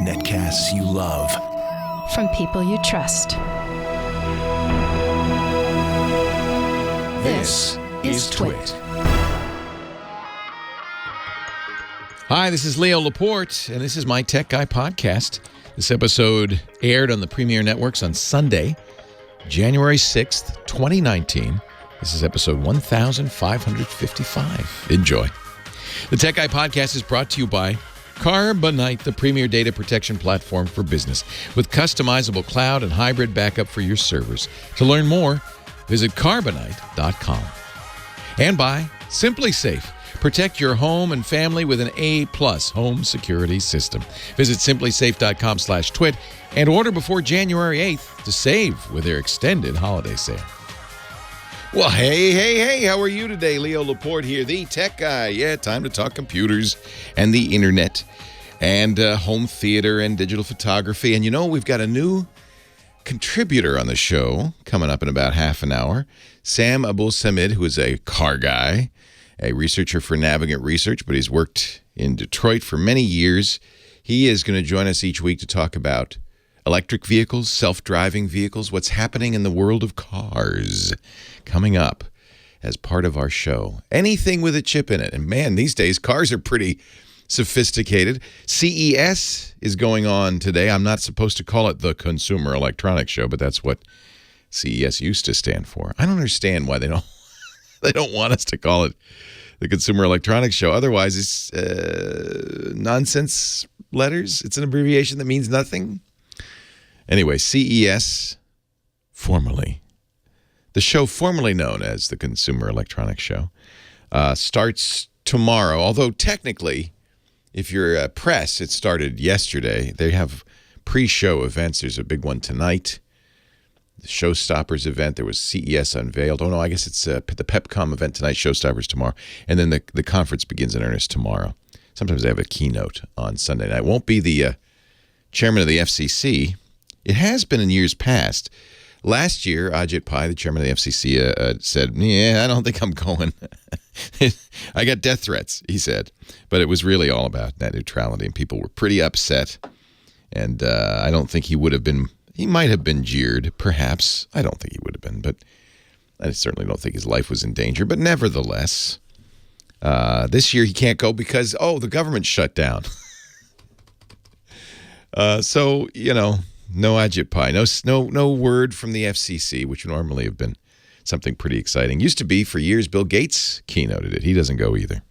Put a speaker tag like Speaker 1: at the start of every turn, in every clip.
Speaker 1: Netcasts you love.
Speaker 2: From people you trust.
Speaker 1: This is Twit.
Speaker 3: Hi, this is Leo Laporte, and this is my Tech Guy podcast. This episode aired on the Premier Networks on Sunday, January 6th, 2019. This is episode 1555. Enjoy. The Tech Guy podcast is brought to you by Carbonite, the premier data protection platform for business, with customizable cloud and hybrid backup for your servers. To learn more, visit carbonite.com. And by Simply Safe. Protect your home and family with an A+ home security system. Visit simplysafe.com/twit and order before January 8th to save with their extended holiday sale. Well, hey, how are you today? Leo Laporte here, the tech guy. Yeah, time to talk computers and the internet and home theater and digital photography. And you know, we've got a new contributor on the show coming up in about half an hour. Sam Abuelsamid, who is a car guy, a researcher for Navigant Research, but he's worked in Detroit for many years. He is going to join us each week to talk about electric vehicles, self-driving vehicles, what's happening in the world of cars coming up as part of our show. Anything with a chip in it. And man, these days, cars are pretty sophisticated. CES is going on today. I'm not supposed to call it the Consumer Electronics Show, but that's what CES used to stand for. I don't understand why they don't want us to call it the Consumer Electronics Show. Otherwise, it's nonsense letters. It's an abbreviation that means nothing. Anyway, CES, the show formerly known as the Consumer Electronics Show, starts tomorrow. Although technically, if you're press, it started yesterday. They have pre-show events. There's a big one tonight. The Showstoppers event. There was CES unveiled. Oh, no, I guess it's the Pepcom event tonight, Showstoppers tomorrow. And then the conference begins in earnest tomorrow. Sometimes they have a keynote on Sunday night. It won't be the chairman of the FCC. It has been in years past. Last year, Ajit Pai, the chairman of the FCC, said, I don't think I'm going. I got death threats, he said. But it was really all about net neutrality, and people were pretty upset. And I don't think he would have been. He might have been jeered, perhaps. I don't think he would have been, but I certainly don't think his life was in danger. But nevertheless, this year he can't go because, the government shut down. So, no Ajit Pai, no word from the FCC, which would normally have been something pretty exciting. Used to be for years, Bill Gates keynoted it. He doesn't go either.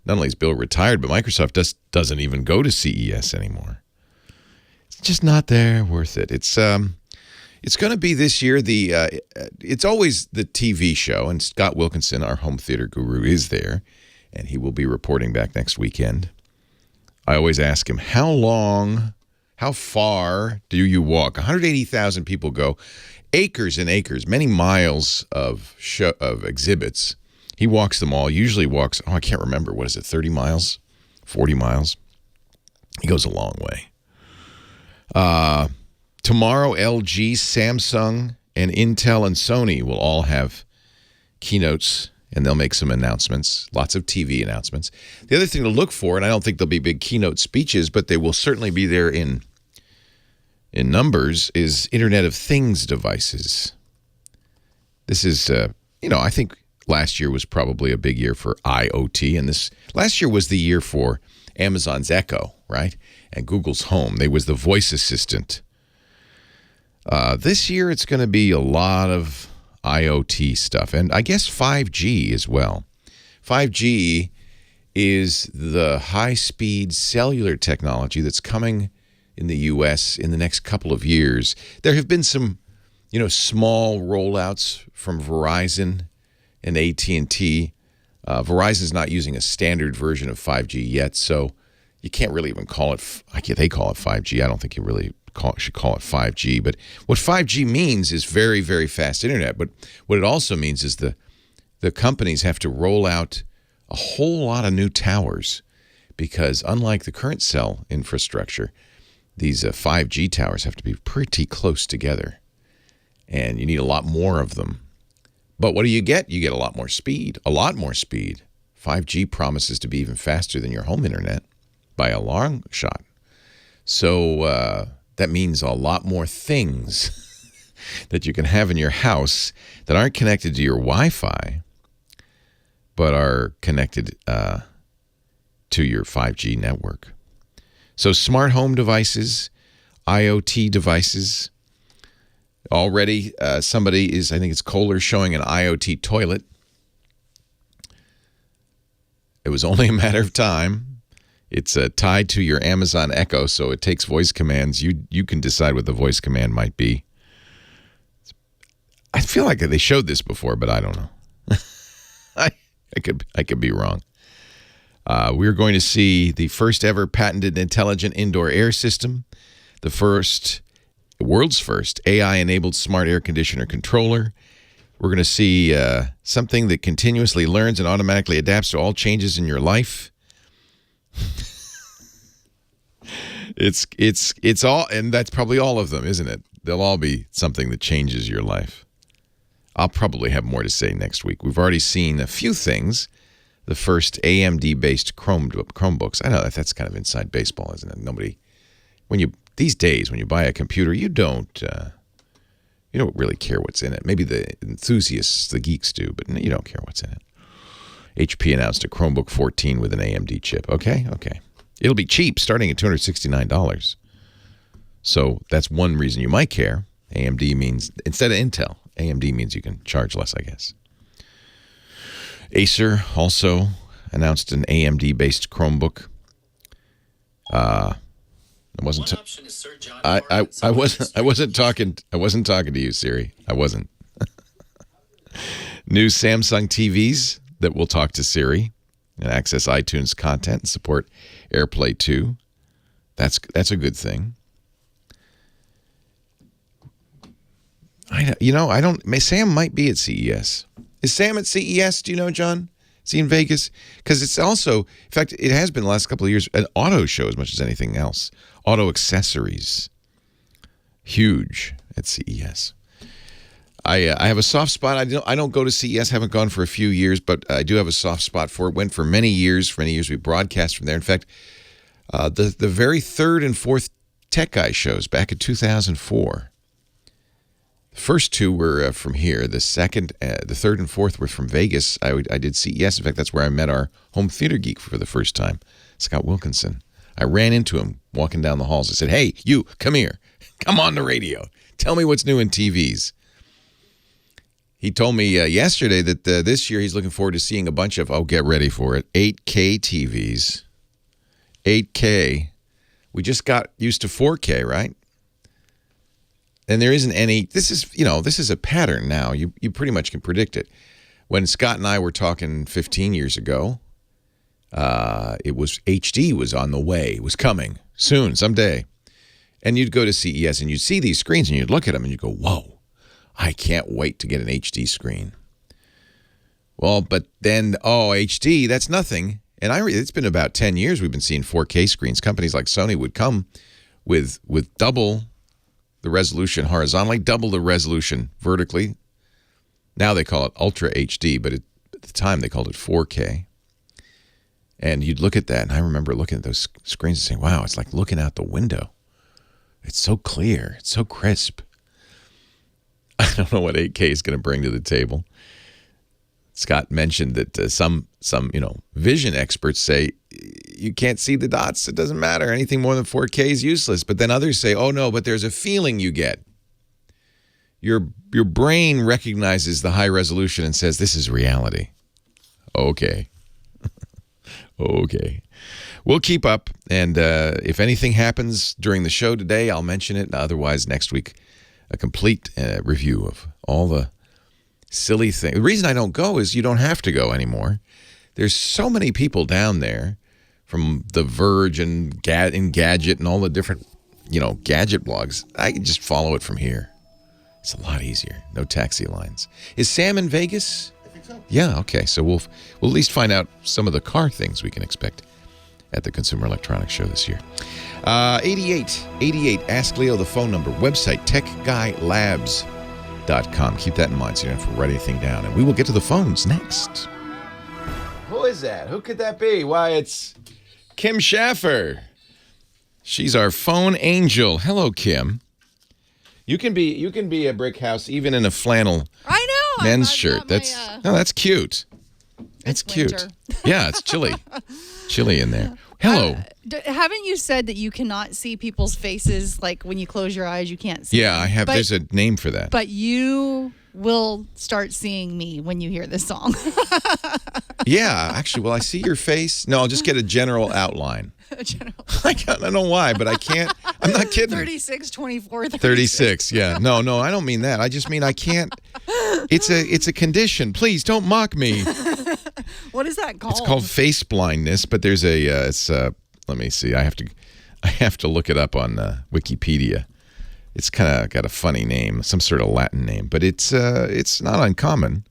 Speaker 3: Not only is Bill retired, but Microsoft doesn't even go to CES anymore. It's just not there, worth it. It's going to be this year. It's always the TV show, and Scott Wilkinson, our home theater guru, is there, and he will be reporting back next weekend. I always ask him, how far do you walk? 180,000 people go, acres and acres, many miles of exhibits. He walks them all. Usually walks, I can't remember, 30 miles, 40 miles? He goes a long way. Tomorrow, LG, Samsung, and Intel and Sony will all have keynotes, and they'll make some announcements, lots of TV announcements. The other thing to look for, and I don't think there'll be big keynote speeches, but they will certainly be there in numbers, is Internet of Things devices. This is, I think last year was probably a big year for IoT, and last year was the year for Amazon's Echo, right? And Google's Home. They was the voice assistant. This year it's going to be a lot of IoT stuff, and I guess 5G as well. 5G is the high-speed cellular technology that's coming in the U.S. in the next couple of years. There have been some, small rollouts from Verizon and AT&T. Verizon's not using a standard version of 5G yet, so you can't really even call it, they call it 5G. I don't think you really should call it 5G. But what 5G means is very, very fast internet. But what it also means is the companies have to roll out a whole lot of new towers because unlike the current cell infrastructure, these 5G towers have to be pretty close together. And you need a lot more of them. But what do you get? You get a lot more speed. 5G promises to be even faster than your home internet. by a long shot. So that means a lot more things that you can have in your house that aren't connected to your Wi-Fi, but are connected to your 5G network. So smart home devices, IoT devices. Already, somebody is, I think it's Kohler, showing an IoT toilet. It was only a matter of time. It's tied to your Amazon Echo, so it takes voice commands. You can decide what the voice command might be. I feel like they showed this before, but I don't know. I could be wrong. We're going to see the first ever patented intelligent indoor air system, the world's first AI-enabled smart air conditioner controller. We're going to see something that continuously learns and automatically adapts to all changes in your life. It's all, and that's probably all of them, isn't it? They'll all be something that changes your life. I'll probably have more to say next week. We've already seen a few things. The first AMD-based Chromebooks. I know that's kind of inside baseball, isn't it? These days, when you buy a computer, you don't really care what's in it. Maybe the enthusiasts, the geeks do, but you don't care what's in it. HP announced a Chromebook 14 with an AMD chip. Okay. It'll be cheap, starting at $269. So that's one reason you might care. AMD means, instead of Intel, AMD means you can charge less, I guess. Acer also announced an AMD-based Chromebook. I wasn't talking to you, Siri. I wasn't. New Samsung TVs that will talk to Siri and access iTunes content and support AirPlay 2. That's a good thing. Sam might be at CES. Is Sam at CES? Do you know, John? Is he in Vegas? Because it's also, in fact, it has been the last couple of years, an auto show as much as anything else. Auto accessories. Huge at CES. I have a soft spot. I don't go to CES. Haven't gone for a few years, but I do have a soft spot for it. Went for many years. For many years, we broadcast from there. In fact, the very third and fourth Tech Guy shows back in 2004. The first two were from here. The third and fourth were from Vegas. I did CES. In fact, that's where I met our home theater geek for the first time, Scott Wilkinson. I ran into him walking down the halls. I said, "Hey, you, come here. Come on the radio. Tell me what's new in TVs." He told me yesterday that this year he's looking forward to seeing a bunch of, get ready for it, 8K TVs. 8K. We just got used to 4K, right? And there isn't any, this is a pattern now. You pretty much can predict it. When Scott and I were talking 15 years ago, HD was on the way. It was coming soon, someday. And you'd go to CES and you'd see these screens and you'd look at them and you'd go, whoa, I can't wait to get an HD screen. Well, but then, HD, that's nothing. And it's been about 10 years we've been seeing 4K screens. Companies like Sony would come with double the resolution horizontally, double the resolution vertically. Now they call it Ultra HD, but at the time they called it 4K. And you'd look at that, and I remember looking at those screens and saying, wow, it's like looking out the window. It's so clear. It's so crisp. I don't know what 8K is going to bring to the table. Scott mentioned that some vision experts say you can't see the dots. It doesn't matter. Anything more than 4K is useless. But then others say, oh, no, but there's a feeling you get. Your brain recognizes the high resolution and says, this is reality. Okay. Okay. We'll keep up. And if anything happens during the show today, I'll mention it. Otherwise, next week, a complete review of all the silly things. The reason I don't go is you don't have to go anymore. There's so many people down there from The Verge and Gadget and all the different, gadget blogs. I can just follow it from here. It's a lot easier. No taxi lines. Is Sam in Vegas?
Speaker 1: I think so.
Speaker 3: Yeah, okay. So we'll at least find out some of the car things we can expect at the Consumer Electronics Show this year. 8888, ask Leo the phone number. Website, techguylabs.com. Keep that in mind so you don't have to write anything down. And we will get to the phones next. Who is that? Who could that be? Why, it's Kim Schaffer. She's our phone angel. Hello, Kim. You can be a brick house even in a flannel men's shirt. That's cute. That's cute.
Speaker 1: Winter.
Speaker 3: Yeah, it's chilly. Chilly in there. Hello.
Speaker 1: Haven't you said that you cannot see people's faces? Like when you close your eyes, you can't see.
Speaker 3: Yeah,
Speaker 1: them.
Speaker 3: I have. There's a name for that.
Speaker 1: But you will start seeing me when you hear this song.
Speaker 3: Yeah, actually, will I see your face? No, I'll just get a general outline. I don't know why, but I can't. I'm not kidding.
Speaker 1: 36, 24,
Speaker 3: 36. Yeah. No, I don't mean that. I just mean I can't. It's a condition. Please don't mock me.
Speaker 1: What is that called?
Speaker 3: It's called face blindness, but there's let me see. I have to look it up on Wikipedia. It's kind of got a funny name, some sort of Latin name, but it's not uncommon.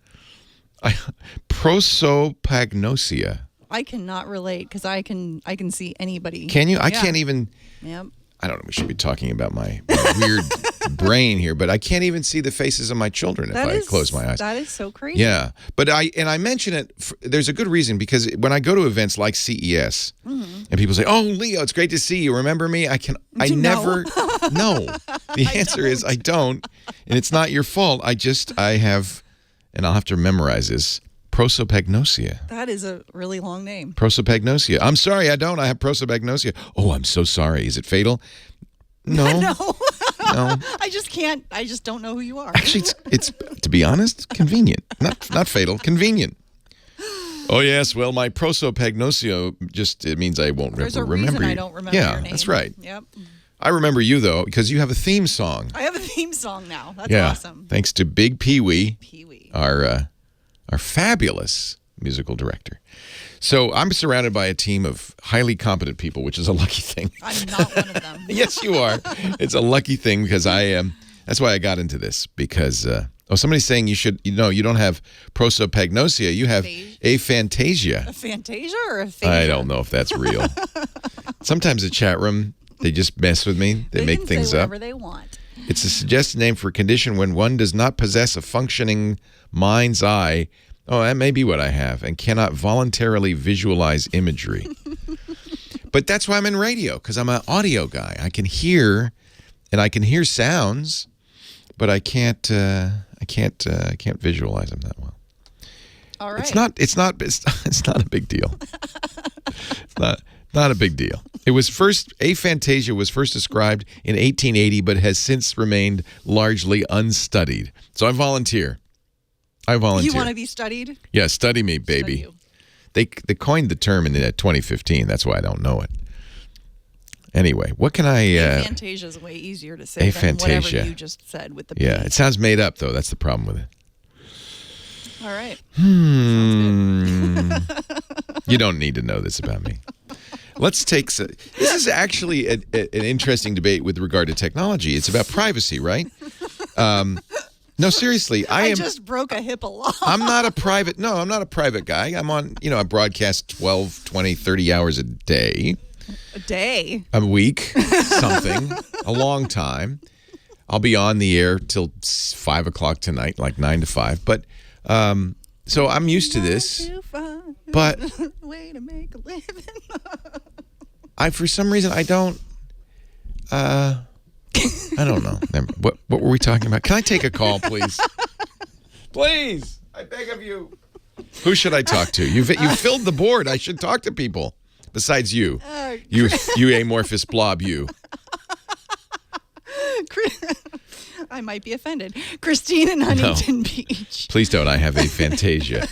Speaker 3: Prosopagnosia.
Speaker 1: I cannot relate because I can see anybody.
Speaker 3: Can you? I can't even.
Speaker 1: Yep.
Speaker 3: I don't know. We should be talking about my weird brain here, but I can't even see the faces of my children if I close my eyes.
Speaker 1: That is so crazy.
Speaker 3: Yeah, but I mention it. There's a good reason, because when I go to events like CES, and people say, "Oh, Leo, it's great to see you. Remember me?" I never. No, the answer is I don't, and it's not your fault. I have, and I'll have to memorize this. Prosopagnosia.
Speaker 1: That is a really long name.
Speaker 3: Prosopagnosia. I'm sorry, I don't. I have prosopagnosia. Oh, I'm so sorry. Is it fatal? No.
Speaker 1: No.
Speaker 3: No.
Speaker 1: I just can't. I just don't know who you are.
Speaker 3: Actually, it's to be honest, convenient. Not fatal, convenient. Oh, yes. Well, my prosopagnosia it means I won't
Speaker 1: There's a
Speaker 3: remember
Speaker 1: reason
Speaker 3: you.
Speaker 1: I don't remember your name.
Speaker 3: Yeah, that's right.
Speaker 1: Yep.
Speaker 3: I remember you, though, because you have a theme song.
Speaker 1: I have a theme song now. That's
Speaker 3: yeah,
Speaker 1: awesome.
Speaker 3: Thanks to Big Pee-wee.
Speaker 1: Pee-wee.
Speaker 3: Our fabulous musical director. So I'm surrounded by a team of highly competent people, which is a lucky thing.
Speaker 1: I'm not one of them.
Speaker 3: Yes, you are. It's a lucky thing because I am. That's why I got into this, because somebody's saying you don't have prosopagnosia, you have aphantasia.
Speaker 1: A Fantasia or a Phasia?
Speaker 3: I don't know if that's real. Sometimes the chat room, they just mess with me. They make things
Speaker 1: say
Speaker 3: up.
Speaker 1: whatever they want.
Speaker 3: It's a suggested name for a condition when one does not possess a functioning mind's eye. Oh, that may be what I have, and cannot voluntarily visualize imagery. But that's why I'm in radio, because I'm an audio guy. I can hear, and I can hear sounds, but I can't visualize them that well.
Speaker 1: All right.
Speaker 3: It's not a big deal. It's not a big deal. Aphantasia was first described in 1880, but has since remained largely unstudied. So I volunteer. You
Speaker 1: want to be studied?
Speaker 3: Yeah, study me, baby. They coined the term in 2015. That's why I don't know it. Anyway, what can I...
Speaker 1: Aphantasia is way easier to say than whatever you just said with the P.
Speaker 3: Yeah, it sounds made up, though. That's the problem with it.
Speaker 1: All right.
Speaker 3: You don't need to know this about me. Let's take... This is actually an interesting debate with regard to technology. It's about privacy, right? No, seriously, I
Speaker 1: just broke a HIPAA law.
Speaker 3: I'm not a private guy. I'm on, I broadcast 12, 20, 30 hours a day.
Speaker 1: A day?
Speaker 3: A week, something, a long time. I'll be on the air till 5 o'clock tonight, like 9 to 5. But, so I'm used to this. But
Speaker 1: way to make a living.
Speaker 3: For some reason, I don't know. What were we talking about? Can I take a call, please? Please, I beg of you. Who should I talk to? You filled the board. I should talk to people besides you. You amorphous blob, you.
Speaker 1: I might be offended. Christine in Huntington Beach.
Speaker 3: Please don't. I have aphantasia.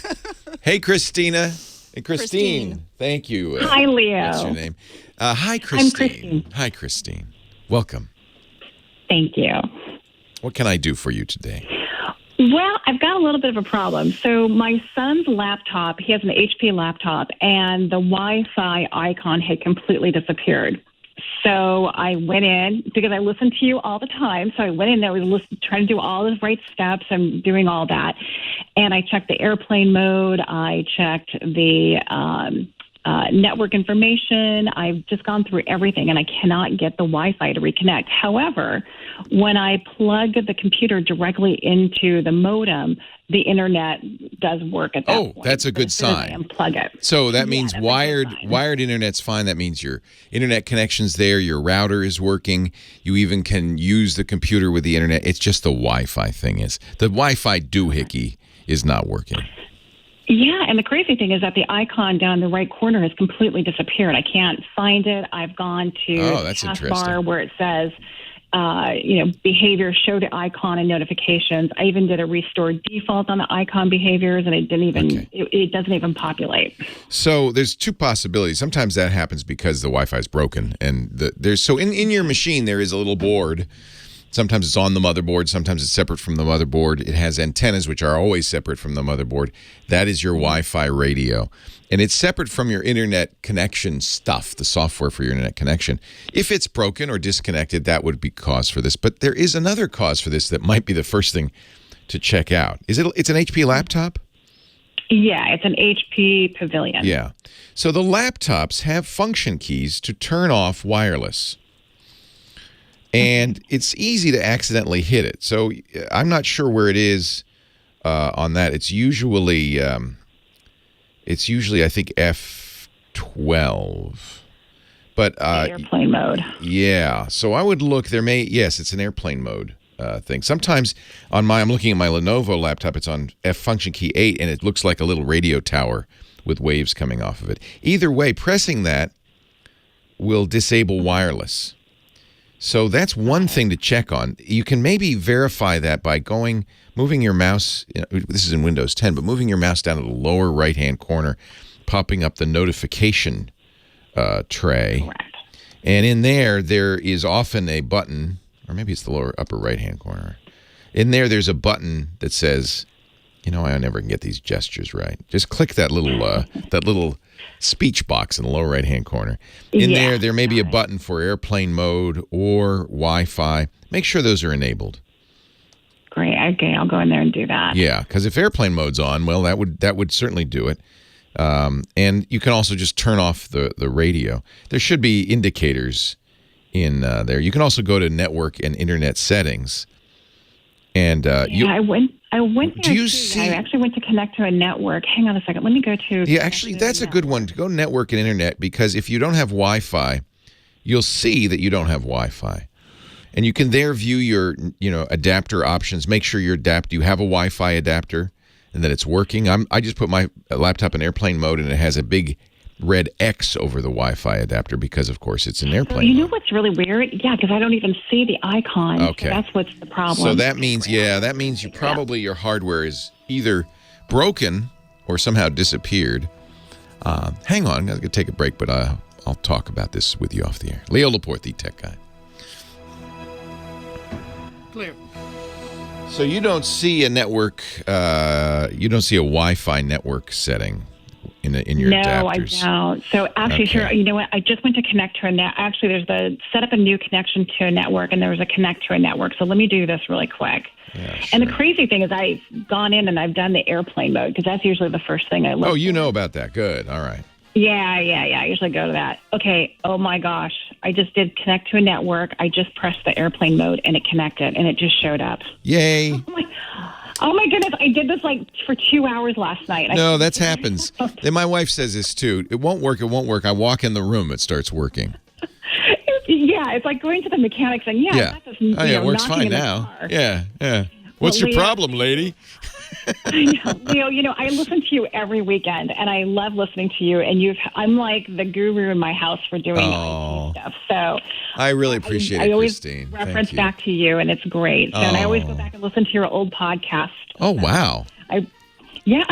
Speaker 3: Hey, Christina. Hey, Christine. Thank you.
Speaker 4: Hi, Leo.
Speaker 3: What's your name? Hi, Christine.
Speaker 4: I'm Christine.
Speaker 3: Hi, Christine. Welcome.
Speaker 4: Thank you.
Speaker 3: What can I do for you today?
Speaker 4: Well, I've got a little bit of a problem. So my son's laptop, he has an HP laptop, and the Wi-Fi icon had completely disappeared. So I went in, because I listen to you all the time, so I went in there, I was trying to do all the right steps and doing all that. And I checked the airplane mode, I checked the network information. I've just gone through everything, and I cannot get the Wi-Fi to reconnect. However, when I plug the computer directly into the modem, the internet does work at that point.
Speaker 3: Oh, that's a good sign.
Speaker 4: Unplug it.
Speaker 3: So that means
Speaker 4: that's a
Speaker 3: wired
Speaker 4: good sign.
Speaker 3: wired internet's fine. That means your internet connection's there, your router is working. You even can use the computer with the internet. It's just the Wi-Fi thing is. The Wi-Fi doohickey is not working.
Speaker 4: Yeah, and the crazy thing is that the icon down in the right corner has completely disappeared. I can't find it. I've gone to the taskbar where it says, behavior, show the icon and notifications. I even did a restore default on the icon behaviors, and it didn't even it doesn't even populate.
Speaker 3: So there's two possibilities. Sometimes that happens because the Wi-Fi is broken, and in your machine there is a little board. Sometimes it's on the motherboard. Sometimes it's separate from the motherboard. It has antennas, which are always separate from the motherboard. That is your Wi-Fi radio. And it's separate from your internet connection stuff, the software for your internet connection. If it's broken or disconnected, that would be cause for this. But there is another cause for this that might be the first thing to check out. It's an HP laptop?
Speaker 4: Yeah, it's an HP Pavilion.
Speaker 3: Yeah. So the laptops have function keys to turn off wireless. And it's easy to accidentally hit it. So I'm not sure where it is on that. It's usually I think F12. But
Speaker 4: airplane mode.
Speaker 3: Yeah. So I would look. It's an airplane mode thing. Sometimes I'm looking at my Lenovo laptop. It's on F function key 8, and it looks like a little radio tower with waves coming off of it. Either way, pressing that will disable wireless. So that's one thing to check on. You can maybe verify that by moving your mouse. This is in Windows 10, but moving your mouse down to the lower right-hand corner, popping up the notification tray.
Speaker 4: Correct.
Speaker 3: And in there is often a button, or maybe it's the lower upper right-hand corner. In there's a button that says, I never can get these gestures right. Just click that little speech box in the lower right-hand corner. There may be a button for airplane mode or Wi-Fi. Make sure those are enabled.
Speaker 4: Great. Okay, I'll go in there and do that.
Speaker 3: Yeah, because if airplane mode's on, well, that would certainly do it. And you can also just turn off the radio. There should be indicators in there. You can also go to network and internet settings. And
Speaker 4: I went there.
Speaker 3: Do you see?
Speaker 4: I actually went to connect to a network. Hang on a second. Let me go to.
Speaker 3: Yeah, actually, that's a good one to go network and internet, because if you don't have Wi-Fi, you'll see that you don't have Wi-Fi, and you can there view your adapter options. Make sure you have a Wi-Fi adapter and that it's working. I just put my laptop in airplane mode, and it has a big red X over the Wi-Fi adapter because, of course, it's an airplane mode.
Speaker 4: What's really weird? Yeah, because I don't even see the icon.
Speaker 3: Okay.
Speaker 4: So that's what's the problem.
Speaker 3: So that means your hardware is either broken or somehow disappeared. Hang on, I'm going to take a break, but I'll talk about this with you off the air. Leo Laporte, the tech guy.
Speaker 1: Clear.
Speaker 3: So you don't see a network, you don't see a Wi-Fi network setting in your adapters?
Speaker 4: No, I don't. So actually, here, you know what? I just went to connect to a net. Actually, set up a new connection to a network, and there was a connect to a network. So let me do this really quick.
Speaker 3: Yeah, sure.
Speaker 4: And the crazy thing is I've gone in and I've done the airplane mode, because that's usually the first thing I look
Speaker 3: Oh, you know about that. Good. All right.
Speaker 4: Yeah. I usually go to that. Okay. Oh, my gosh. I just did connect to a network. I just pressed the airplane mode, and it connected, and it just showed up.
Speaker 3: Yay.
Speaker 4: Oh, my goodness. I did this for 2 hours last night.
Speaker 3: No, that happens. And my wife says this, too. It won't work. I walk in the room, it starts working.
Speaker 4: Yeah, it's like going to the mechanics and
Speaker 3: it works fine now. Yeah. What's your problem, lady?
Speaker 4: Leo, I listen to you every weekend, and I love listening to you. And I'm like the guru in my house for doing IT stuff. So
Speaker 3: I really appreciate it,
Speaker 4: I always
Speaker 3: Christine.
Speaker 4: reference back to you, and it's great. So, and I always go back and listen to your old podcast.
Speaker 3: Oh, wow.
Speaker 4: I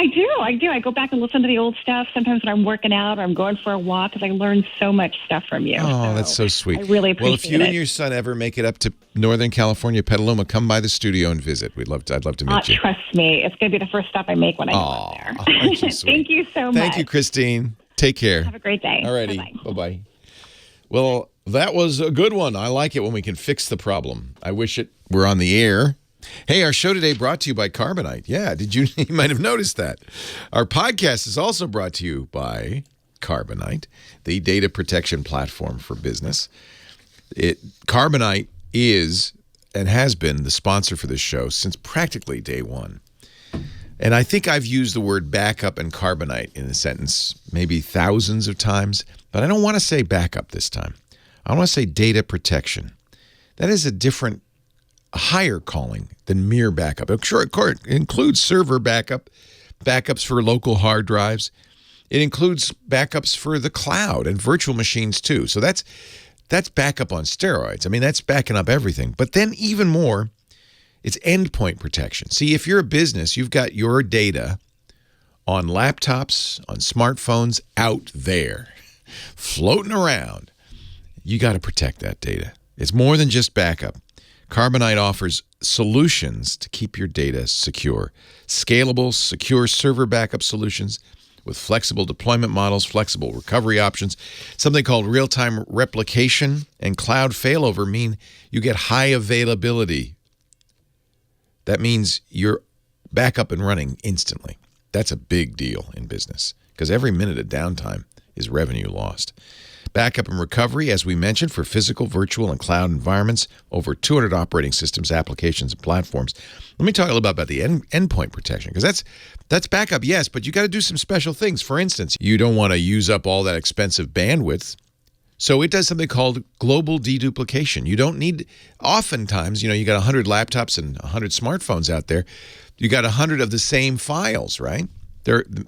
Speaker 4: do. I go back and listen to the old stuff sometimes when I'm working out or I'm going for a walk, because I learn so much stuff from you.
Speaker 3: Oh, that's so sweet.
Speaker 4: I really appreciate it.
Speaker 3: Well, if you and your son ever make it up to Northern California, Petaluma, come by the studio and visit. I'd love to meet you.
Speaker 4: Trust me. It's going to be the first stop I make when I go there.
Speaker 3: Aren't you sweet?
Speaker 4: Thank you so much.
Speaker 3: Thank you, Christine. Take care.
Speaker 4: Have a great day.
Speaker 3: All righty. Bye-bye. Well, that was a good one. I like it when we can fix the problem. I wish it were on the air. Hey, our show today brought to you by Carbonite. Yeah, you might have noticed that. Our podcast is also brought to you by Carbonite, the data protection platform for business. Carbonite is and has been the sponsor for this show since practically day one. And I think I've used the word backup and Carbonite in a sentence maybe thousands of times, but I don't want to say backup this time. I want to say data protection. That is a different, higher calling than mere backup. Sure, it includes server backups for local hard drives. It includes backups for the cloud and virtual machines too. So that's backup on steroids. I mean, that's backing up everything. But then even more, it's endpoint protection. See, if you're a business, you've got your data on laptops, on smartphones out there, floating around. You got to protect that data. It's more than just backup. Carbonite offers solutions to keep your data secure. Scalable, secure server backup solutions with flexible deployment models, flexible recovery options. Something called real-time replication and cloud failover mean you get high availability. That means you're back up and running instantly. That's a big deal in business because every minute of downtime is revenue lost. Backup and recovery, as we mentioned, for physical, virtual, and cloud environments, over 200 operating systems, applications, and platforms. Let me talk a little bit about the endpoint protection, because that's backup, yes, but you got to do some special things. For instance, you don't want to use up all that expensive bandwidth, so it does something called global deduplication. You don't need, oftentimes, you got 100 laptops and 100 smartphones out there. You got 100 of the same files, right?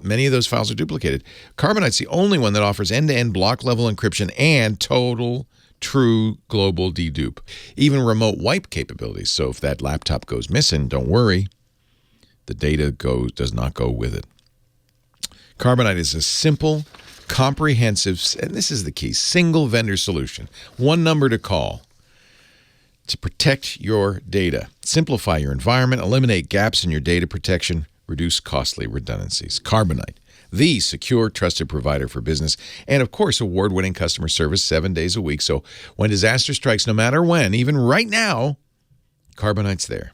Speaker 3: Many of those files are duplicated. Carbonite's the only one that offers end-to-end block-level encryption and total, true global dedupe. Even remote wipe capabilities. So if that laptop goes missing, don't worry. The data does not go with it. Carbonite is a simple, comprehensive, and this is the key, single vendor solution. One number to call to protect your data. Simplify your environment, eliminate gaps in your data protection, reduce costly redundancies. Carbonite, the secure, trusted provider for business, and of course, award-winning customer service 7 days a week. So when disaster strikes, no matter when, even right now, Carbonite's there.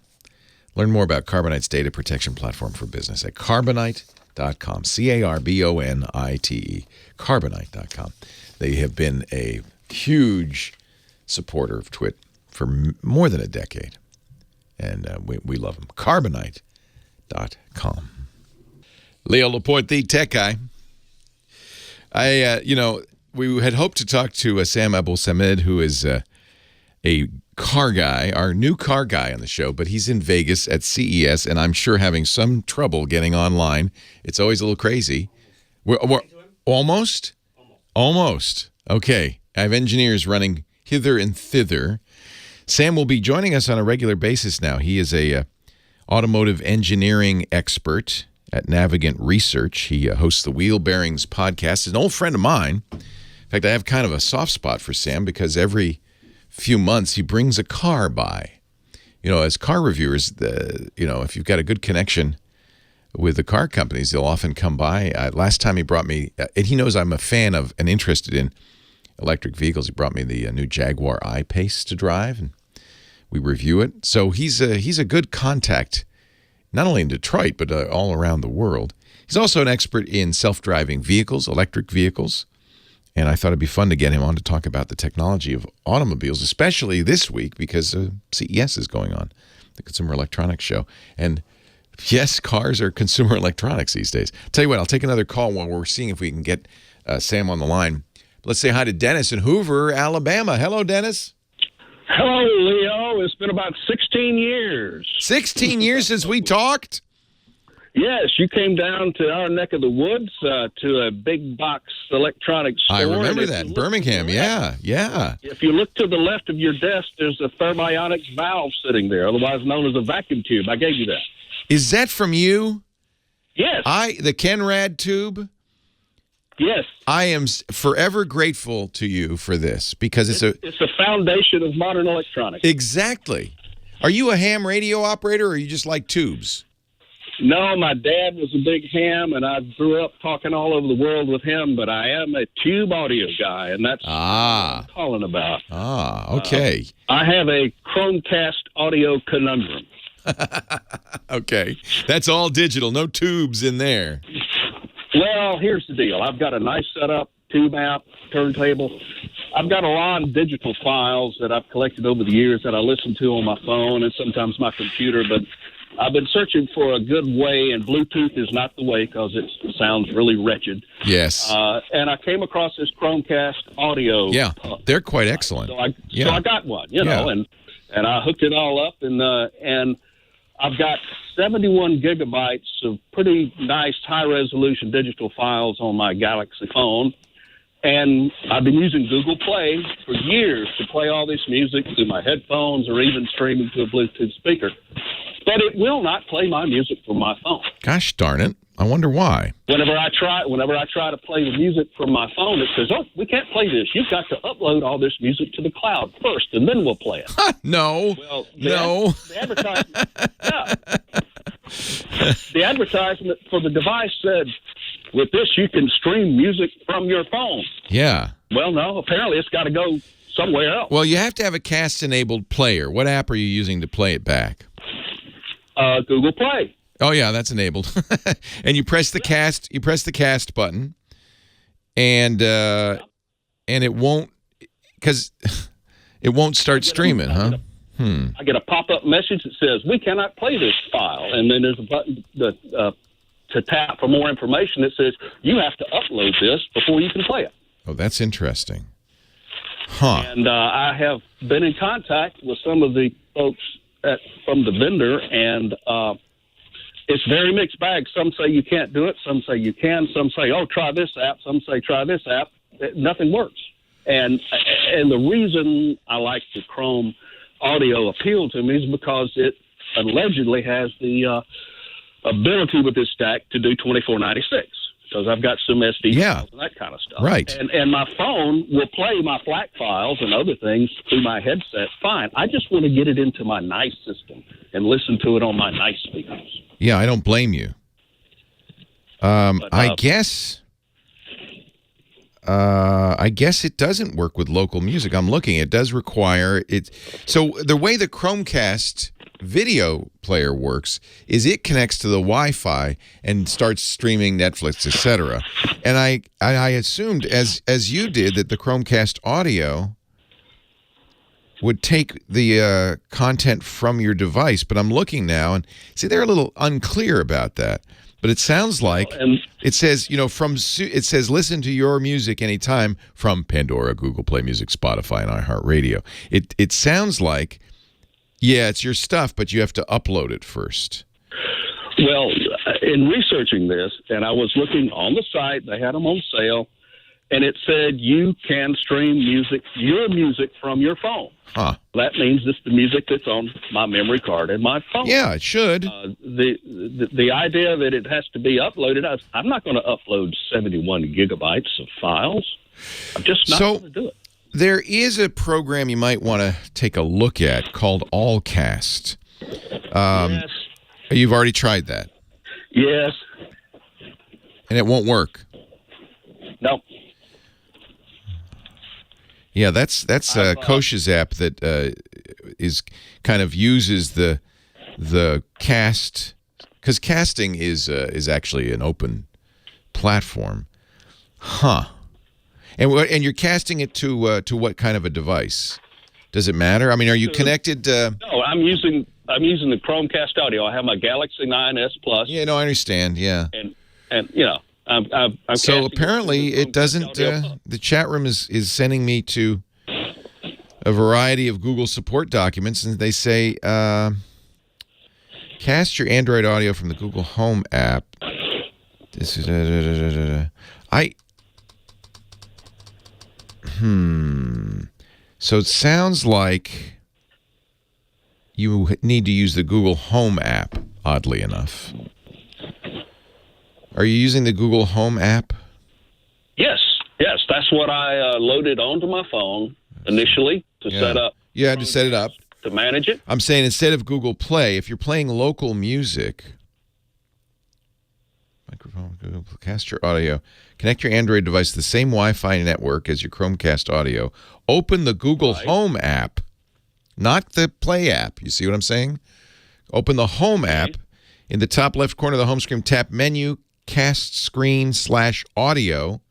Speaker 3: Learn more about Carbonite's data protection platform for business at Carbonite.com. Carbonite. Carbonite.com. They have been a huge supporter of Twit for more than a decade, and we love them. Carbonite.com. Leo Laporte, the tech guy. We had hoped to talk to Sam Abuelsamid, who is a car guy, our new car guy on the show, but he's in Vegas at CES, and I'm sure having some trouble getting online. It's always a little crazy. We're almost? Okay. I have engineers running hither and thither. Sam will be joining us on a regular basis now. He is a automotive engineering expert at Navigant Research. He hosts the Wheel Bearings podcast. He's an old friend of mine. In fact, I have kind of a soft spot for Sam because every few months he brings a car by. As car reviewers, if you've got a good connection with the car companies, they'll often come by. Last time he brought me, and he knows I'm a fan of and interested in electric vehicles. He brought me the new Jaguar I-Pace to drive, and we review it. So he's a good contact, not only in Detroit, but all around the world. He's also an expert in self-driving vehicles, electric vehicles. And I thought it'd be fun to get him on to talk about the technology of automobiles, especially this week because CES is going on, the Consumer Electronics Show. And yes, cars are consumer electronics these days. Tell you what, I'll take another call while we're seeing if we can get Sam on the line. Let's say hi to Dennis in Hoover, Alabama. Hello, Dennis.
Speaker 5: Hello, Leo. It's been about 16 years.
Speaker 3: 16 years since we talked?
Speaker 5: Yes, you came down to our neck of the woods to a big box electronics store.
Speaker 3: I remember that. Birmingham, yeah.
Speaker 5: If you look to the left of your desk, there's a thermionic valve sitting there, otherwise known as a vacuum tube. I gave you that.
Speaker 3: Is that from you?
Speaker 5: Yes.
Speaker 3: The Kenrad tube?
Speaker 5: Yes.
Speaker 3: I am forever grateful to you for this because it's
Speaker 5: a foundation of modern electronics.
Speaker 3: Exactly. Are you a ham radio operator or you just like tubes?
Speaker 5: No, my dad was a big ham, and I grew up talking all over the world with him, but I am a tube audio guy, and that's what I'm calling about.
Speaker 3: Okay.
Speaker 5: I have a Chromecast audio conundrum.
Speaker 3: Okay. That's all digital, no tubes in there.
Speaker 5: Well, here's the deal. I've got a nice setup, tube amp, turntable. I've got a lot of digital files that I've collected over the years that I listen to on my phone and sometimes my computer, but I've been searching for a good way, and Bluetooth is not the way because it sounds really wretched.
Speaker 3: Yes.
Speaker 5: And I came across this Chromecast audio.
Speaker 3: Yeah, they're quite excellent.
Speaker 5: So I got one, you know, and I hooked it all up, and I've got 71 gigabytes of pretty nice high-resolution digital files on my Galaxy phone. And I've been using Google Play for years to play all this music through my headphones or even streaming to a Bluetooth speaker. But it will not play my music from my phone.
Speaker 3: Gosh darn it. I wonder why.
Speaker 5: Whenever I try to play the music from my phone, it says, "Oh, we can't play this. You've got to upload all this music to the cloud first, and then we'll play it."
Speaker 3: No.
Speaker 5: Well,
Speaker 3: No.
Speaker 5: The advertisement, the advertisement for the device said, "With this, you can stream music from your phone."
Speaker 3: Yeah.
Speaker 5: Well, no. Apparently, it's got to go somewhere else.
Speaker 3: Well, you have to have a cast-enabled player. What app are you using to play it back?
Speaker 5: Google Play.
Speaker 3: Oh yeah, that's enabled. And you press the cast button, and it won't start streaming, huh?
Speaker 5: I get a pop-up message that says, "We cannot play this file," and then there's a button to tap for more information that says, "You have to upload this before you can play it."
Speaker 3: Oh, that's interesting. Huh.
Speaker 5: And I have been in contact with some of the folks from the vendor, and it's very mixed bag. Some say you can't do it. Some say you can. Some say, "Oh, try this app." Some say, "Try this app." Nothing works. And the reason I like the Chrome audio appeal to me is because it allegedly has the ability with this stack to do 2496. Because I've got some SD files and that kind of stuff.
Speaker 3: Right.
Speaker 5: And my phone will play my FLAC files and other things through my headset fine. I just want to get it into my nice system and listen to it on my nice speakers.
Speaker 3: Yeah, I don't blame you. I guess it doesn't work with local music. I'm looking. It does require it. So the way the Chromecast video player works is it connects to the Wi-Fi and starts streaming Netflix, etc. And I assumed, as you did, that the Chromecast audio would take the content from your device. But I'm looking now, and see, they're a little unclear about that. But it sounds like it says, it says listen to your music anytime from Pandora, Google Play Music, Spotify, and iHeartRadio. It sounds like, yeah, it's your stuff, but you have to upload it first.
Speaker 5: Well, in researching this, and I was looking on the site, they had them on sale, and it said you can stream your music from your phone.
Speaker 3: Huh.
Speaker 5: That means it's the music that's on my memory card in my phone.
Speaker 3: Yeah, it should.
Speaker 5: The idea that it has to be uploaded, I'm not going to upload 71 gigabytes of files. I'm just not going to do it.
Speaker 3: There is a program you might want to take a look at called Allcast.
Speaker 5: Yes.
Speaker 3: You've already tried that?
Speaker 5: Yes.
Speaker 3: And it won't work?
Speaker 5: No.
Speaker 3: Yeah, that's Kosh's app that is kind of uses the cast, because casting is actually an open platform. Huh. And you're casting it to what kind of a device? Does it matter? I mean, are you connected?
Speaker 5: No, I'm using the Chromecast audio. I have my Galaxy 9S Plus.
Speaker 3: Yeah, no, I understand. Yeah.
Speaker 5: And you know, I'm
Speaker 3: so apparently it doesn't. The chat room is sending me to a variety of Google support documents, and they say cast your Android audio from the Google Home app. This is So it sounds like you need to use the Google Home app, oddly enough. Are you using the Google Home app?
Speaker 5: Yes. That's what I loaded onto my phone initially to set up.
Speaker 3: You had to set it up.
Speaker 5: To manage it.
Speaker 3: I'm saying instead of Google Play, if you're playing local music, microphone, Google, cast your audio, connect your Android device to the same Wi-Fi network as your Chromecast audio. Open the Google Home app, not the Play app. You see what I'm saying? Open the Home app. In the top left corner of the home screen, tap Menu, Chromecast screen/audio.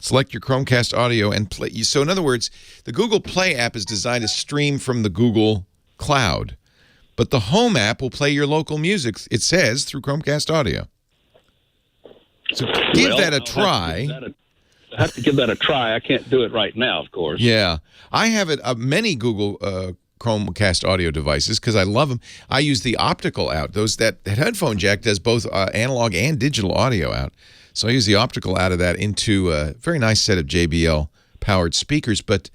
Speaker 3: Select your Chromecast audio and play. So in other words, the Google Play app is designed to stream from the Google Cloud. But the Home app will play your local music, it says, through Chromecast audio. So give that a try.
Speaker 5: I have to give that a try. I can't do it right now, of course.
Speaker 3: Yeah. I have many Google Chromecast audio devices because I love them. I use the optical out. That headphone jack does both analog and digital audio out. So I use the optical out of that into a very nice set of JBL-powered speakers. But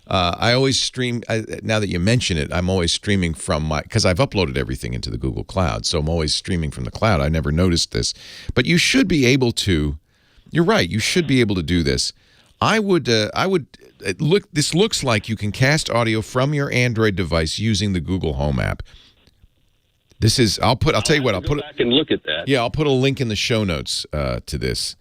Speaker 3: I always stream, now that you mention it, I'm always streaming from because I've uploaded everything into the Google Cloud. So I'm always streaming from the cloud. I never noticed this. But you should be able to, you're right, you should be able to do this. This looks like you can cast audio from your Android device using the Google Home app. This is, I'll tell you what, I'll put it
Speaker 5: back and look at that.
Speaker 3: Yeah, I'll put a link in the show notes to this.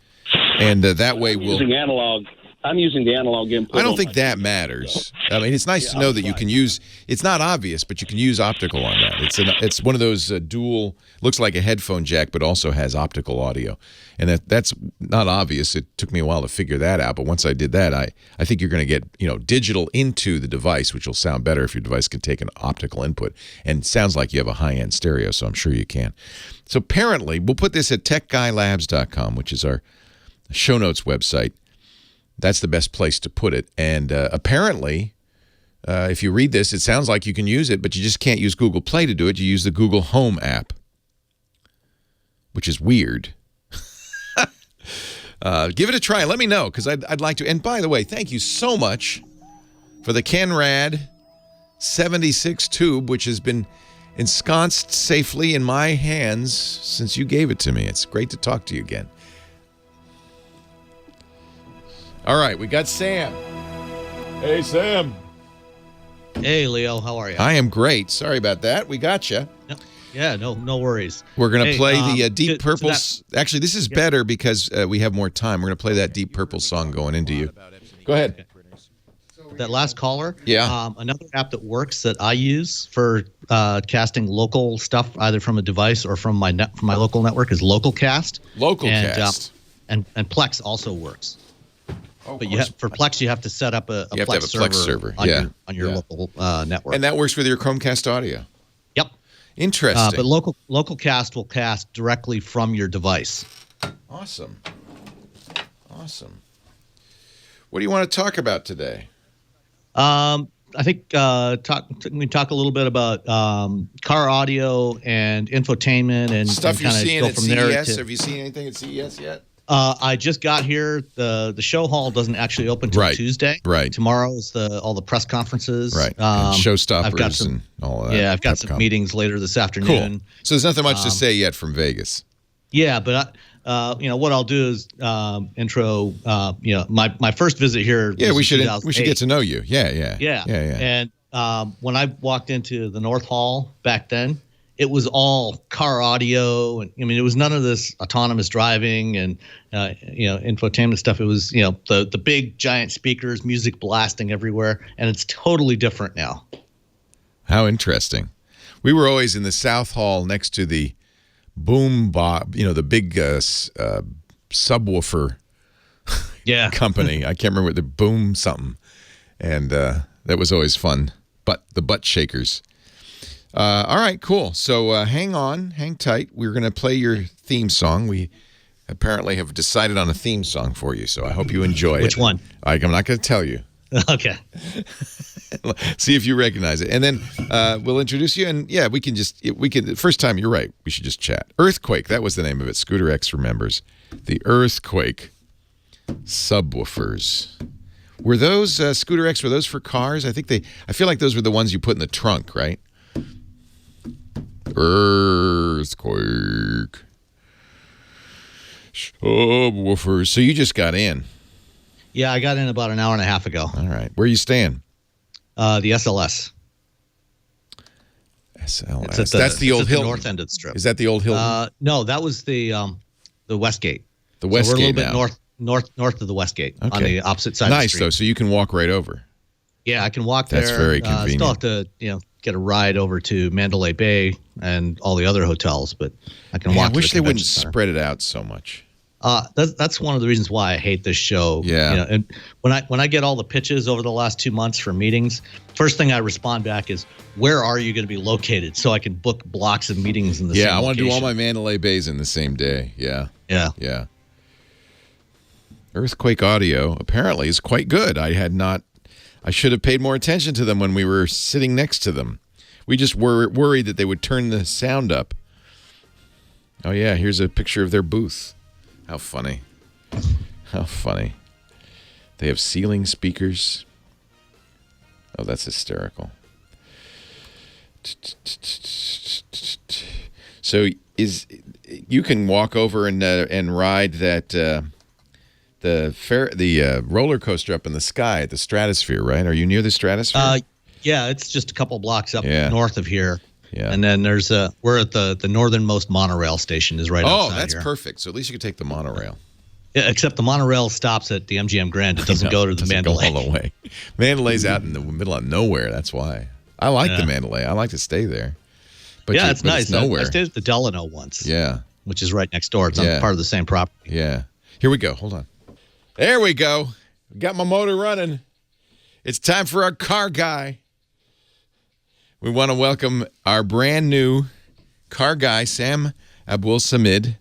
Speaker 3: And that way
Speaker 5: I'm using the analog input.
Speaker 3: I don't think that matters. I mean, it's nice to know that you can use, it's not obvious, but you can use optical on that. It's one of those dual, looks like a headphone jack, but also has optical audio. And that's not obvious. It took me a while to figure that out, but once I did that, I think you're going to get, digital into the device, which will sound better if your device can take an optical input. And it sounds like you have a high-end stereo, so I'm sure you can. So apparently, we'll put this at techguylabs.com, which is our show notes website. That's the best place to put it. And apparently, if you read this, it sounds like you can use it, but you just can't use Google Play to do it. You use the Google Home app, which is weird. Give it a try. Let me know, because I'd like to. And by the way, thank you so much for the Kenrad 76 tube, which has been ensconced safely in my hands since you gave it to me. It's great to talk to you again. All right, we got Sam. Hey, Sam.
Speaker 6: Hey, Leo. How are you?
Speaker 3: I am great. Sorry about that. We got you.
Speaker 6: Yeah, no worries.
Speaker 3: We're going to play the Deep Purple. Actually, this is better because we have more time. We're going to play that Deep Purple song going into you. Go ahead.
Speaker 6: That last caller.
Speaker 3: Yeah.
Speaker 6: Another app that works that I use for casting local stuff, either from a device or from my local network, is LocalCast.
Speaker 3: LocalCast.
Speaker 6: And Plex also works. But for Plex, you have to set up a Plex server on your local network.
Speaker 3: And that works with your Chromecast audio.
Speaker 6: Yep.
Speaker 3: Interesting.
Speaker 6: But LocalCast will cast directly from your device.
Speaker 3: Awesome. What do you want to talk about today?
Speaker 6: I think we talk a little bit about car audio and infotainment and
Speaker 3: stuff you're seeing at CES. Have you seen anything at CES yet?
Speaker 6: I just got here. The show hall doesn't actually open till Tuesday.
Speaker 3: Right.
Speaker 6: Tomorrow is all the press conconferences.
Speaker 3: Right. And showstoppers and all of that.
Speaker 6: Yeah, I've got some meetings later this afternoon.
Speaker 3: Cool. So there's nothing much to say yet from Vegas.
Speaker 6: Yeah, but what I'll do is intro. My first visit here.
Speaker 3: Yeah, we should get to know you. Yeah.
Speaker 6: And when I walked into the North Hall back then, it was all car audio, and it was none of this autonomous driving and infotainment stuff. It was the big giant speakers, music blasting everywhere, and it's totally different now.
Speaker 3: How interesting! We were always in the South Hall next to the boom bob, the big subwoofer company. I can't remember what the boom something, and that was always fun. But the butt shakers. All right, cool. So hang tight. We're going to play your theme song. We apparently have decided on a theme song for you, so I hope you enjoy it.
Speaker 6: Which one?
Speaker 3: I'm not going to tell you.
Speaker 6: Okay.
Speaker 3: See if you recognize it. And then we'll introduce you, and we can first time, you're right, we should just chat. Earthquake, that was the name of it. Scooter X remembers. The Earthquake subwoofers. Were those, Scooter X, were those for cars? I feel like those were the ones you put in the trunk, right? Earthquake subwoofers. So you just got in.
Speaker 6: Yeah, I got in about an hour and a half ago.
Speaker 3: All right. Where are you staying?
Speaker 6: The SLS.
Speaker 3: SLS. That's the old Hilton.
Speaker 6: The north end of the strip.
Speaker 3: Is that the old Hilton?
Speaker 6: No, that was the Westgate.
Speaker 3: The Westgate.
Speaker 6: So we're a little bit north of the Westgate, on the opposite side of the street.
Speaker 3: Nice, though, so you can walk right over.
Speaker 6: Yeah, I can walk there.
Speaker 3: That's very convenient.
Speaker 6: Still have to, get a ride over to Mandalay Bay and all the other hotels, but I can walk.
Speaker 3: I wish
Speaker 6: to the
Speaker 3: they wouldn't
Speaker 6: convention center.
Speaker 3: spread it out so much.
Speaker 6: That's one of the reasons why I hate this show.
Speaker 3: Yeah.
Speaker 6: And when I get all the pitches over the last 2 months for meetings, first thing I respond back is, where are you going to be located so I can book blocks of meetings in the same
Speaker 3: Yeah, I want to do all
Speaker 6: location.
Speaker 3: my Mandalay Bays in the same day. Yeah.
Speaker 6: Yeah.
Speaker 3: Yeah. Earthquake audio apparently is quite good. I should have paid more attention to them when we were sitting next to them. We just were worried that they would turn the sound up. Oh, yeah, here's a picture of their booth. How funny. How funny. They have ceiling speakers. Oh, that's hysterical. So you can walk over and ride that the roller coaster up in the sky at the Stratosphere, right? Are you near the Stratosphere?
Speaker 6: Yeah, it's just a couple blocks up
Speaker 3: Yeah.
Speaker 6: north of here.
Speaker 3: Yeah.
Speaker 6: And then we're at the northernmost monorail station is right outside
Speaker 3: that's
Speaker 6: here.
Speaker 3: perfect. So at least you can take the monorail.
Speaker 6: Yeah, except the monorail stops at the MGM Grand. It doesn't go to the
Speaker 3: Doesn't go
Speaker 6: Mandalay.
Speaker 3: all the way. Mandalay's out in the middle of nowhere. That's why. I like the Mandalay. I like to stay there. But
Speaker 6: It's nice.
Speaker 3: It's nowhere.
Speaker 6: I stayed at the Delano once.
Speaker 3: Yeah.
Speaker 6: Which is right next door. It's on part of the same property.
Speaker 3: Yeah. Here we go. Hold on. There we go. Got my motor running. It's time for our car guy. We want to welcome our brand new car guy, Sam Abuelsamid.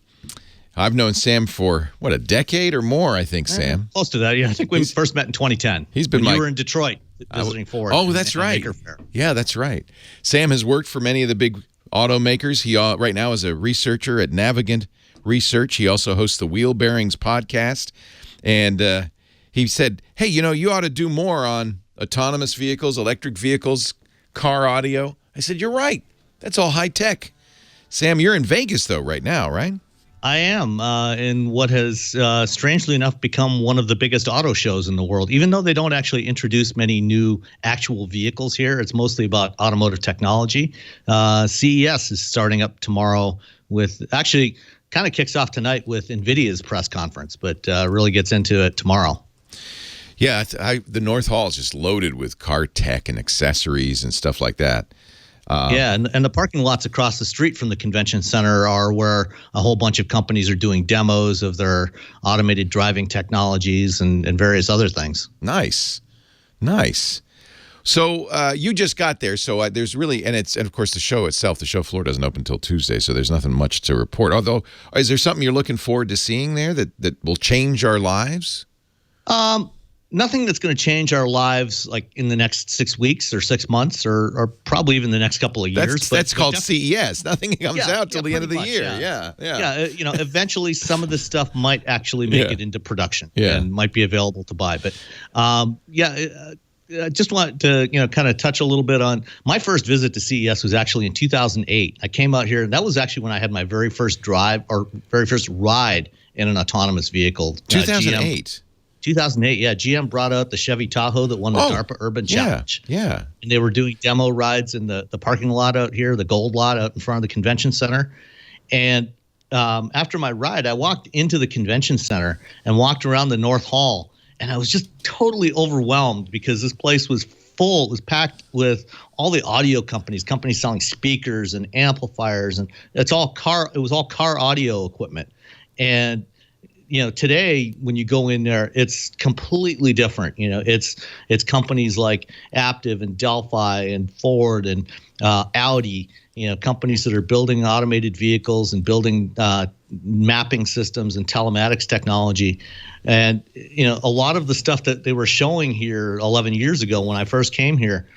Speaker 3: I've known Sam for, a decade or more, I think, Sam.
Speaker 6: Close to that. Yeah, I think we first met in 2010.
Speaker 3: He's been
Speaker 6: when
Speaker 3: my-
Speaker 6: you were in Detroit visiting Ford.
Speaker 3: Oh, that's
Speaker 6: and
Speaker 3: right.
Speaker 6: Maker Faire.
Speaker 3: Yeah, that's right. Sam has worked for many of the big automakers. He right now is a researcher at Navigant Research. He also hosts the Wheel Bearings podcast. And he said, hey, you ought to do more on autonomous vehicles, electric vehicles, car audio. I said, you're right. That's all high tech. Sam, you're in Vegas, though, right now, right?
Speaker 6: I am in what has, strangely enough, become one of the biggest auto shows in the world. Even though they don't actually introduce many new actual vehicles here, it's mostly about automotive technology. CES is starting up tomorrow with, actually, kind of kicks off tonight with NVIDIA's press conference, but really gets into it tomorrow.
Speaker 3: Yeah, the North Hall is just loaded with car tech and accessories and stuff like that.
Speaker 6: And the parking lots across the street from the convention center are where a whole bunch of companies are doing demos of their automated driving technologies and various other things.
Speaker 3: Nice. So you just got there. So there's really, and of course the show itself, the show floor doesn't open until Tuesday, so there's nothing much to report. Although, is there something you're looking forward to seeing there that will change our lives?
Speaker 6: Nothing that's going to change our lives like in the next 6 weeks or 6 months or probably even the next couple of years.
Speaker 3: That's called CES. Nothing comes out till the end of the
Speaker 6: pretty
Speaker 3: year.
Speaker 6: much,
Speaker 3: Yeah.
Speaker 6: Eventually some of this stuff might actually make it into production and might be available to buy. But I just want to kind of touch a little bit on my first visit to CES was actually in 2008. I came out here, and that was actually when I had my very first ride in an autonomous vehicle.
Speaker 3: 2008.
Speaker 6: 2008, yeah. GM brought out the Chevy Tahoe that won the DARPA Urban Challenge.
Speaker 3: Yeah.
Speaker 6: And they were doing demo rides in the parking lot out here, the gold lot out in front of the convention center. And after my ride, I walked into the convention center and walked around the North Hall. And I was just totally overwhelmed because this place was full. It was packed with all the audio companies selling speakers and amplifiers. And it was all car audio equipment. And today when you go in there, it's completely different. It's companies like Aptiv and Delphi and Ford and Audi, companies that are building automated vehicles and building mapping systems and telematics technology. And, a lot of the stuff that they were showing here 11 years ago when I first came here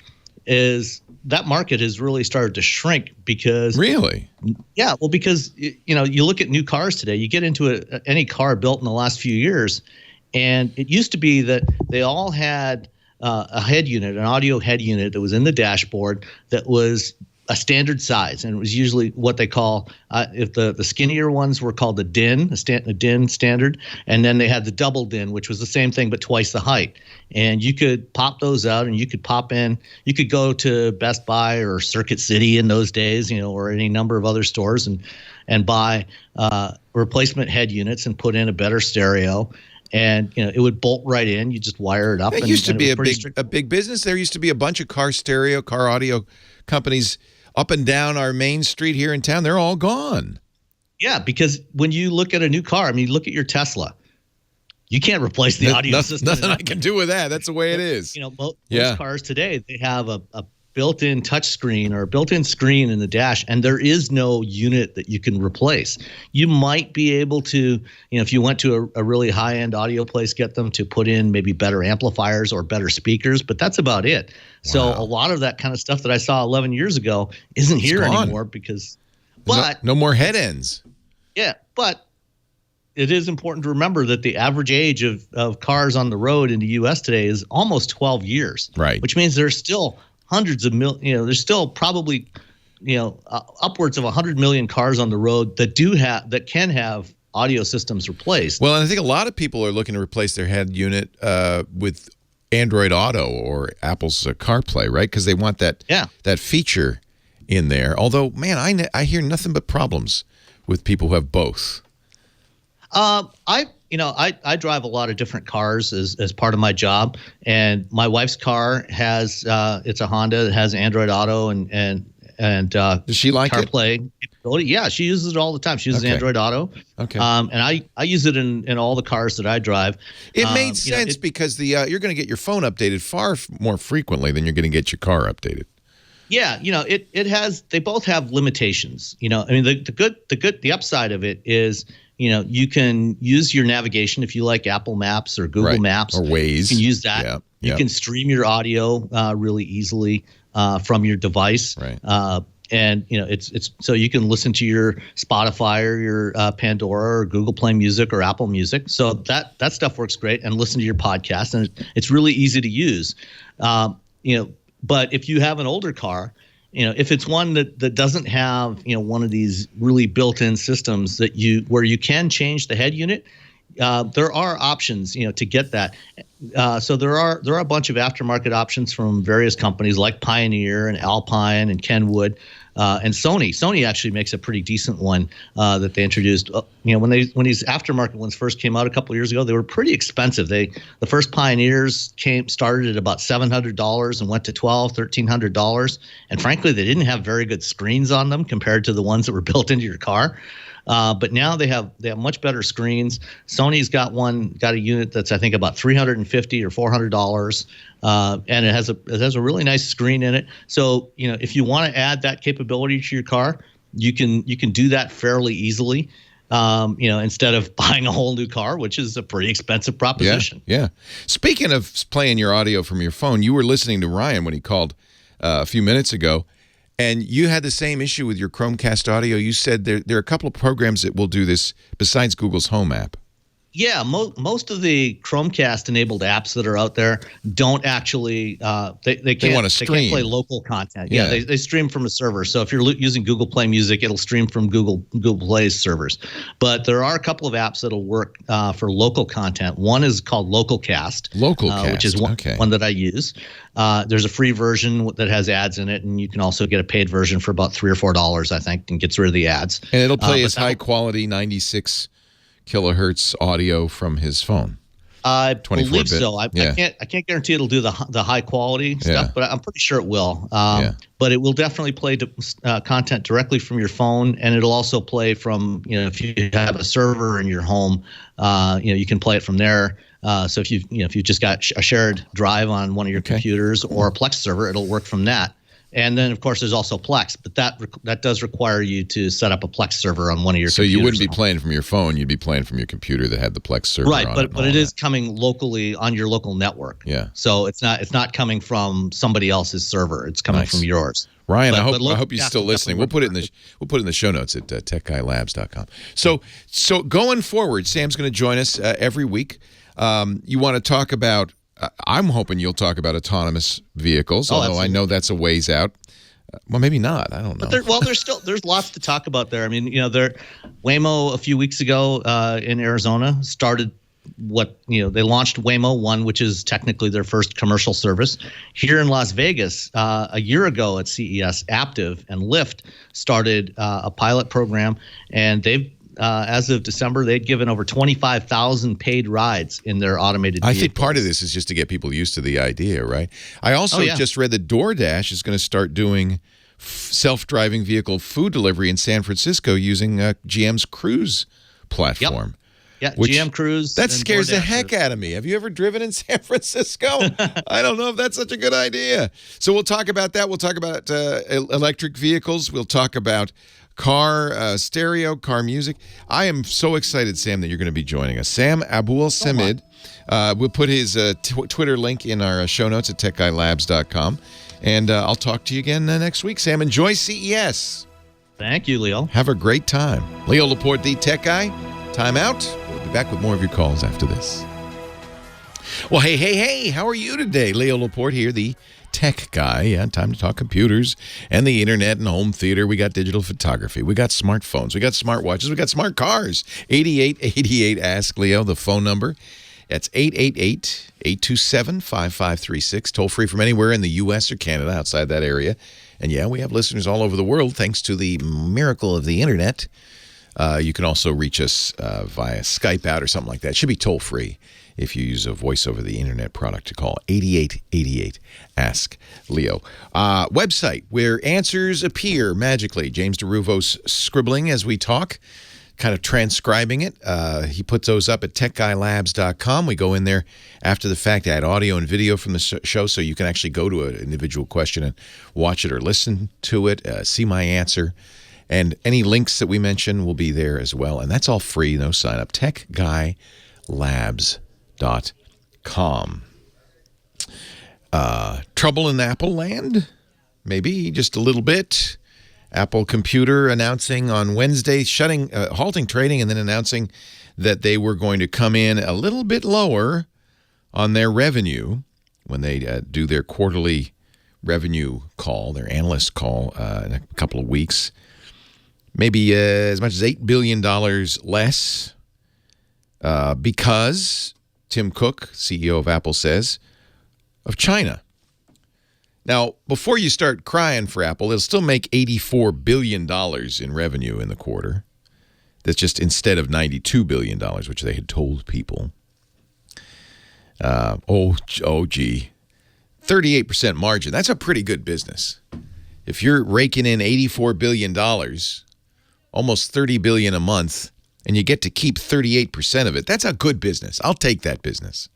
Speaker 6: is that market has really started to shrink because
Speaker 3: Really?
Speaker 6: Yeah, well, because you look at new cars today, you get into any car built in the last few years, and it used to be that they all had a head unit, an audio head unit that was in the dashboard that was a standard size, and it was usually what they call if the skinnier ones were called the DIN, a DIN standard, and then they had the double DIN, which was the same thing but twice the height. And you could pop those out, and you could pop in. You could go to Best Buy or Circuit City in those days, or any number of other stores, and buy replacement head units and put in a better stereo. and it would bolt right in. You just wire it up.
Speaker 3: It used to be a big business. There used to be a bunch of car audio companies up and down our main street here in town. They're all gone.
Speaker 6: Yeah, because when you look at a new car, I mean, look at your Tesla. You can't replace the audio system.
Speaker 3: Nothing I can do with that. That's the way it is.
Speaker 6: Most cars today, they have a built-in touch screen or a built-in screen in the dash, and there is no unit that you can replace. You might be able to, if you went to a really high-end audio place, get them to put in maybe better amplifiers or better speakers, but that's about it. Wow. So a lot of that kind of stuff that I saw 11 years ago isn't here anymore because – but
Speaker 3: no more head ends.
Speaker 6: Yeah, but it is important to remember that the average age of cars on the road in the U.S. today is almost 12 years.
Speaker 3: Right.
Speaker 6: Which means there's still hundreds of there's still probably, upwards of 100 million cars on the road that can have audio systems replaced.
Speaker 3: Well, and I think a lot of people are looking to replace their head unit with Android Auto or Apple's CarPlay, right? Because they want that feature in there. Although, man, I hear nothing but problems with people who have both. I drive a lot of different cars as part of my job, and my wife's car has it's a Honda that has Android Auto and does she like
Speaker 6: CarPlay capability? Yeah, she uses it all the time. She uses Android Auto.
Speaker 3: Okay.
Speaker 6: And I use it in all the cars that I drive.
Speaker 3: It made sense because you're going to get your phone updated far more frequently than you're going to get your car updated.
Speaker 6: Yeah, they both have limitations. I mean, the upside of it is, you can use your navigation if you like Apple Maps or Google Maps
Speaker 3: or Waze.
Speaker 6: You can use that.
Speaker 3: Yeah.
Speaker 6: You can stream your audio really easily from your device.
Speaker 3: Right.
Speaker 6: And it's so you can listen to your Spotify or your Pandora or Google Play Music or Apple Music. So that stuff works great, and listen to your podcast, and it's really easy to use. But if you have an older car, if it's one that doesn't have, one of these really built-in systems where you can change the head unit, there are options, to get that. So there are a bunch of aftermarket options from various companies like Pioneer and Alpine and Kenwood. And Sony. Sony actually makes a pretty decent one that they introduced. When these aftermarket ones first came out a couple of years ago, they were pretty expensive. The first Pioneers started at about $700 and went to $1,300. And frankly, they didn't have very good screens on them compared to the ones that were built into your car. But now they have much better screens. Sony's got a unit that's I think about $350 or $400, and it has a really nice screen in it. So if you want to add that capability to your car, you can do that fairly easily. Instead of buying a whole new car, which is a pretty expensive proposition.
Speaker 3: Yeah. Speaking of playing your audio from your phone, you were listening to Ryan when he called a few minutes ago. And you had the same issue with your Chromecast audio. You said there are a couple of programs that will do this besides Google's Home app.
Speaker 6: Yeah, most of the Chromecast-enabled apps that are out there don't actually they can't play local content. Yeah, they stream from a server. So if you're using Google Play Music, it'll stream from Google Play's servers. But there are a couple of apps that'll work for local content. One is called Localcast, which is one that I use. There's a free version that has ads in it, and you can also get a paid version for about $3 or $4, I think, and gets rid of the ads.
Speaker 3: And it'll play his high-quality 96 kilohertz audio from his phone.
Speaker 6: I believe so. I can't guarantee it'll do the high quality stuff, but I'm pretty sure it will. But it will definitely play content directly from your phone, and it'll also play from if you have a server in your home, you can play it from there. So if you've just got a shared drive on one of your computers or a Plex server, it'll work from that. And then, of course, there's also Plex, but that does require you to set up a Plex server on one of your computers.
Speaker 3: So you wouldn't be playing from your phone. You'd be playing from your computer that had the Plex server on it.
Speaker 6: Right, but it is coming locally on your local network.
Speaker 3: Yeah.
Speaker 6: So it's not coming from somebody else's server. It's coming from yours.
Speaker 3: Ryan, I hope you're still listening. We'll put it in the show notes at techguylabs.com. So going forward, Sam's going to join us every week. You want to talk about I'm hoping you'll talk about autonomous vehicles, although I know that's a ways out. Well, maybe not. I don't know.
Speaker 6: But there's lots to talk about there. I mean, Waymo a few weeks ago in Arizona started they launched Waymo 1, which is technically their first commercial service. Here in Las Vegas, a year ago at CES, Aptiv and Lyft started a pilot program, and they've as of December, they'd given over 25,000 paid rides in their automated vehicles.
Speaker 3: I think part of this is just to get people used to the idea, right? I also just read that DoorDash is going to start doing self-driving vehicle food delivery in San Francisco using GM's Cruise platform.
Speaker 6: Yeah, GM Cruise.
Speaker 3: That scares the heck out of me. Have you ever driven in San Francisco? I don't know if that's such a good idea. So we'll talk about that. We'll talk about electric vehicles. We'll talk about car stereo, car music. I am so excited, Sam, that you're going to be joining us. Sam Abuelsamid. We'll put his Twitter link in our show notes at techguylabs.com. And I'll talk to you again next week. Sam, enjoy CES.
Speaker 6: Thank you, Leo.
Speaker 3: Have a great time. Leo Laporte, the Tech Guy. Time out. We'll be back with more of your calls after this. Well, hey, how are you today? Leo Laporte here, the Tech Guy. Yeah, time to talk computers and the internet and home theater. We got digital photography. We got smartphones. We got smartwatches. We got smart cars. 8888 Ask Leo, the phone number. That's 888-827-5536. Toll free from anywhere in the U.S. or Canada, outside that area. And yeah, we have listeners all over the world thanks to the miracle of the internet. You can also reach us via Skype out or something like that. It should be toll free if you use a voice over the internet product to call 8888 Ask Leo. Website where answers appear magically. James DeRuvo's scribbling as we talk, kind of transcribing it. He puts those up at techguylabs.com. We go in there after the fact, add audio and video from the show so you can actually go to an individual question and watch it or listen to it, see my answer. And any links that we mention will be there as well. And that's all free, no sign up. techguylabs.com. Trouble in Apple land? Maybe just a little bit. Apple Computer announcing on Wednesday, halting trading and then announcing that they were going to come in a little bit lower on their revenue when they do their quarterly revenue call, their analyst call in a couple of weeks. Maybe as much as $8 billion less because Tim Cook, CEO of Apple, says of China. Now, before you start crying for Apple, it'll still make $84 billion in revenue in the quarter. That's just instead of $92 billion, which they had told people. 38% margin. That's a pretty good business. If you're raking in $84 billion, almost $30 billion a month, and you get to keep 38% of it, that's a good business. I'll take that business.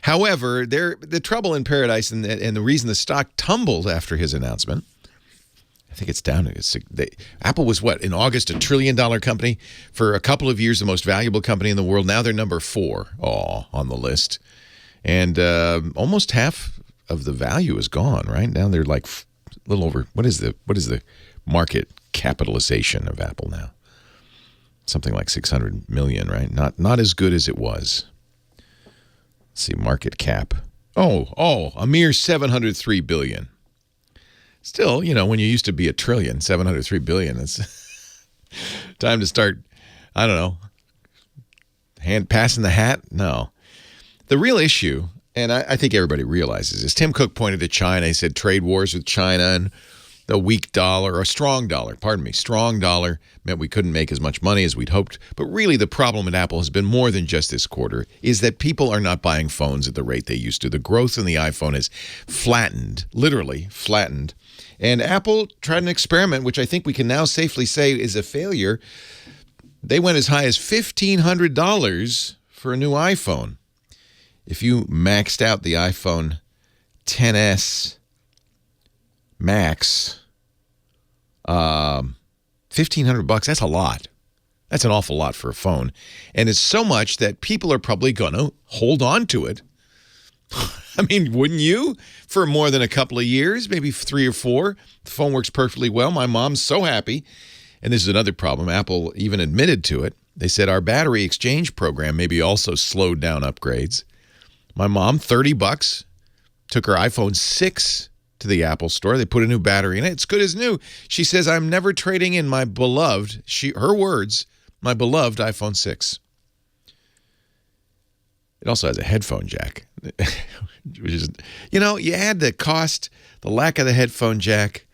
Speaker 3: However, the trouble in paradise and the reason the stock tumbled after his announcement, I think it's down. Apple was in August, $1 trillion company. For a couple of years, the most valuable company in the world. Now they're number 4 on the list. And almost half of the value is gone, right? Now they're like a little over, what is the market capitalization of Apple now? Something like 600 million, right? Not as good as it was. Let's see, market cap. A mere 703 billion. Still, when you used to be a trillion, 703 billion, it's time to start, I don't know, passing the hat? No. The real issue, and I think everybody realizes this, Tim Cook pointed to China. He said trade wars with China and the weak dollar, or strong dollar meant we couldn't make as much money as we'd hoped. But really the problem at Apple has been more than just this quarter, is that people are not buying phones at the rate they used to. The growth in the iPhone has flattened, literally flattened. And Apple tried an experiment, which I think we can now safely say is a failure. They went as high as $1,500 for a new iPhone. If you maxed out the iPhone XS Max, $1,500, that's a lot. That's an awful lot for a phone. And it's so much that people are probably going to hold on to it. I mean, wouldn't you? For more than a couple of years, maybe 3 or 4. The phone works perfectly well. My mom's so happy. And this is another problem. Apple even admitted to it. They said our battery exchange program maybe also slowed down upgrades. My mom, $30, took her iPhone 6 to the Apple store. They put a new battery in it. It's good as new. She says, I'm never trading in my beloved, her words, my beloved iPhone 6. It also has a headphone jack. Which is, you add the cost, the lack of the headphone jack.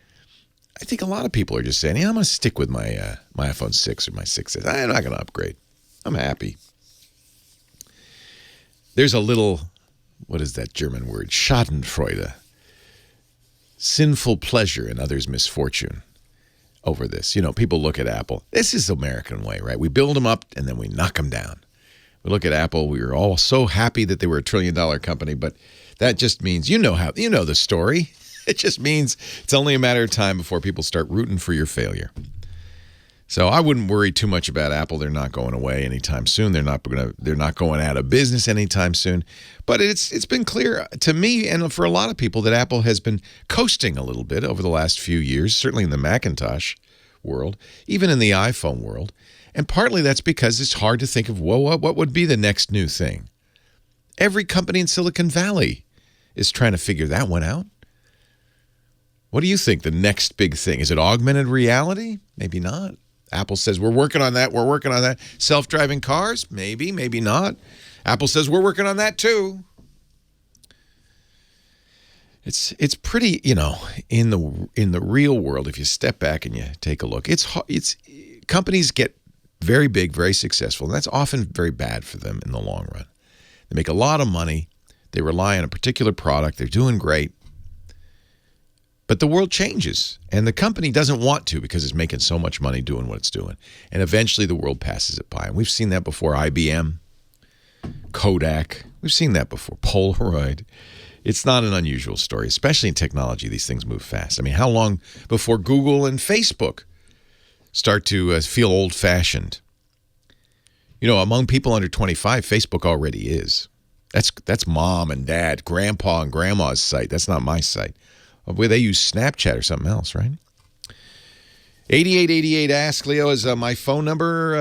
Speaker 3: I think a lot of people are just saying, I'm going to stick with my my iPhone 6 or my 6S. I'm not going to upgrade. I'm happy. There's a little, what is that German word? Schadenfreude. Sinful pleasure in others' misfortune over this. People look at Apple. This is the American way, right? We build them up and then we knock them down. We look at Apple. We were all so happy that they were $1 trillion company, but that just means, you know the story. It just means it's only a matter of time before people start rooting for your failure. So I wouldn't worry too much about Apple. They're not going away anytime soon. They're not going out of business anytime soon. But it's been clear to me and for a lot of people that Apple has been coasting a little bit over the last few years, certainly in the Macintosh world, even in the iPhone world. And partly that's because it's hard to think of, what would be the next new thing? Every company in Silicon Valley is trying to figure that one out. What do you think the next big thing? Is it augmented reality? Maybe not. Apple says, we're working on that. We're working on that. Self-driving cars? Maybe, maybe not. Apple says, we're working on that too. It's pretty, in the real world, if you step back and you take a look, it's companies get very big, very successful, and that's often very bad for them in the long run. They make a lot of money. They rely on a particular product. They're doing great. But the world changes, and the company doesn't want to because it's making so much money doing what it's doing. And eventually the world passes it by. And we've seen that before. IBM, Kodak, we've seen that before. Polaroid. It's not an unusual story, especially in technology. These things move fast. I mean, how long before Google and Facebook start to feel old-fashioned? Among people under 25, Facebook already is. That's mom and dad, grandpa and grandma's site. That's not my site. Where they use Snapchat or something else, right? 8888 Ask Leo is my phone number.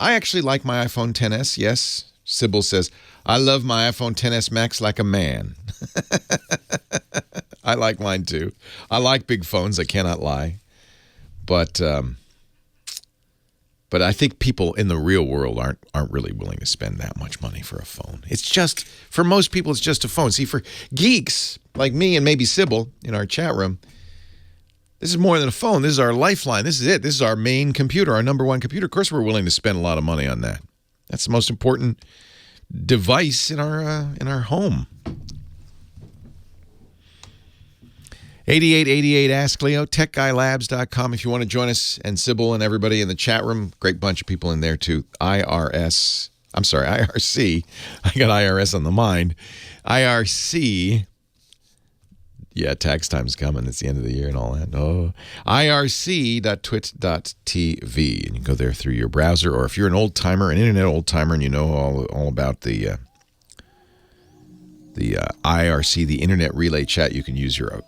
Speaker 3: I actually like my iPhone XS. Yes, Sybil says, I love my iPhone XS Max like a man. I like mine too. I like big phones. I cannot lie. But I think people in the real world aren't really willing to spend that much money for a phone. It's just, for most people, it's just a phone. See, for geeks like me and maybe Sybil in our chat room, this is more than a phone. This is our lifeline. This is it. This is our main computer, our number one computer. Of course, we're willing to spend a lot of money on that. That's the most important device in our home. 8888 Ask Leo, techguylabs.com if you want to join us, and Sybil and everybody in the chat room. Great bunch of people in there too. IRC. I got IRS on the mind. IRC. Yeah, tax time's coming. It's the end of the year and all that. Oh, irc.twit.tv. And you can go there through your browser, or if you're an old-timer, an internet old-timer, and you know all about the IRC, the Internet Relay Chat, you can use your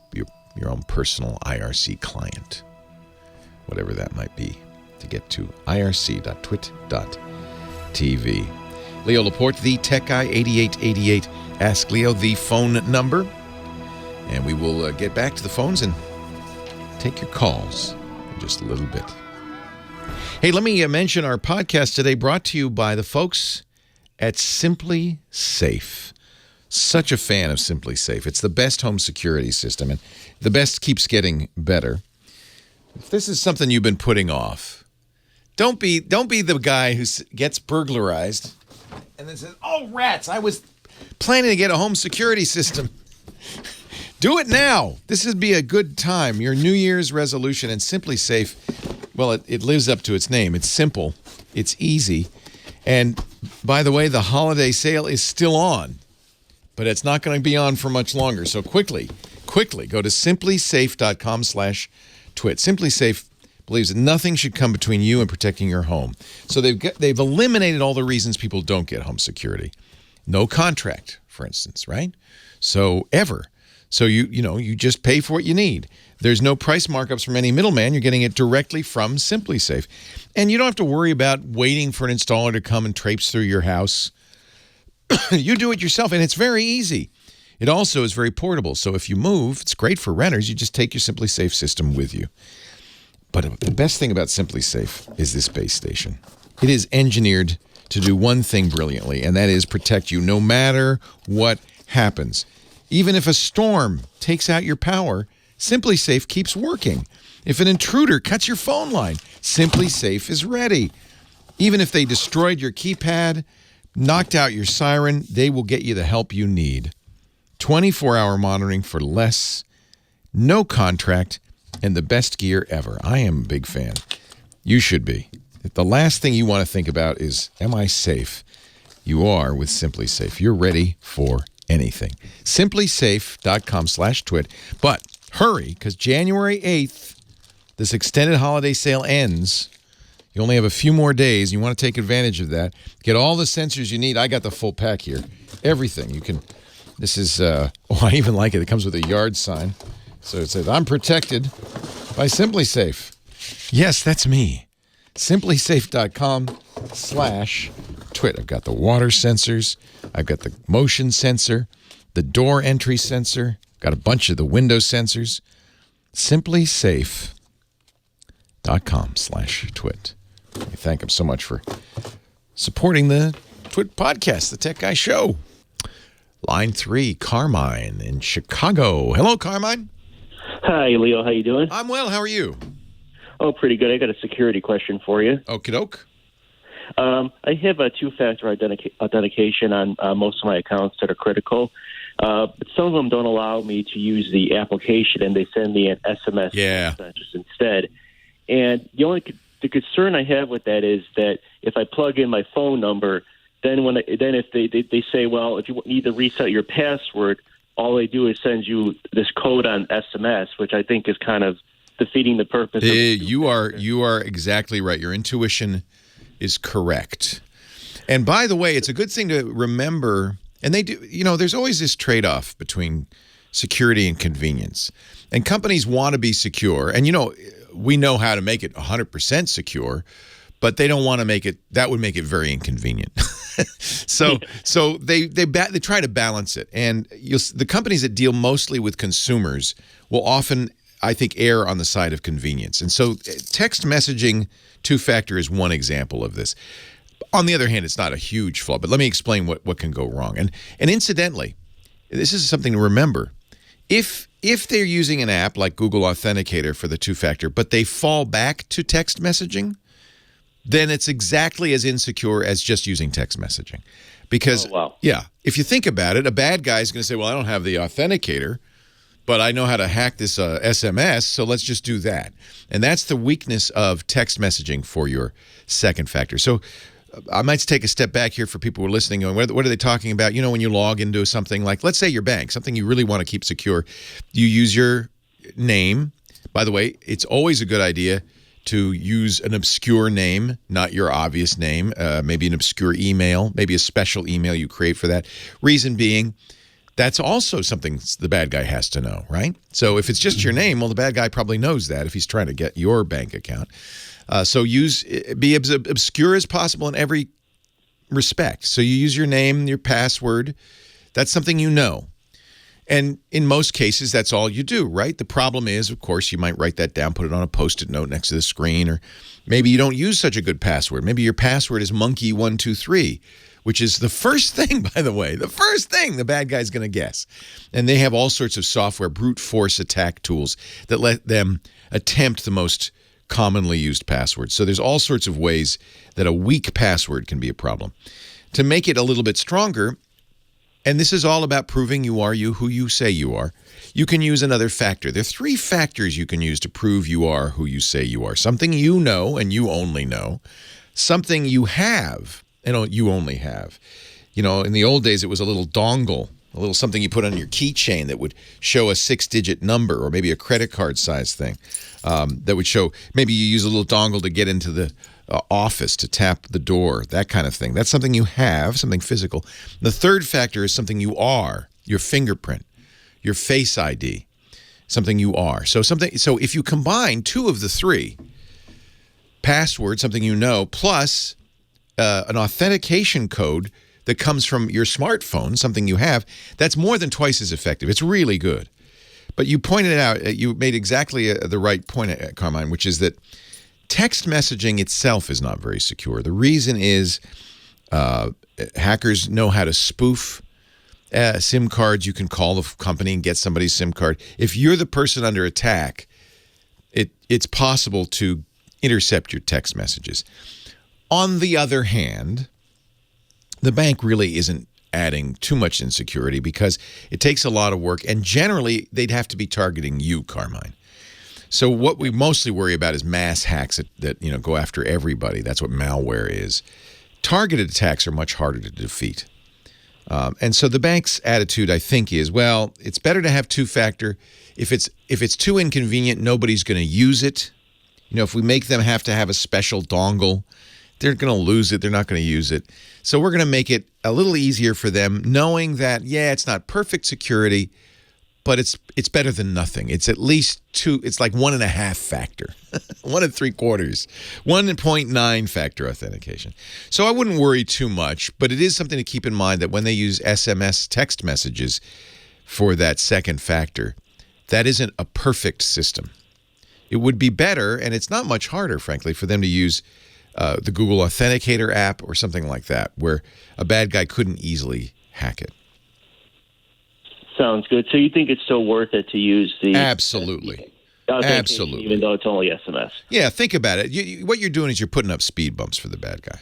Speaker 3: own personal IRC client, whatever that might be, to get to irc.twit.tv. Leo Laporte, the Tech Guy, 8888 Ask Leo, the phone number. And we will get back to the phones and take your calls in just a little bit. Hey, let me mention our podcast today brought to you by the folks at Simply Safe. Such a fan of Simply Safe. It's the best home security system, and the best keeps getting better. If this is something you've been putting off, don't be the guy who gets burglarized and then says, "Oh, rats, I was planning to get a home security system." Do it now. This would be a good time. Your New Year's resolution, and Simply Safe, well, it lives up to its name. It's simple. It's easy. And by the way, the holiday sale is still on. But it's not going to be on for much longer. So quickly, go to simplysafe.com/twit. Simply Safe believes that nothing should come between you and protecting your home. So they've eliminated all the reasons people don't get home security. No contract, for instance, right? So you just pay for what you need. There's no price markups from any middleman. You're getting it directly from Simply Safe. And you don't have to worry about waiting for an installer to come and traipse through your house. You do it yourself, and it's very easy. It also is very portable. So if you move, it's great for renters. You just take your Simply Safe system with you. But the best thing about Simply Safe is this base station. It is engineered to do one thing brilliantly, and that is protect you no matter what happens. Even if a storm takes out your power, Simply Safe keeps working. If an intruder cuts your phone line, Simply Safe is ready. Even if they destroyed your keypad, knocked out your siren, they will get you the help you need. 24-hour monitoring for less, no contract, and the best gear ever. I am a big fan. You should be. The last thing you want to think about is, am I safe? You are with Simply Safe. You're ready for anything. SimplySafe.com/twit. But hurry, because January 8th, this extended holiday sale ends. You only have a few more days. You want to take advantage of that. Get all the sensors you need. I got the full pack here. Everything. You can. This is, I even like it. It comes with a yard sign. So it says, I'm protected by Simply Safe. Yes, that's me. SimplySafe.com/twit. I've got the water sensors. I've got the motion sensor, the door entry sensor. Got a bunch of the window sensors. SimplySafe.com/twit. I thank him so much for supporting the Twit podcast, the Tech Guy Show. Line 3, Carmine in Chicago. Hello, Carmine.
Speaker 7: Hi, Leo. How you doing?
Speaker 3: I'm well. How are you?
Speaker 7: Oh, pretty good. I got a security question for you.
Speaker 3: Okie doke.
Speaker 7: I have a two-factor authentication on most of my accounts that are critical. But some of them don't allow me to use the application, and they send me an SMS message instead. And the concern I have with that is that if I plug in my phone number, then if they say, well, if you need to reset your password, all they do is send you this code on SMS, which I think is kind of defeating the purpose.
Speaker 3: You are exactly right. Your intuition is correct. And by the way, it's a good thing to remember. And they do, there's always this trade-off between security and convenience. And companies want to be secure. And, we know how to make it 100% secure, but they don't want to make it, that would make it very inconvenient. So they try to balance it. And the companies that deal mostly with consumers will often, I think, err on the side of convenience. And so text messaging two-factor is one example of this. On the other hand, it's not a huge flaw, but let me explain what can go wrong. And incidentally, this is something to remember. If they're using an app like Google Authenticator for the two-factor, but they fall back to text messaging, then it's exactly as insecure as just using text messaging. Because, if you think about it, a bad guy is going to say, well, I don't have the authenticator, but I know how to hack this SMS, so let's just do that. And that's the weakness of text messaging for your second factor. So I might take a step back here for people who are listening. Going, what are they talking about? When you log into something like, let's say your bank, something you really want to keep secure, you use your name. By the way, it's always a good idea to use an obscure name, not your obvious name, maybe an obscure email, maybe a special email you create for that. Reason being, that's also something the bad guy has to know, right? So if it's just your name, well, the bad guy probably knows that if he's trying to get your bank account. So be as obscure as possible in every respect. So you use your name, your password. That's something you know. And in most cases, that's all you do, right? The problem is, of course, you might write that down, put it on a Post-it note next to the screen, or maybe you don't use such a good password. Maybe your password is monkey123, which is the first thing, by the way, the first thing the bad guy's going to guess. And they have all sorts of software, brute force attack tools that let them attempt the most commonly used passwords. So there's all sorts of ways that a weak password can be a problem. To make it a little bit stronger, and this is all about proving you are who you say you are, you can use another factor. There are 3 factors you can use to prove you are who you say you are. Something you know and you only know. Something you have and you only have. In the old days, it was a little dongle, a little something you put on your keychain that would show a 6-digit number, or maybe a credit card size thing that would show. Maybe you use a little dongle to get into the office, to tap the door, that kind of thing. That's something you have, something physical. The third factor is something you are, your fingerprint, your face ID, something you are. So if you combine 2 of the 3, password, something you know, plus an authentication code that comes from your smartphone, something you have, that's more than twice as effective. It's really good. But you pointed out, you made exactly the right point, Carmine, which is that text messaging itself is not very secure. The reason is hackers know how to spoof SIM cards. You can call the company and get somebody's SIM card. If you're the person under attack, it's possible to intercept your text messages. On the other hand, the bank really isn't adding too much insecurity because it takes a lot of work, and generally they'd have to be targeting you, Carmine. So what we mostly worry about is mass hacks that go after everybody. That's what malware is. Targeted attacks are much harder to defeat. And so the bank's attitude, I think, is, well, it's better to have two-factor. If it's too inconvenient, nobody's going to use it. If we make them have to have a special dongle, they're going to lose it. They're not going to use it. So we're going to make it a little easier for them, knowing that, it's not perfect security, but it's better than nothing. It's at least two. It's like 1.5 factor, 1 3/4, 1.9 factor authentication. So I wouldn't worry too much, but it is something to keep in mind that when they use SMS text messages for that second factor, that isn't a perfect system. It would be better, and it's not much harder, frankly, for them to use the Google Authenticator app or something like that, where a bad guy couldn't easily hack it.
Speaker 7: Sounds good. So you think it's still worth it to use the...
Speaker 3: Absolutely.
Speaker 7: Absolutely. Even though it's only SMS.
Speaker 3: Yeah, think about it. What you're doing is you're putting up speed bumps for the bad guy.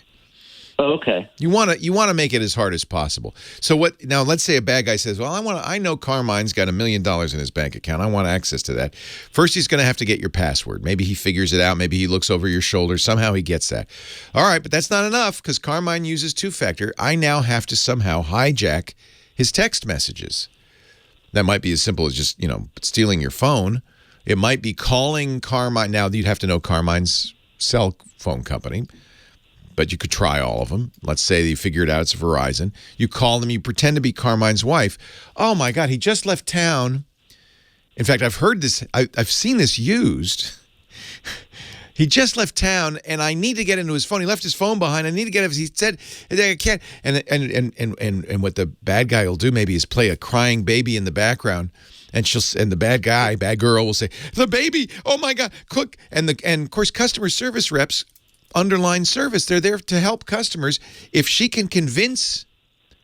Speaker 7: Oh, okay.
Speaker 3: You want to make it as hard as possible. So what? Now, let's say a bad guy says, "Well, I know Carmine's got $1 million in his bank account. I want access to that." First, he's going to have to get your password. Maybe he figures it out. Maybe he looks over your shoulder. Somehow he gets that. All right, but that's not enough because Carmine uses two-factor. I now have to somehow hijack his text messages. That might be as simple as just stealing your phone. It might be calling Carmine. Now you'd have to know Carmine's cell phone company. But you could try all of them. Let's say you figure it out, it's Verizon. You call them, you pretend to be Carmine's wife. Oh, my God, he just left town. In fact, I've heard this, I've seen this used. He just left town, and I need to get into his phone. He left his phone behind. I need to get it. He said, I can't. And what the bad guy will do maybe is play a crying baby in the background. And the bad girl will say, "The baby, oh, my God, quick." And of course, customer service reps underline service. They're there to help customers. If she can convince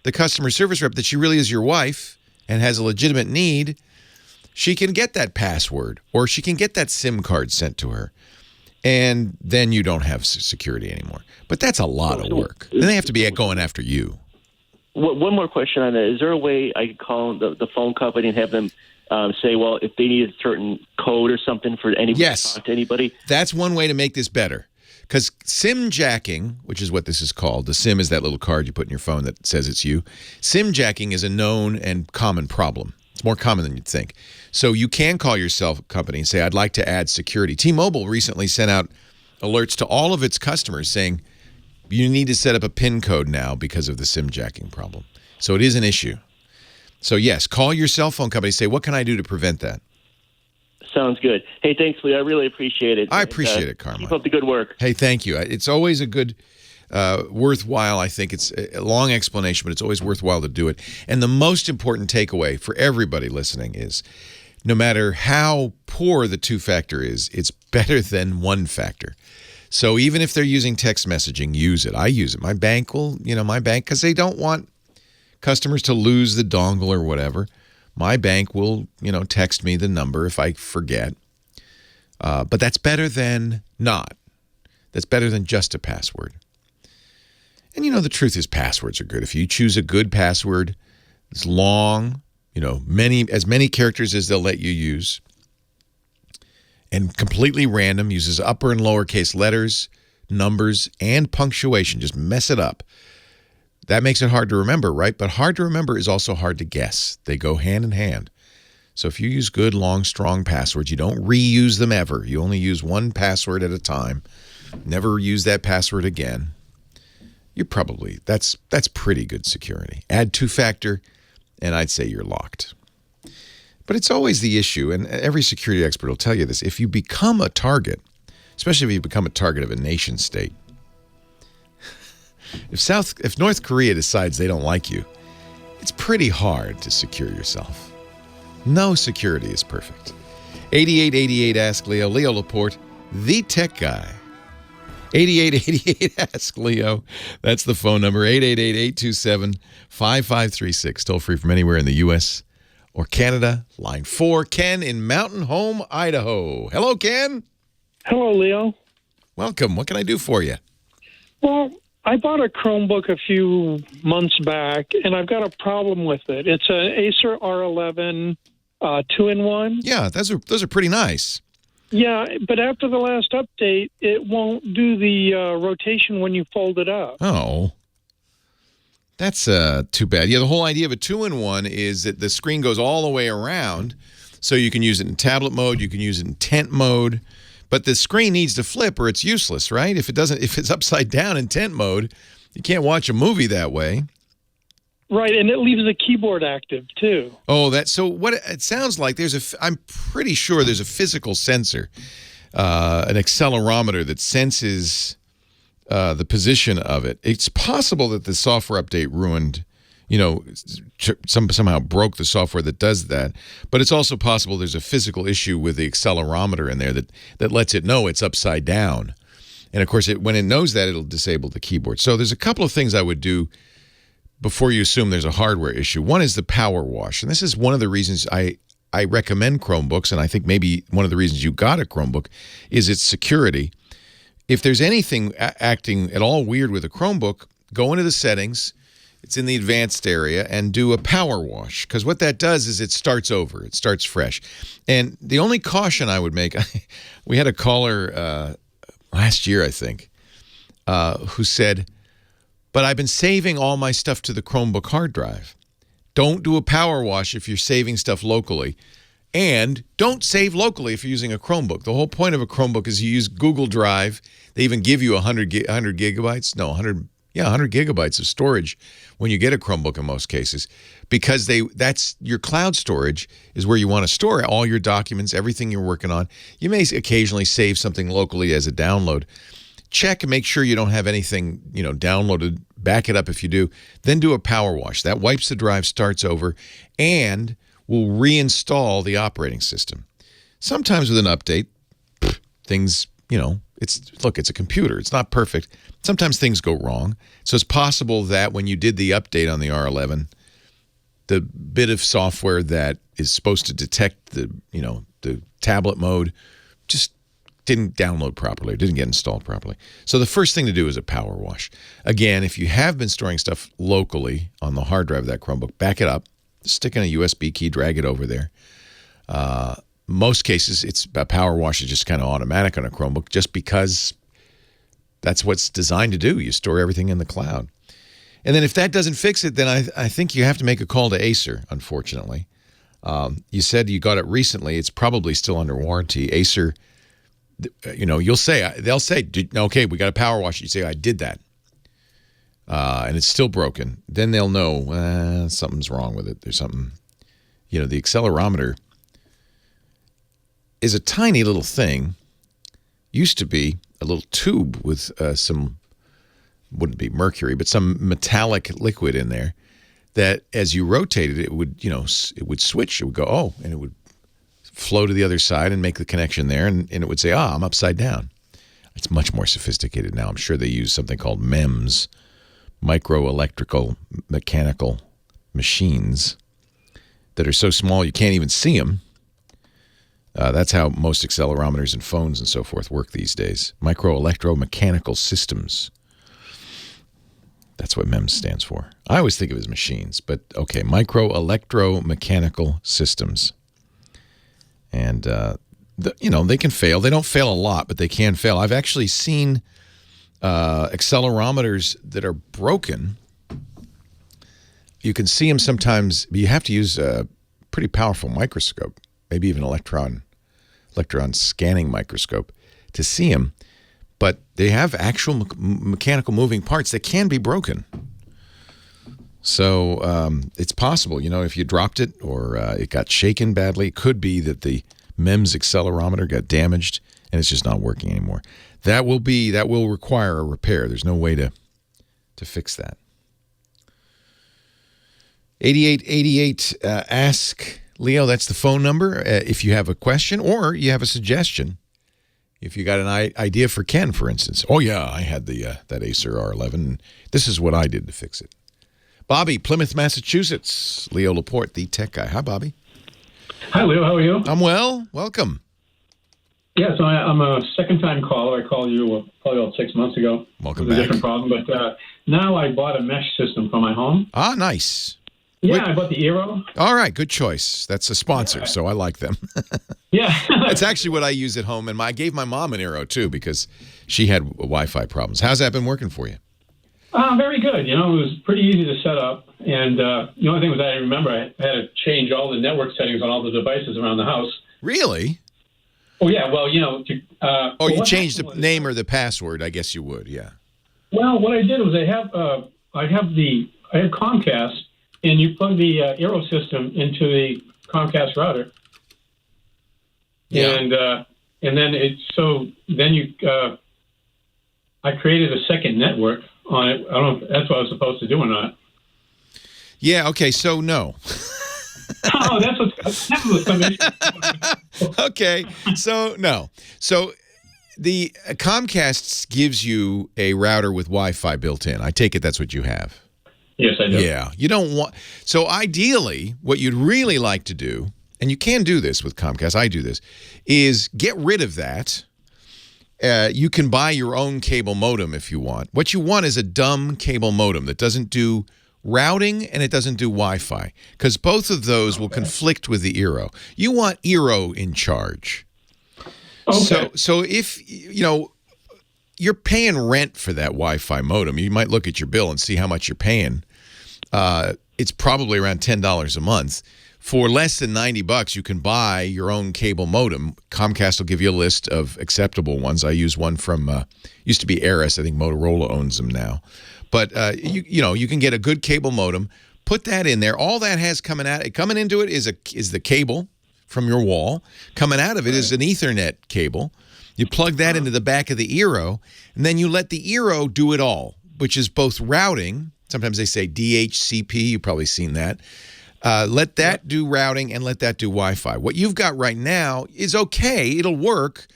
Speaker 3: the customer service rep that she really is your wife and has a legitimate need, she can get that password or she can get that SIM card sent to her. And then you don't have security anymore. But that's a lot of work. Then they have to be going after you.
Speaker 7: One more question on that. Is there a way I could call the phone company and have them say, well, if they need a certain code or something for anybody to talk to anybody?
Speaker 3: That's one way to make this better. Because SIM jacking, which is what this is called, the SIM is that little card you put in your phone that says it's you. SIM jacking is a known and common problem. It's more common than you'd think. So you can call your cell company and say, "I'd like to add security." T-Mobile recently sent out alerts to all of its customers saying, you need to set up a PIN code now because of the SIM jacking problem. So it is an issue. So yes, call your cell phone company and say, "What can I do to prevent that?"
Speaker 7: Sounds good. Hey, thanks, Lee. I really appreciate it.
Speaker 3: I appreciate it, Carmine.
Speaker 7: Keep up the good work.
Speaker 3: Hey, thank you. It's always a good, worthwhile, I think. It's a long explanation, but it's always worthwhile to do it. And the most important takeaway for everybody listening is no matter how poor the two-factor is, it's better than one-factor. So even if they're using text messaging, use it. I use it. My bank will, because they don't want customers to lose the dongle or whatever. My bank will, text me the number if I forget. But that's better than not. That's better than just a password. And, the truth is passwords are good. If you choose a good password, it's long, as many characters as they'll let you use, and completely random, uses upper and lowercase letters, numbers, and punctuation. Just mess it up. That makes it hard to remember, right? But hard to remember is also hard to guess. They go hand in hand. So if you use good, long, strong passwords, you don't reuse them ever. You only use one password at a time. Never use that password again. That's pretty good security. Add two-factor, and I'd say you're locked. But it's always the issue, and every security expert will tell you this. If you become a target, especially if you become a target of a nation state, if North Korea decides they don't like you, it's pretty hard to secure yourself. No security is perfect. 8888 Ask Leo. Leo Laporte, the tech guy. 8888 Ask Leo. That's the phone number, 888-827-5536. Toll free from anywhere in the U.S. or Canada. Line 4, Ken in Mountain Home, Idaho. Hello, Ken.
Speaker 8: Hello, Leo.
Speaker 3: Welcome. What can I do for you?
Speaker 8: Well, I bought a Chromebook a few months back, and I've got a problem with it. It's an Acer R11 2-in-1.
Speaker 3: Yeah, those are pretty nice.
Speaker 8: Yeah, but after the last update, it won't do the rotation when you fold it up.
Speaker 3: Oh, that's too bad. Yeah, the whole idea of a 2-in-1 is that the screen goes all the way around, so you can use it in tablet mode, you can use it in tent mode, but the screen needs to flip or it's useless, right? If it's upside down in tent mode, you can't watch a movie that way.
Speaker 8: Right, and it leaves the keyboard active too.
Speaker 3: Oh, so what it sounds like, I'm pretty sure there's a physical sensor, an accelerometer that senses the position of it. It's possible that the software update ruined, somehow broke the software that does that. But it's also possible there's a physical issue with the accelerometer in there that lets it know it's upside down. And of course, when it knows that, it'll disable the keyboard. So there's a couple of things I would do before you assume there's a hardware issue. One is the power wash. And this is one of the reasons I recommend Chromebooks, and I think maybe one of the reasons you got a Chromebook is its security. If there's anything acting at all weird with a Chromebook, go into the settings, it's in the advanced area, and do a power wash. Because what that does is it starts over. It starts fresh. And the only caution I would make, we had a caller last year, I think, who said, but I've been saving all my stuff to the Chromebook hard drive. Don't do a power wash if you're saving stuff locally. And don't save locally if you're using a Chromebook. The whole point of a Chromebook is you use Google Drive. They even give you 100 gigabytes. No, 100 gigabytes of storage when you get a Chromebook in most cases, because that's your cloud storage is where you want to store all your documents, everything you're working on. You may occasionally save something locally as a download. Check and make sure you don't have anything, downloaded. Back it up if you do. Then do a power wash. That wipes the drive, starts over, and will reinstall the operating system. Sometimes with an update, things, it's a computer. It's not perfect. Sometimes things go wrong. So it's possible that when you did the update on the R11, the bit of software that is supposed to detect the tablet mode just didn't download properly, didn't get installed properly. So the first thing to do is a power wash. Again, if you have been storing stuff locally on the hard drive of that Chromebook, back it up, stick in a USB key, drag it over there. Most cases, it's a power wash is just kind of automatic on a Chromebook just because that's what's designed to do. You store everything in the cloud. And then if that doesn't fix it, then I think you have to make a call to Acer, unfortunately. You said you got it recently. It's probably still under warranty. Acer, they'll say, okay, we got a power wash. You say, I did that. And it's still broken. Then they'll know something's wrong with it. There's something, the accelerometer is a tiny little thing. Used to be a little tube with some, wouldn't be mercury, but some metallic liquid in there that as you rotated it would, it would switch. It would go, and it would flow to the other side and make the connection there, and it would say, I'm upside down. It's much more sophisticated now. I'm sure they use something called MEMS, micro-electrical mechanical machines, that are so small you can't even see them. That's how most accelerometers and phones and so forth work these days. Micro-electro-mechanical systems. That's what MEMS stands for. I always think of it as machines, but okay, micro-electro-mechanical systems. And, they can fail. They don't fail a lot, but they can fail. I've actually seen accelerometers that are broken. You can see them sometimes, but you have to use a pretty powerful microscope, maybe even electron scanning microscope to see them. But they have actual mechanical moving parts that can be broken. So it's possible, if you dropped it or it got shaken badly, it could be that the MEMS accelerometer got damaged and it's just not working anymore. That will require a repair. There's no way to fix that. 8888 Ask Leo, that's the phone number. If you have a question or you have a suggestion, If you got an idea for Ken, for instance. Oh, yeah, I had that Acer R11. And this is what I did to fix it. Bobby, Plymouth, Massachusetts. Leo Laporte, the tech guy. Hi, Bobby.
Speaker 9: Hi, Leo. How are you?
Speaker 3: I'm well. Welcome.
Speaker 9: Yeah, so I'm a second-time caller. I called you probably about 6 months ago.
Speaker 3: Welcome
Speaker 9: with
Speaker 3: back.
Speaker 9: A different problem, but now I bought a mesh system for my home.
Speaker 3: Ah, nice.
Speaker 9: Yeah, I bought the Eero.
Speaker 3: All right, good choice. That's a sponsor, so I like them.
Speaker 9: Yeah.
Speaker 3: That's actually what I use at home, and I gave my mom an Eero, too, because she had Wi-Fi problems. How's that been working for you?
Speaker 9: Very good. It was pretty easy to set up, and the only thing was I remember I had to change all the network settings on all the devices around the house.
Speaker 3: Really?
Speaker 9: Oh, yeah, well,
Speaker 3: you changed the name or the password, I guess you would, yeah.
Speaker 9: Well, what I did was I have Comcast, and you plug the Eero system into the Comcast router.
Speaker 3: Yeah.
Speaker 9: And then I created a second network on it. I don't know if that's what I was supposed to do or not.
Speaker 3: Yeah, okay, so no.
Speaker 9: Oh, that was coming.
Speaker 3: Okay, so no. So the Comcast gives you a router with Wi-Fi built in. I take it that's what you have.
Speaker 9: Yes, I do.
Speaker 3: Yeah, you don't want. So ideally, what you'd really like to do, and you can do this with Comcast, I do this, is get rid of that. You can buy your own cable modem if you want. What you want is a dumb cable modem that doesn't do routing and it doesn't do Wi-Fi, because both of those will conflict with the Eero. You want Eero in charge.
Speaker 9: Okay.
Speaker 3: So if, you're paying rent for that Wi-Fi modem, you might look at your bill and see how much you're paying. It's probably around $10 a month. For less than $90, you can buy your own cable modem. Comcast will give you a list of acceptable ones. I use one from, used to be Aris. I think Motorola owns them now. But, you can get a good cable modem. Put that in there. All that has coming into it is the cable from your wall. Coming out of it is an Ethernet cable. You plug that into the back of the Eero, and then you let the Eero do it all, which is both routing. Sometimes they say DHCP. You've probably seen that. Let that do routing and let that do Wi-Fi. What you've got right now is okay. It'll work,